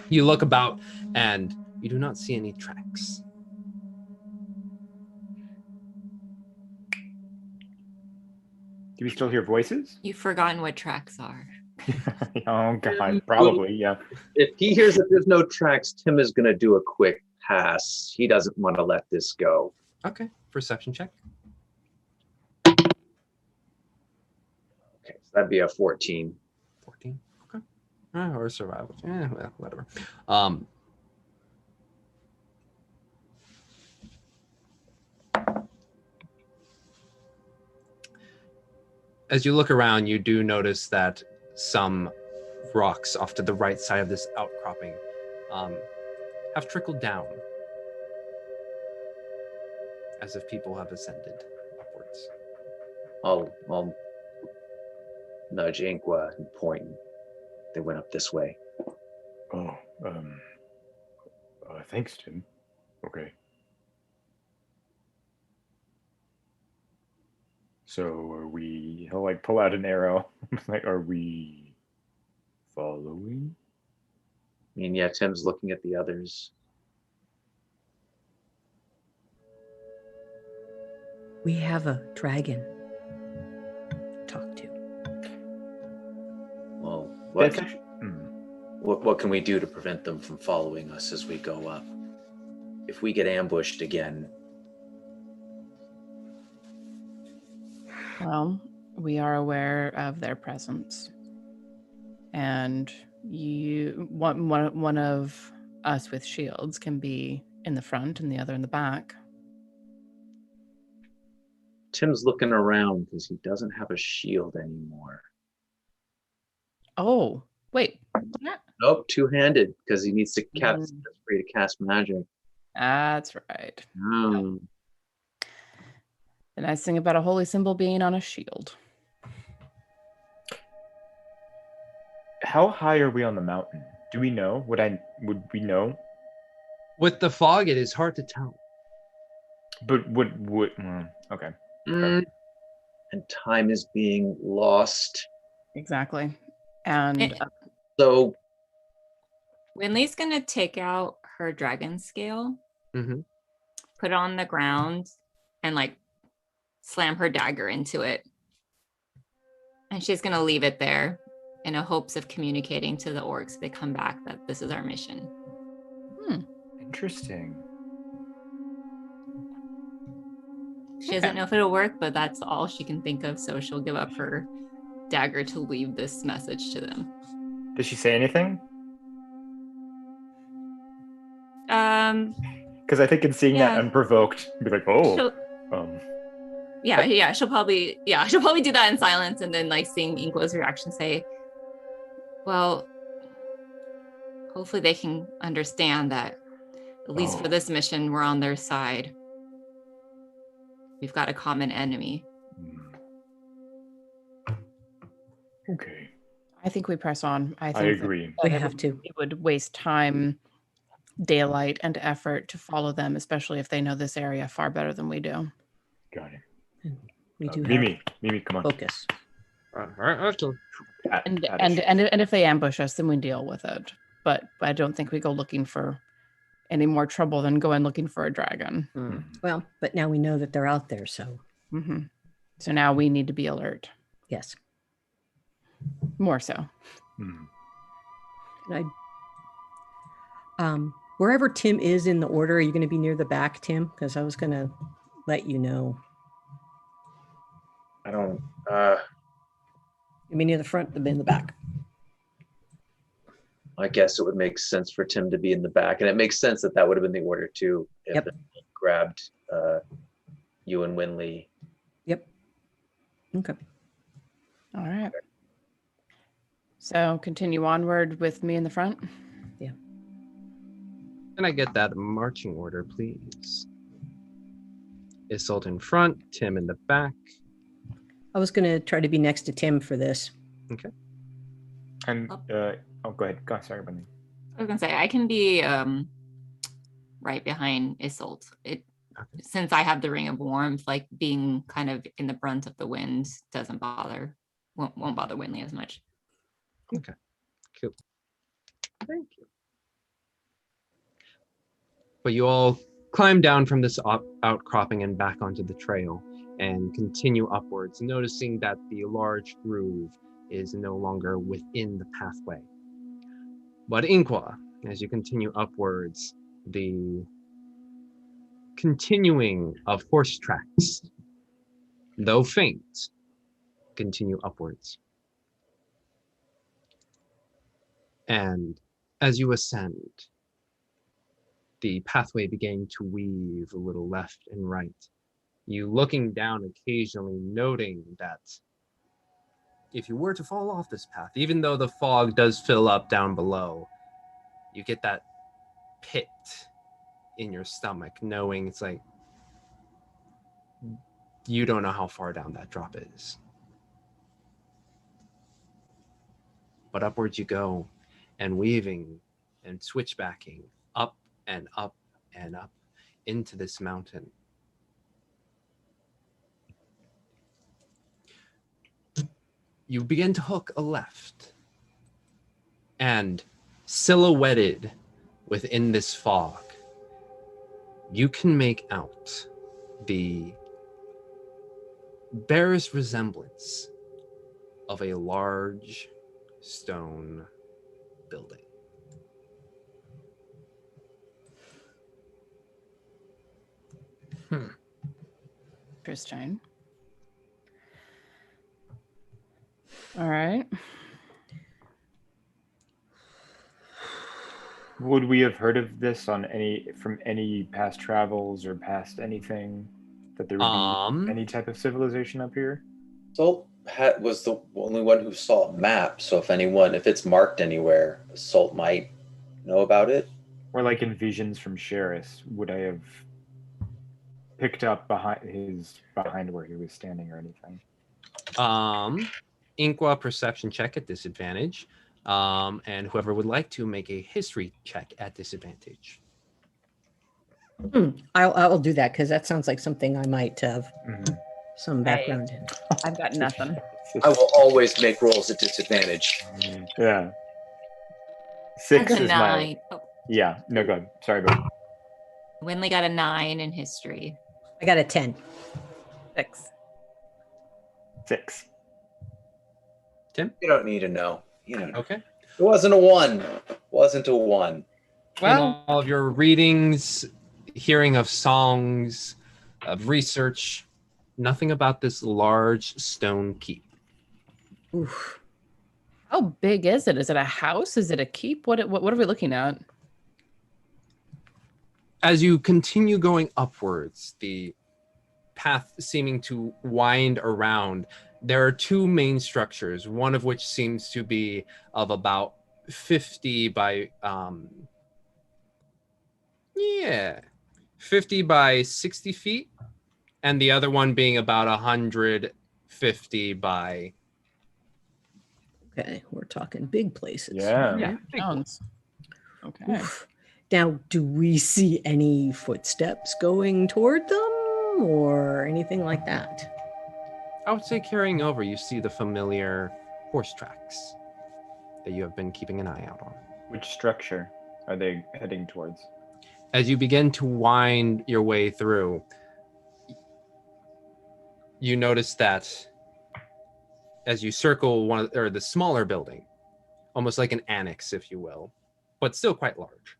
You look about and you do not see any tracks. Do we still hear voices? You've forgotten what tracks are. Oh God, probably, yeah. If he hears that there's no tracks, Tim is going to do a quick pass. He doesn't want to let this go. Okay. Perception check. Okay, so that'd be a 14. 14. Okay. Or survival. Well, whatever. As you look around, you do notice that some rocks off to the right side of this outcropping have trickled down, as if people have ascended upwards. I'll nudge Inqua and point. They went up this way. Oh, thanks, Tim. Okay. So are we, he'll like pull out an arrow. Like, are we following? I mean, yeah, Tim's looking at the others. We have a dragon to talk to. Well, That's actually, What can we do to prevent them from following us as we go up? If we get ambushed again, Well, we are aware of their presence, and one of us with shields can be in the front and the other in the back. Tim's looking around because he doesn't have a shield anymore. Oh, wait. What? Nope, two-handed because he needs to cast free to cast magic. That's right. Oh. The nice thing about a holy symbol being on a shield. how high are we on the mountain? Do we know? Would we know? With the fog, it is hard to tell. But okay. And time is being lost. Exactly. And So Winley's gonna take out her dragon scale, put it on the ground, and like slam her dagger into it. And she's gonna leave it there in a hopes of communicating to the orcs if they come back that this is our mission. Interesting. She doesn't know if it'll work, but that's all she can think of, so she'll give up her dagger to leave this message to them. Does she say anything? Because I think in seeing that unprovoked, be like, she'll probably do that in silence, and then like seeing Inqua's reaction, say, well, hopefully they can understand that at least for this mission we're on their side. We've got a common enemy. Okay. I think we press on. I agree. We have to. It would waste time, daylight, and effort to follow them, especially if they know this area far better than we do. Got it. We do Mimi, come on. focus. And if they ambush us, then we deal with it. But I don't think we go looking for any more trouble than going looking for a dragon. Well, but now we know that they're out there, so So now we need to be alert. yes. More so. And wherever Tim is in the order, are you going to be near the back, Tim? Because I was going to let you know. I don't. You mean near the front, but in the back. I guess it would make sense for Tim to be in the back, and it makes sense that would have been the order too. If Yep. they grabbed you and Winley Okay. All right. So continue onward with me in the front. Can I get that marching order, please? Isolde in front, Tim in the back. I was going to try to be next to Tim for this. Okay. And go ahead. Go. Sorry, Bunny. I was gonna say I can be right behind Isolde. Since I have the ring of warmth, like being kind of in the brunt of the wind won't bother Winley as much. Okay. Cool. Thank you. But you all climb down from this outcropping and back onto the trail and continue upwards, noticing that the large groove is no longer within the pathway. But Inqua, as you continue upwards, the continuing of horse tracks, though faint, continue upwards. And as you ascend, the pathway began to weave a little left and right. You looking down occasionally, noting that if you were to fall off this path, even though the fog does fill up down below, you get that pit in your stomach, knowing it's like, you don't know how far down that drop is. But upwards you go, and weaving and switchbacking up and up and up into this mountain. You begin to hook a left, and silhouetted within this fog, you can make out the barest resemblance of a large stone building. Interesting. All right. Would we have heard of this from any past travels or past anything, that there would be any type of civilization up here? Salt was the only one who saw a map, so if it's marked anywhere, Salt might know about it. Or like in visions from Sheris, would I have picked up behind where he was standing or anything? Inqua perception check at disadvantage. And whoever would like to make a history check at disadvantage. I'll do that because that sounds like something I might have some background in. I've got nothing. I will always make rolls at disadvantage. Yeah. 6 That's a is 9. my... Yeah, no, go ahead. Sorry, but Winley got a 9 in history. I got a 10. 6. 6. Tim? You don't need to know. Okay. It wasn't a 1. Wasn't a 1. Well, in all of your readings, hearing of songs, of research, nothing about this large stone keep. Oof. How big is it? Is it a house? Is it a keep? What are we looking at? As you continue going upwards, the path seeming to wind around, there are two main structures, one of which seems to be of about 50 by 50 by 60 feet, and the other one being about 150 by... Okay, we're talking big places. Yeah. Sounds. Okay. Oof. Now, do we see any footsteps going toward them or anything like that? I would say carrying over, you see the familiar horse tracks that you have been keeping an eye out on. Which structure are they heading towards? As you begin to wind your way through, you notice that as you circle the smaller building, almost like an annex, if you will, but still quite large.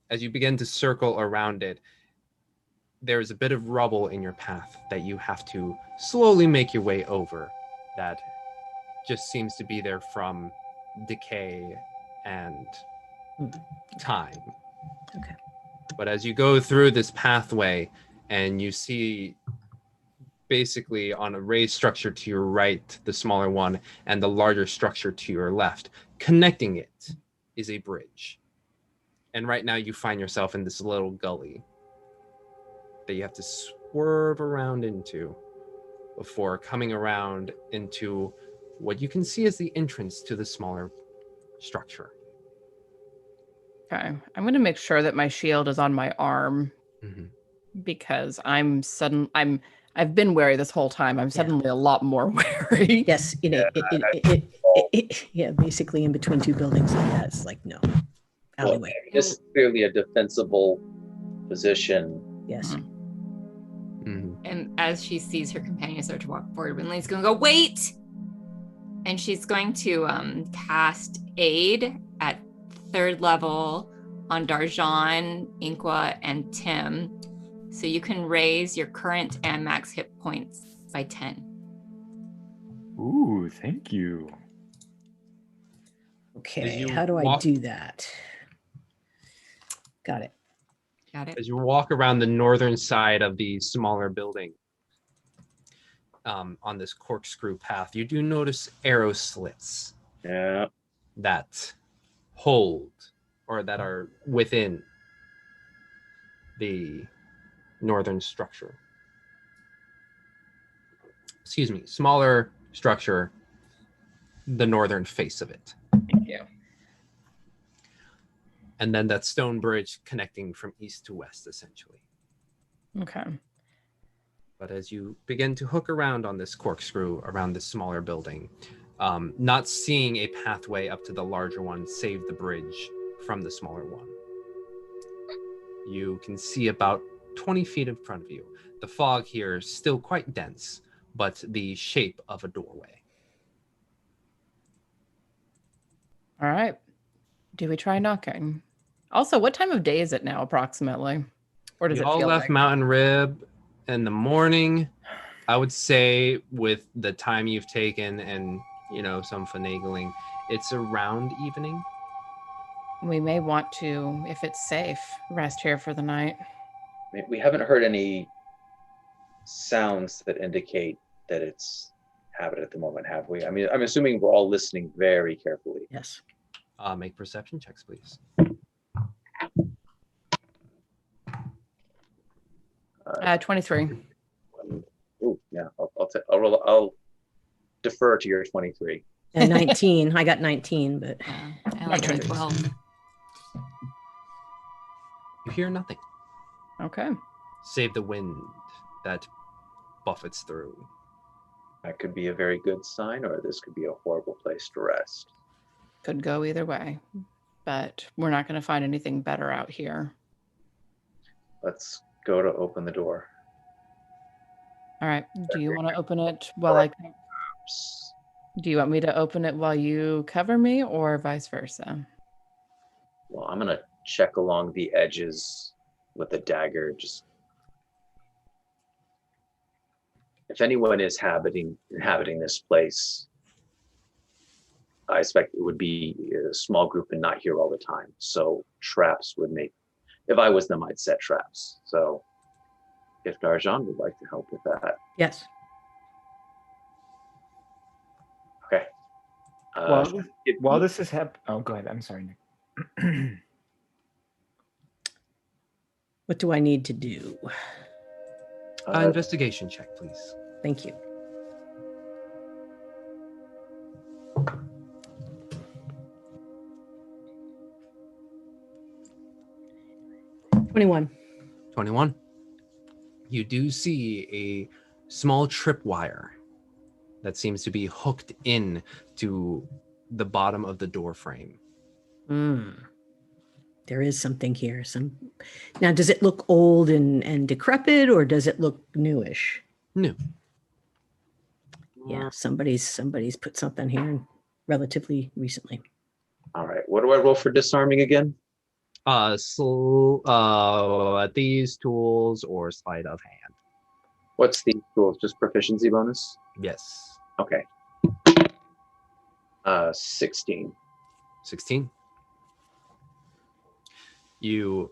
As you begin to circle around it, there's a bit of rubble in your path that you have to slowly make your way over that just seems to be there from decay and time. Okay. But as you go through this pathway and you see basically on a raised structure to your right, the smaller one, and the larger structure to your left. Connecting it is a bridge. And right now you find yourself in this little gully that you have to swerve around into before coming around into what you can see as the entrance to the smaller structure. Okay. I'm going to make sure that my shield is on my arm Mm-hmm. because I've been wary this whole time. I'm suddenly a lot more wary. Yes, yeah, basically in between two buildings like that. It's like, no. Well, Alleyway. this is clearly a defensible position. Yes. Mm-hmm. And as she sees her companion start to walk forward, Winley's going to go, wait! And she's going to cast Aid at 3rd level on Darjan, Inqua, and Tim. So you can raise your current and max hit points by 10. Ooh, thank you. Okay, you how do I walk- do that? Got it. Got it? As you walk around the northern side of the smaller building, on this corkscrew path, you do notice arrow slits Yeah. that hold or that are within the northern structure. Excuse me, smaller structure, the northern face of it. Thank you. And then that stone bridge connecting from east to west, essentially. Okay. But as you begin to hook around on this corkscrew around this smaller building, not seeing a pathway up to the larger one, save the bridge from the smaller one, you can see about 20 feet in front of you. The fog here is still quite dense, but the shape of a doorway. All right. Do we try knocking? Also, what time of day is it now, approximately? Or does You it all feel left like? Mountain Rib in the morning. I would say with the time you've taken and, some finagling, it's around evening. We may want to, if it's safe, rest here for the night. We haven't heard any sounds that indicate that it's habited at the moment, have we? I mean, I'm assuming we're all listening very carefully. Yes. Make perception checks, please. 23. Oh, yeah. I'll defer to your 23. And 19. I got 19, but I like Okay. 12. You hear nothing, Okay. save the wind that buffets through. That could be a very good sign, or this could be a horrible place to rest. Could go either way. But we're not going to find anything better out here. Let's go to open the door. All right. Do you want to open it while I... Do you want me to open it while you cover me or vice versa? Well, I'm going to check along the edges with a dagger. Just if anyone is inhabiting this place, I expect it would be a small group and not here all the time. So traps would make, if I was them, I'd set traps. So if Darjan would like to help with that. yes. Okay. While this is happening, oh, go ahead. I'm sorry, Nick. What do I need to do? Investigation check, please. Thank you. $21. 21. You do see a small tripwire that seems to be hooked in to the bottom of the door frame. There is something here. Now, does it look old and decrepit, or does it look newish? New. Yeah, somebody's put something here relatively recently. All right. What do I roll for disarming again? These tools or sleight of hand. What's the tools? Just proficiency bonus? Yes. Okay. 16. 16. You've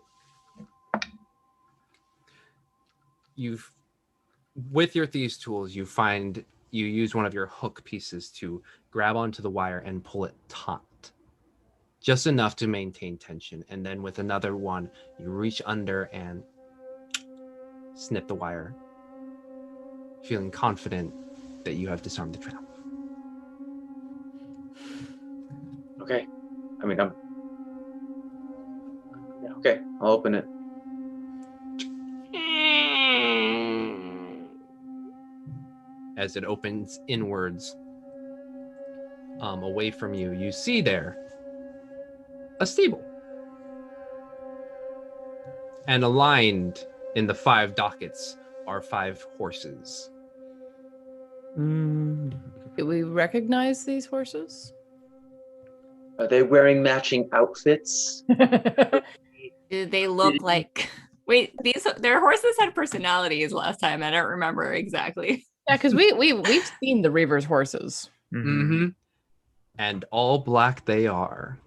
with your thieves' tools, you use one of your hook pieces to grab onto the wire and pull it taut, just enough to maintain tension. And then with another one, you reach under and snip the wire, feeling confident that you have disarmed the trap. Okay. I mean, yeah, okay, I'll open it. As it opens inwards, away from you, you see there a stable. And aligned in the 5 dockets are 5 horses. Do we recognize these horses? Are they wearing matching outfits? Do they look like? Wait, their horses had personalities last time. I don't remember exactly. Yeah, because we've seen the Reaver's horses. Mm-hmm. And all black they are.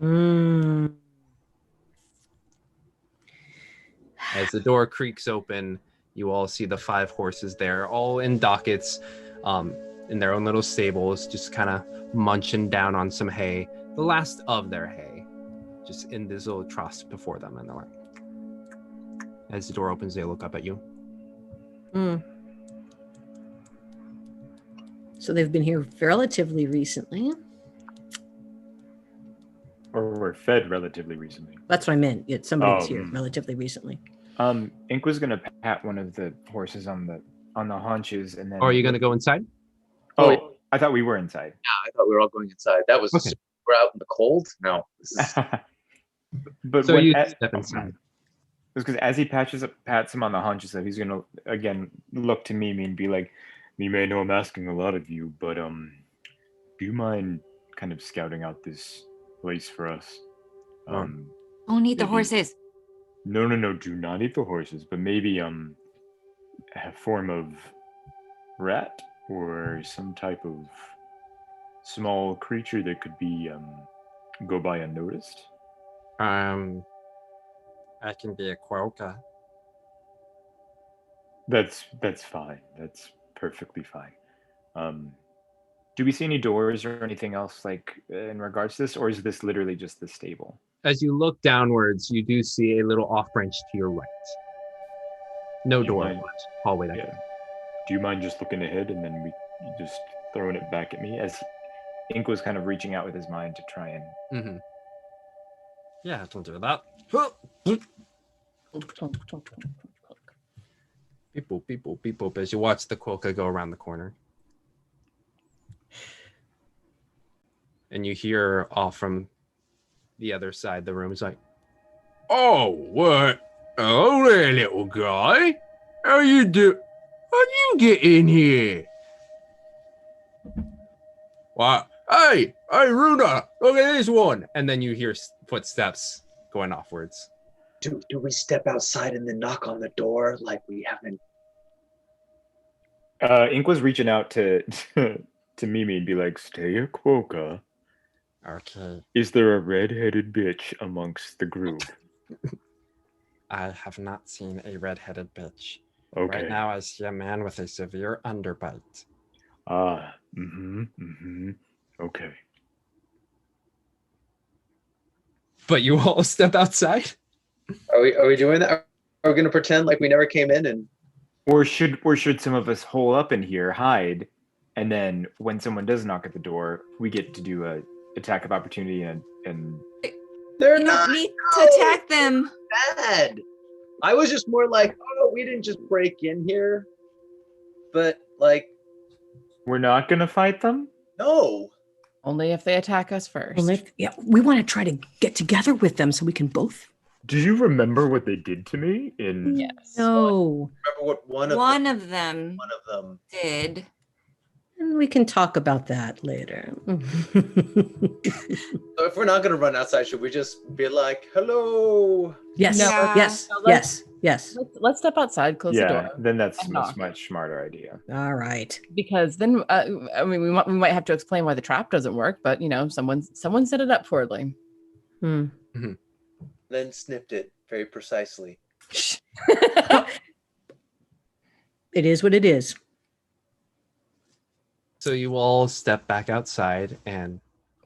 As the door creaks open, you all see the 5 horses there, all in dockets, in their own little stables, just kind of munching down on some hay, the last of their hay, just in this little truss before them. And they're like, as the door opens, they look up at you. So they've been here relatively recently. Or were fed relatively recently. That's what I meant. Somebody was here relatively recently. Ink was gonna pat one of the horses on the haunches, and then. Oh, are you gonna go inside? Oh, I thought we were inside. Yeah, I thought we were all going inside. That was Okay. We're out in the cold. No, this is But So when you step inside. It was because as he pats him on the haunches, he's gonna again look to Mimi and be like, "Mimi, I know I'm asking a lot of you, but do you mind kind of scouting out this place for us? Don't eat the maybe- horses. No, do not eat the horses, but maybe a form of rat or some type of small creature that could be go by unnoticed." I can be a quokka. That's fine. That's perfectly fine. Do we see any doors or anything else like in regards to this, or is this literally just the stable? As you look downwards, you do see a little off branch to your right. No Do you door, mind- but hallway that Yeah. goes. Do you mind just looking ahead and then we just throwing it back at me as Ink was kind of reaching out with his mind to try and. Mm-hmm. Yeah, don't do that. Beep boop, beep boop, beep boop, as you watch the quokka go around the corner. And you hear off from the other side of the room, it's like, "Oh, what? Hello there, little guy. How you do? How'd you get in here? What? Hey, Runa, look at this one." And then you hear footsteps going offwards. do we step outside and then knock on the door like we haven't? Ink was reaching out to Mimi and be like, "Stay a quokka. Okay. Is there a red-headed bitch amongst the group?" I have not seen a red-headed bitch. Okay. Right now, I see a man with a severe underbite. Okay. But you all step outside? Are we doing that? Are we gonna pretend like we never came in and? Or should some of us hole up in here, hide, and then when someone does knock at the door, we get to do a attack of opportunity and They're You not don't need to attack them. bad. I was just more like, oh, we didn't just break in here, but like, we're not gonna fight them? no. Only if they attack us first. We want to try to get together with them so we can both. Do you remember what they did to me in Yes. No. Remember what one of them them. did. And we can talk about that later. So if we're not gonna run outside, should we just be like, hello? Yes. No, Yes. no, Yes. Yes. Let's step outside, close the door. then that's And a knock. much smarter idea. All right. Because then, I mean, we might have to explain why the trap doesn't work, but someone set it up poorly. Then snipped it very precisely. It is what it is. So you all step back outside and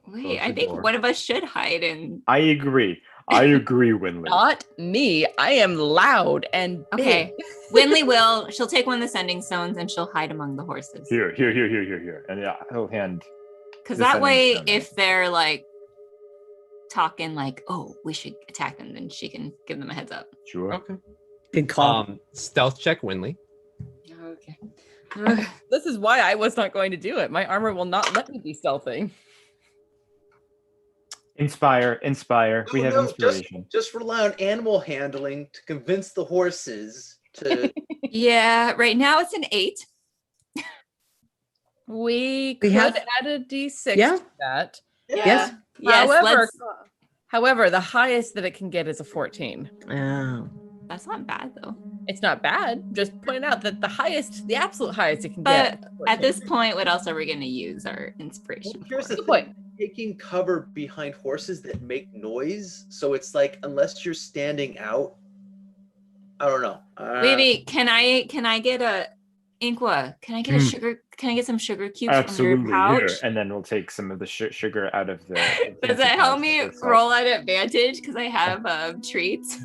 Wait, Close I the think door. one of us should hide in. I agree, Winley. Not me. I am loud and Okay. big. Winley will. She'll take one of the sending stones and she'll hide among the horses. Here. And yeah, he'll hand. Because the that sending way, stone if they're like talking like, oh, we should attack them, then she can give them a heads up. Sure. okay. Good call. Stealth check, Winley. Okay. This is why I was not going to do it. My armor will not let me be stealthing. Inspire. We have inspiration. Just rely on animal handling to convince the horses to. Yeah, right now it's an 8. We could have- add a d6 Yeah. to that. Yes. Yes, However, the highest that it can get is a 14. Oh. that's not bad though. It's not bad. Just point out that the absolute highest it can But get. is at 14. this point, what else are we going to use our inspiration Well, here's for? the Good point. thing. Taking cover behind horses that make noise, so it's like unless you're standing out, I don't know. Wait, can I get a Inqua? Can I get a sugar? Can I get some sugar cubes from Absolutely. your pouch? Here. And then we'll take some of the sugar out of the. Does it help me roll at advantage because I have treats?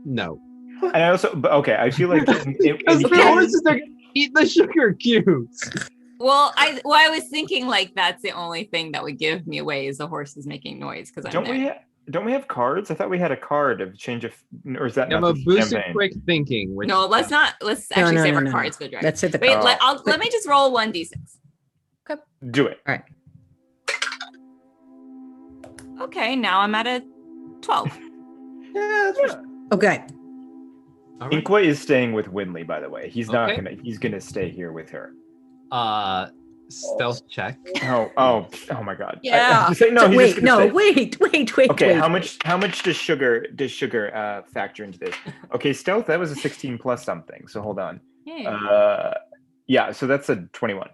No. And I also, but okay, I feel like Because the horses are gonna eat the sugar cubes. Well, I was thinking like that's the only thing that would give me away is the horses making noise because I'm there. Don't we have cards? I thought we had a card of change of, or is that You have not a the boost of campaign? quick thinking. Which, No, let's actually save our cards for the dragon. That's it. Wait, let me just roll 1d6. Do it. Okay, now I'm at a 12. Yeah, that's Okay. All right. Inqua is staying with Winley, by the way. He's not Okay. he's gonna stay here with her. Stealth check. Oh my god. Yeah. Wait. Okay, how much does sugar factor into this? Okay, stealth, that was a 16 plus something. So hold on. Yeah. Yeah, so that's a 21.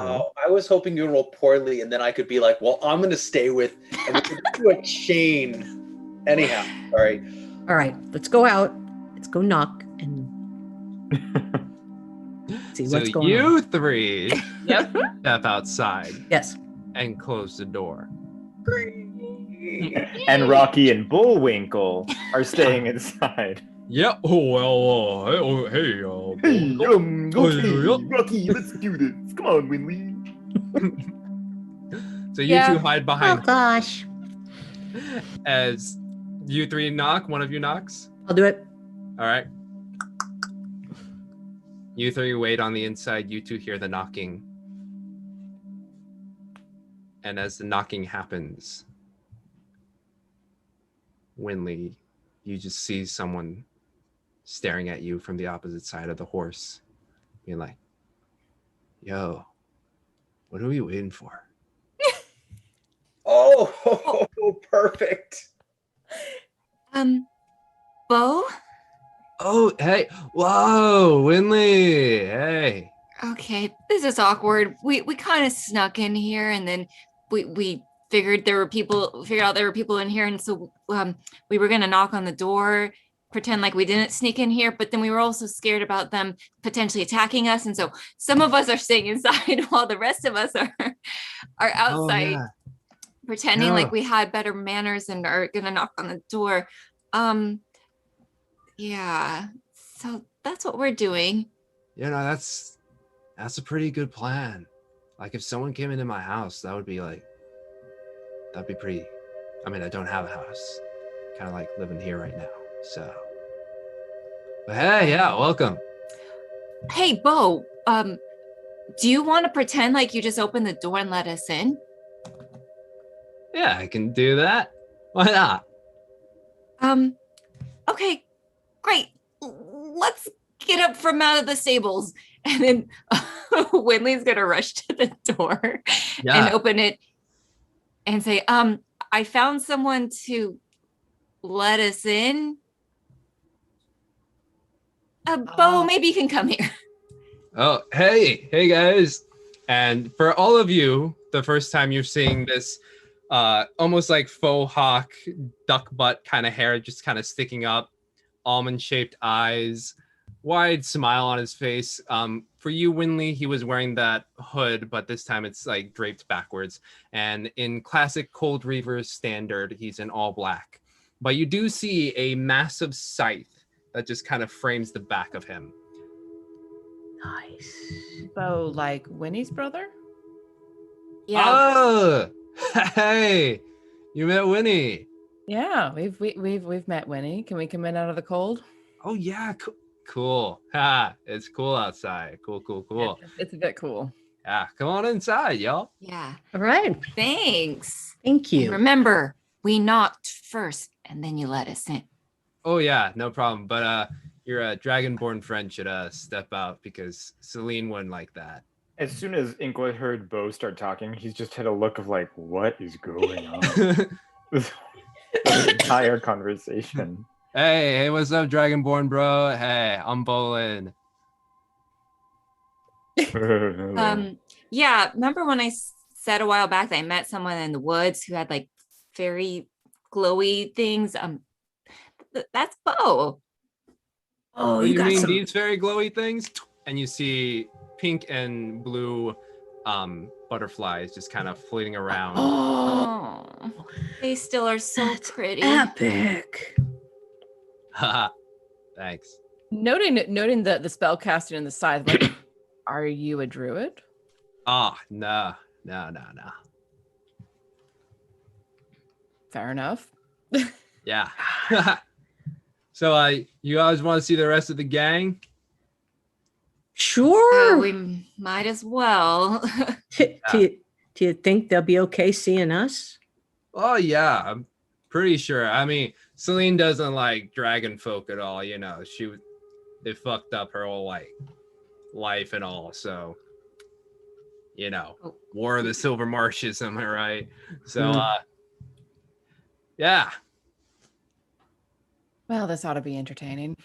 Oh, I was hoping you would roll poorly, and then I could be like, "Well, I'm going to stay with," and we could do a chain. Anyhow, all right. All right. Let's go out. Let's go knock and see So what's going you on. three Yep. step outside Yes. and close the door. And Rocky and Bullwinkle are staying inside. Yep. Oh well. Hey. Rocky, let's do this. Come on, Winley. So you two hide Oh behind gosh. as you three knock. One of you knocks. I'll do it. All right. You three wait on the inside. You two hear the knocking. And as the knocking happens, Winley, you just see someone staring at you from the opposite side of the horse, being like, yo, what are we waiting for? Oh, perfect. Bo? Oh, hey. Whoa, Winley. Hey. Okay, this is awkward. We kind of snuck in here and then we figured out there were people in here, and so we were gonna knock on the door, pretend like we didn't sneak in here, but then we were also scared about them potentially attacking us, and so some of us are staying inside while the rest of us are outside. Oh, yeah. Pretending Yeah. like we had better manners and are gonna knock on the door. Yeah, so that's what we're doing. You know, that's a pretty good plan. Like if someone came into my house, that'd be pretty. I mean, I don't have a house. Kind of like living here right now. So, but hey, yeah, welcome. Hey, Bo, do you want to pretend like you just opened the door and let us in? Yeah, I can do that. Why not? Okay, great. Let's get up from out of the stables. And then Winley's gonna rush to the door and open it and say, I found someone to let us in. Bo, maybe you can come here. Oh, hey guys. And for all of you, the first time you're seeing this almost like faux hawk duck butt kind of hair just kind of sticking up almond-shaped eyes, wide smile on his face. For you, Winley, he was wearing that hood, but this time it's like draped backwards. And in classic Cold Reaver's standard, he's in all black. But you do see a massive scythe that just kind of frames the back of him. Nice. So, like Winnie's brother? Yeah. Oh, hey, you met Winnie. Yeah, we've met Winnie. Can we come in out of the cold? Oh yeah, cool. Ha, it's cool outside. Cool. It's a bit cool. Yeah, come on inside, y'all. Yeah. All right. Thanks. Thank And you. remember, we knocked first and then you let us in. Oh yeah, no problem. But your dragonborn friend should step out because Celine wouldn't like that. As soon as Inkwood heard Bo start talking, he's just had a look of like, what is going on? The entire conversation. Hey, what's up, dragonborn bro? Hey, I'm Bolin. Yeah, remember when I said a while back that I met someone in the woods who had like very glowy things? That's Bo. Oh, You got mean some. these very glowy things? And you see pink and blue butterflies just kind of floating around. Oh, they still are so That's pretty. epic. Haha. Thanks. Noting the spell casting and the scythe, like, are you a druid? No. Fair enough. Yeah. So you guys want to see the rest of the gang? Sure. We might as well. Do you think they'll be okay seeing us? Oh yeah, I'm pretty sure. I mean, Celine doesn't like dragon folk at all, you know. It fucked up her whole like life and all, so you know, War of the Silver Marshes, am I right? So yeah. Well, this ought to be entertaining.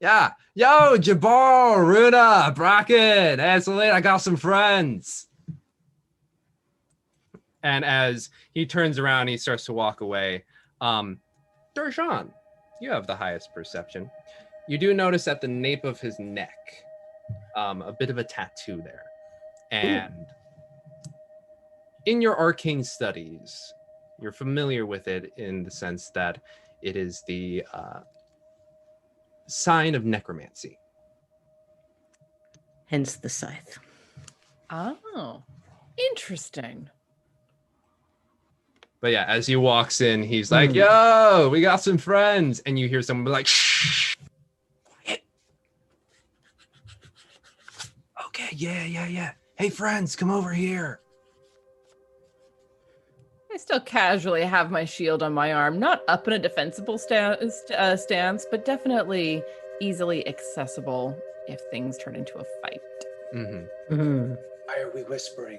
Yeah. Yo, Jabbar, Runa, Bracken, hey, Celine, I got some friends. And as he turns around, he starts to walk away. Darjan, you have the highest perception. You do notice at the nape of his neck, a bit of a tattoo there. And in your arcane studies, you're familiar with it in the sense that it is the sign of necromancy. Hence the scythe. Oh, interesting. But yeah, as he walks in, he's like, yo, we got some friends. And you hear someone be like, shh. Quiet. Okay, yeah. Hey, friends, come over here. I still casually have my shield on my arm, not up in a defensible stance, but definitely easily accessible if things turn into a fight. Why are we whispering?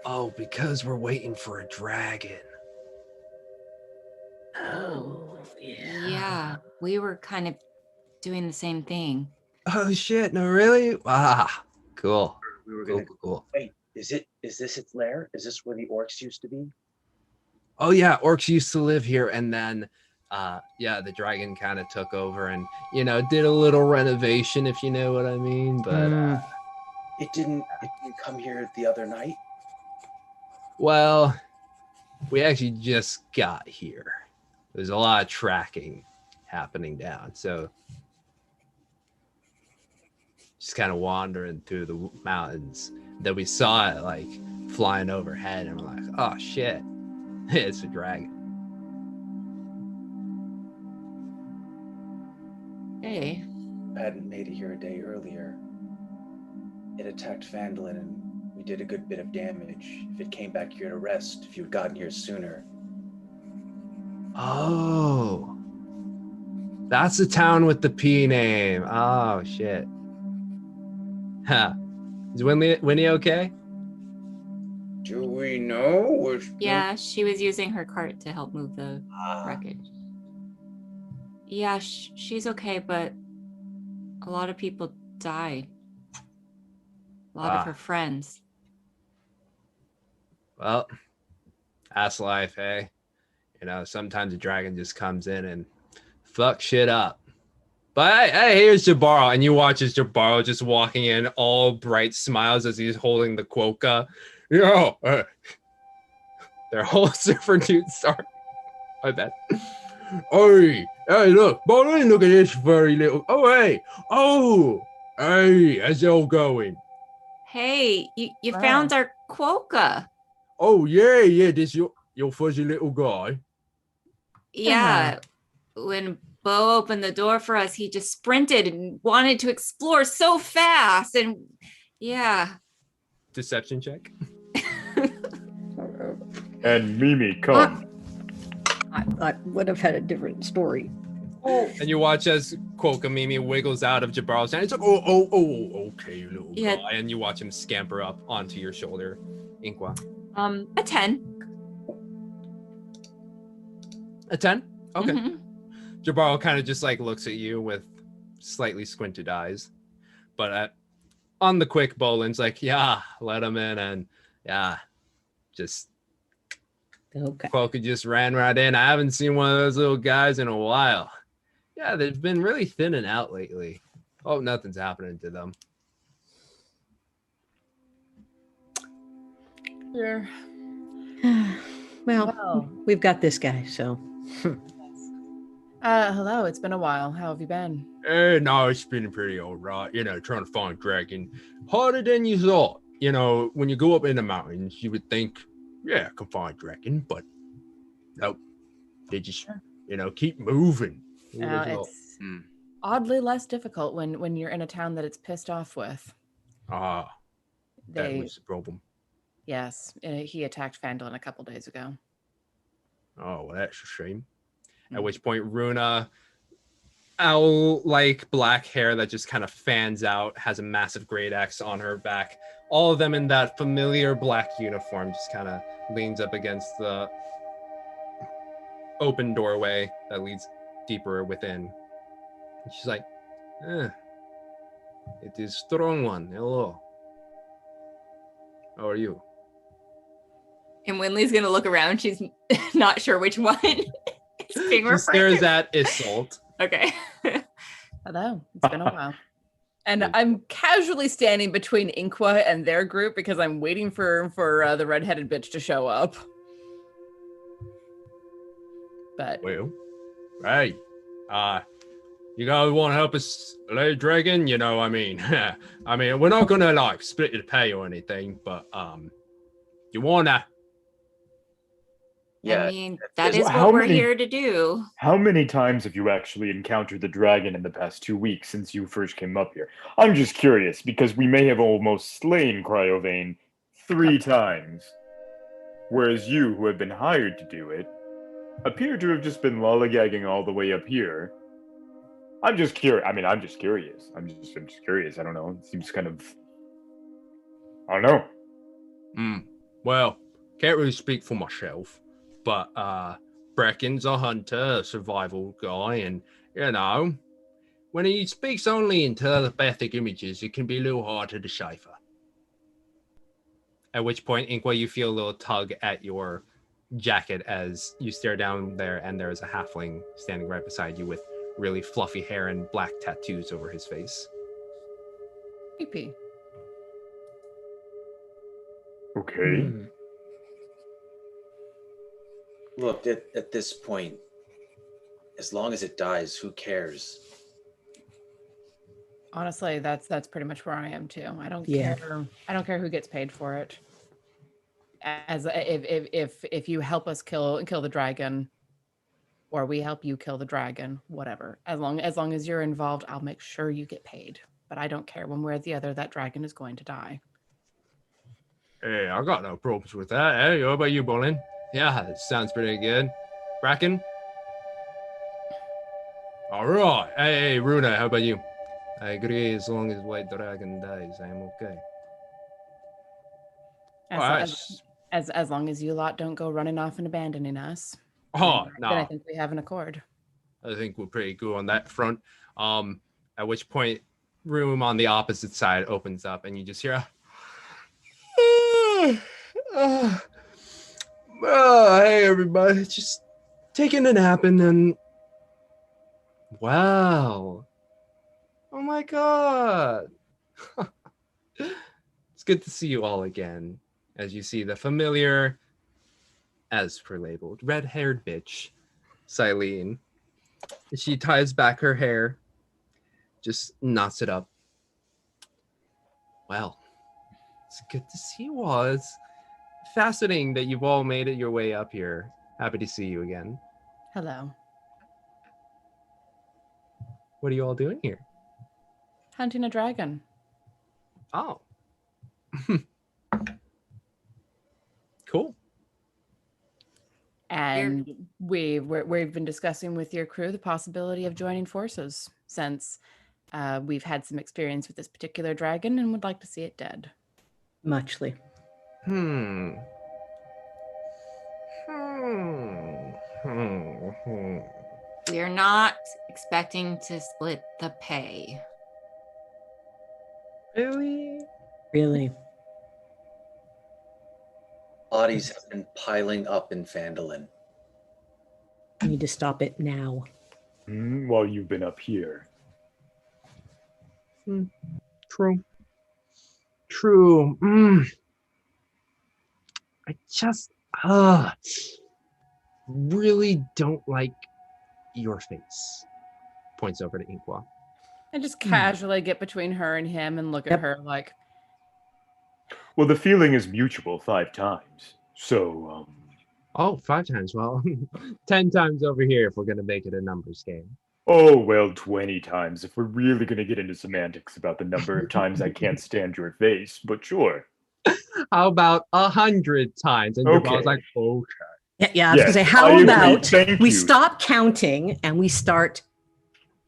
Oh, because we're waiting for a dragon. Oh, yeah. Yeah, we were kind of doing the same thing. Oh, shit. No, really? Ah, cool. We were gonna Cool. wait. Is this its lair? Is this where the orcs used to be? Oh, yeah. Orcs used to live here. And then, the dragon kind of took over and, did a little renovation, if you know what I mean. But, It didn't come here the other night. well, we actually just got here. There's a lot of tracking happening down. So just kind of wandering through the mountains that we saw it like flying overhead. And we're like, oh, shit, it's a dragon. Hey. I hadn't made it here a day earlier. It attacked Phandalin and we did a good bit of damage. If it came back here to rest, if you had gotten here sooner. Oh, that's the town with the P name. Oh, shit. Huh. Is Winnie okay? Do we know? Yeah, she was using her cart to help move the wreckage. Yeah, she's okay, but a lot of people died. A lot of her friends. Well, that's life, hey? Sometimes a dragon just comes in and fuck shit up. But hey, here's Jabaro, and you watch as Jabaro just walking in, all bright smiles as he's holding the quokka. Their whole surfer dudes are. I bet. Hey, look, Bolin, look at this very little. Hey, how's it all going? Hey, you found our quokka. Oh yeah, this your fuzzy little guy. Yeah, when Bo opened the door for us, he just sprinted and wanted to explore so fast, and yeah. Deception check. And Mimi, come. I would have had a different story. And you watch as Quokka Mimi wiggles out of Jabaro's hand. It's like, okay, little guy. And you watch him scamper up onto your shoulder. Inqua. A 10. A 10? Okay. Mm-hmm. Jabaro kind of just like looks at you with slightly squinted eyes. But on the quick, Bolin's like, yeah, let him in. And yeah, just... Okay. Quokka just ran right in. I haven't seen one of those little guys in a while. Yeah, they've been really thinning out lately. Oh, nothing's happening to them. Sure. Well, we've got this guy, so. Hello, it's been a while. How have you been? No, it's been pretty all right. Trying to find Dragon. Harder than you thought. When you go up in the mountains, you would think, yeah, I can find Dragon, but nope. They just, keep moving. It's oddly less difficult when you're in a town that it's pissed off with. That was the problem. Yes, he attacked Phandalin a couple days ago. Oh, well, that's a shame. At which point, Runa, owl-like black hair that just kind of fans out, has a massive great axe on her back. All of them in that familiar black uniform, just kind of leans up against the open doorway that leads deeper within. And she's like, it is strong one. Hello. How are you? And Winley's gonna look around. She's not sure which one. She stares at Isolt. Okay. Hello. It's been a while. And I'm casually standing between Inqua and their group because I'm waiting for the redheaded bitch to show up. But well, hey, you guys want to help us lay Dragon? I mean, we're not gonna like split the pay or anything, but you wanna? Yeah. I mean, that is what we're here to do. How many times have you actually encountered the dragon in the past 2 weeks since you first came up here? I'm just curious, because we may have almost slain Cryovane 3 times, whereas you, who have been hired to do it, appear to have just been lollygagging all the way up here. I'm just curious. I'm just curious. I'm just curious. I don't know. It seems kind of... I don't know. Well, can't really speak for myself. But Brecken's a hunter, a survival guy, and, when he speaks only in telepathic images, it can be a little hard to decipher. At which point, Inqua, you feel a little tug at your jacket as you stare down there, and there's a halfling standing right beside you with really fluffy hair and black tattoos over his face. creepy. Okay. Look, at this point, as long as it dies, who cares? Honestly, that's pretty much where I am too. I don't Yeah. care. I don't care who gets paid for it. As if you help us kill the dragon, or we help you kill the dragon, whatever. As long as you're involved, I'll make sure you get paid. But I don't care one way or the other. That dragon is going to die. Hey, I got no problems with that. Hey, how about you, Bolin? Yeah, that sounds pretty good. Bracken? All right. Hey, Runa, how about you? I agree. As long as White Dragon dies, I'm okay. As long as you lot don't go running off and abandoning us. Oh, then I no. think we have an accord. I think we're pretty good on that front. At which point, room on the opposite side opens up, and you just hear hey everybody, just taking a nap, and then Well. Oh my god. It's good to see you all again. As you see the familiar, as per labeled, red-haired bitch, Silene. She ties back her hair, just knots it up. Well, it's good to see you all. It's fascinating that you've all made it your way up here. Happy to see you again. Hello. What are you all doing here? Hunting a dragon. Oh. Cool. And we've been discussing with your crew the possibility of joining forces since we've had some experience with this particular dragon and would like to see it dead. Muchly. We're not expecting to split the pay. Really? Really. Bodies have been piling up in Phandalin. You need to stop it now. While you've been up here. True. True. I just really don't like your face. Points over to Inqua. And just casually get between her and him and look at her like, Well, the feeling is mutual 5 times. So, Oh, 5 times. Well, 10 times over here if we're going to make it a numbers game. oh, well, 20 times if we're really going to get into semantics about the number of times I can't stand your face, but sure. How about 100 times? And Okay. Jabal's like, okay. Yeah, I was Yes, gonna say, I how agree. about Thank we you. stop counting and we start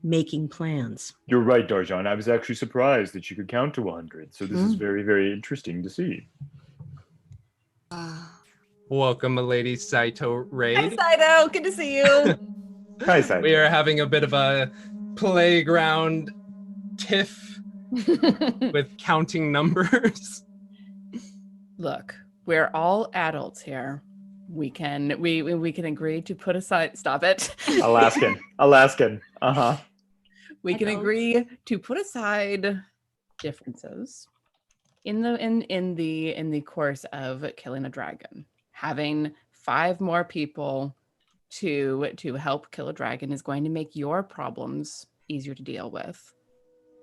making plans? You're right, Darjan. I was actually surprised that you could count to 100. So this is very, very interesting to see. Welcome, Milady Saito "Hi, Raid. Saito, good to see you." Hi, Simon. We are having a bit of a playground tiff with counting numbers. Look, we're all adults here. We can agree to put aside. Stop it. Alaskan. Uh-huh. We can agree to put aside differences in the course of killing a dragon. Having 5 more people to help kill a dragon is going to make your problems easier to deal with.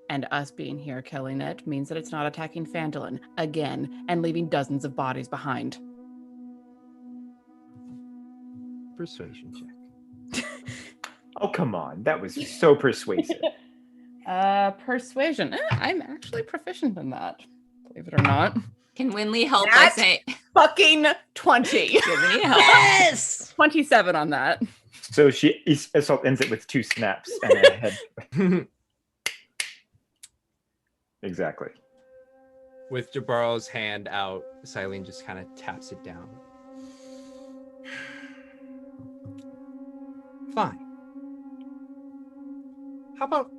And us being here killing it means that it's not attacking Phandalin again and leaving dozens of bodies behind. Persuasion check. Oh, come on. That was so persuasive. Persuasion. I'm actually proficient in that, believe it or not. Can Winley help That- by saying, Fucking 20. "Give me help"? Yes. 27 on that. So Assault ends it with 2 snaps and a head. Exactly. With Jabarl's hand out, Silene just kind of taps it down. Fine. How about,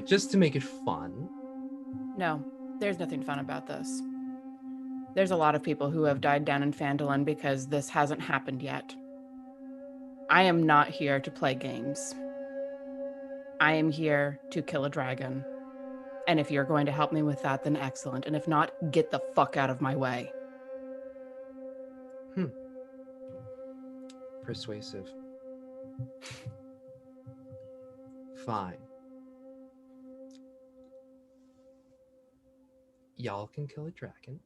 just to make it fun? No, there's nothing fun about this. There's a lot of people who have died down in Phandalin because this hasn't happened yet. I am not here to play games. I am here to kill a dragon. And if you're going to help me with that, then excellent. And if not, get the fuck out of my way. Persuasive. Fine. Y'all can kill a dragon,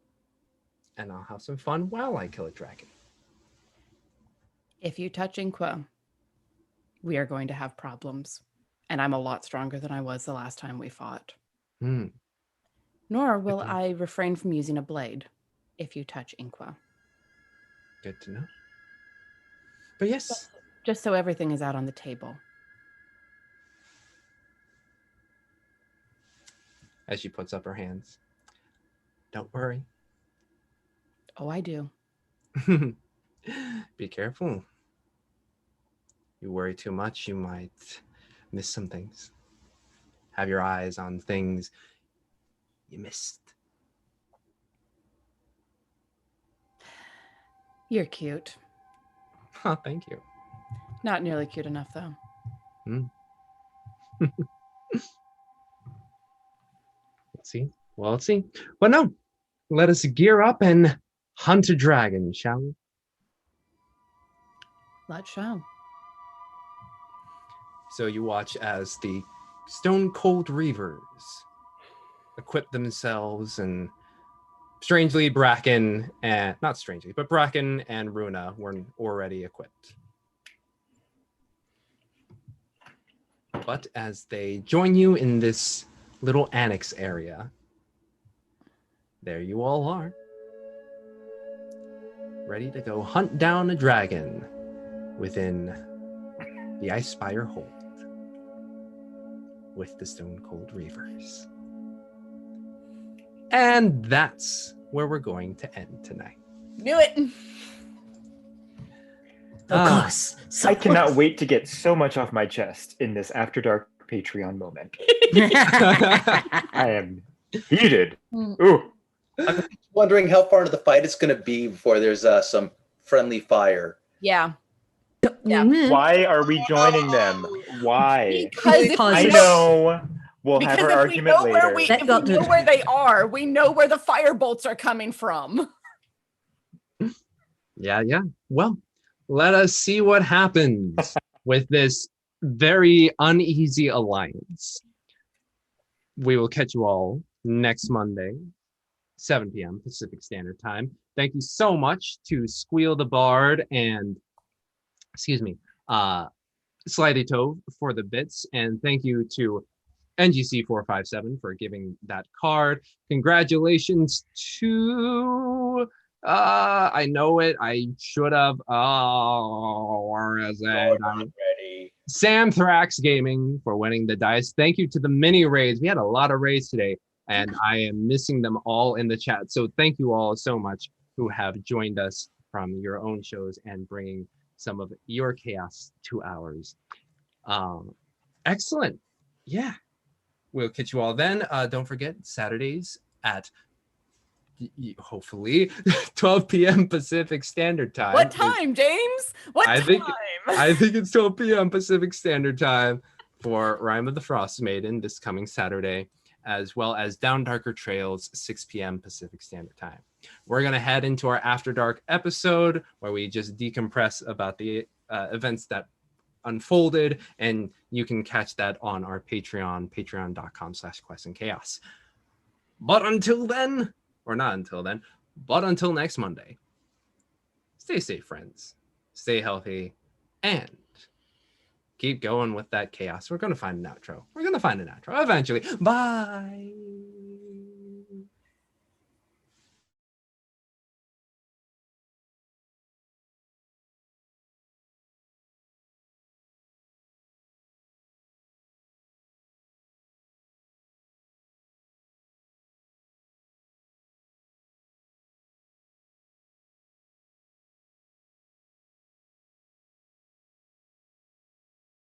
and I'll have some fun while I kill a dragon. If you touch Inqua, we are going to have problems. And I'm a lot stronger than I was the last time we fought. Nor will I refrain from using a blade if you touch Inqua. Good to know. But yes. Just so everything is out on the table. As she puts up her hands. Don't worry. Oh, I do. Be careful. You worry too much, you might miss some things. Have your eyes on things you missed. You're cute. Oh, thank you. Not nearly cute enough, though. Let's see. Well, let's see. But no, let us gear up and hunt a dragon, shall we? Let's show. So you watch as the Stone Cold Reavers equip themselves, and strangely, Bracken and not strangely, but Bracken and Runa were already equipped. But as they join you in this little annex area, there you all are, ready to go hunt down a dragon within the Icespire Hold with the Stone Cold Reavers. And that's where we're going to end tonight. Knew it. Of course. I cannot wait to get so much off my chest in this After Dark Patreon moment. I am heated. Ooh. I'm wondering how far into the fight it's going to be before there's some friendly fire. Yeah. Why are we joining them? Why? Because I know. We'll have our argument later. If we know where they are, we know where the fire bolts are coming from. Yeah. Well, let us see what happens with this very uneasy alliance. We will catch you all next Monday, 7 p.m. Pacific Standard Time. Thank you so much to Squeal the Bard and, Slidey Toe for the bits. And thank you to NGC457 for giving that card. Congratulations to I know it. I should have. Oh, where is it? Ready. Sam Thrax Gaming for winning the dice. Thank you to the mini raids. We had a lot of raids today, and I am missing them all in the chat. So thank you all so much who have joined us from your own shows and bringing some of your chaos to ours. Excellent. Yeah. We'll catch you all then. Don't forget, Saturdays at hopefully 12 p.m. Pacific Standard Time. What time, James? I think it's 12 p.m. Pacific Standard Time for Rime of the Frost Maiden this coming Saturday, as well as Down Darker Trails, 6 p.m. Pacific Standard Time. We're going to head into our After Dark episode where we just decompress about the events that unfolded, and you can catch that on our Patreon, patreon.com/questandchaos. But until then, or not until then, but until next Monday, stay safe, friends. Stay healthy, and keep going with that chaos. We're going to find an outro. Eventually. Bye.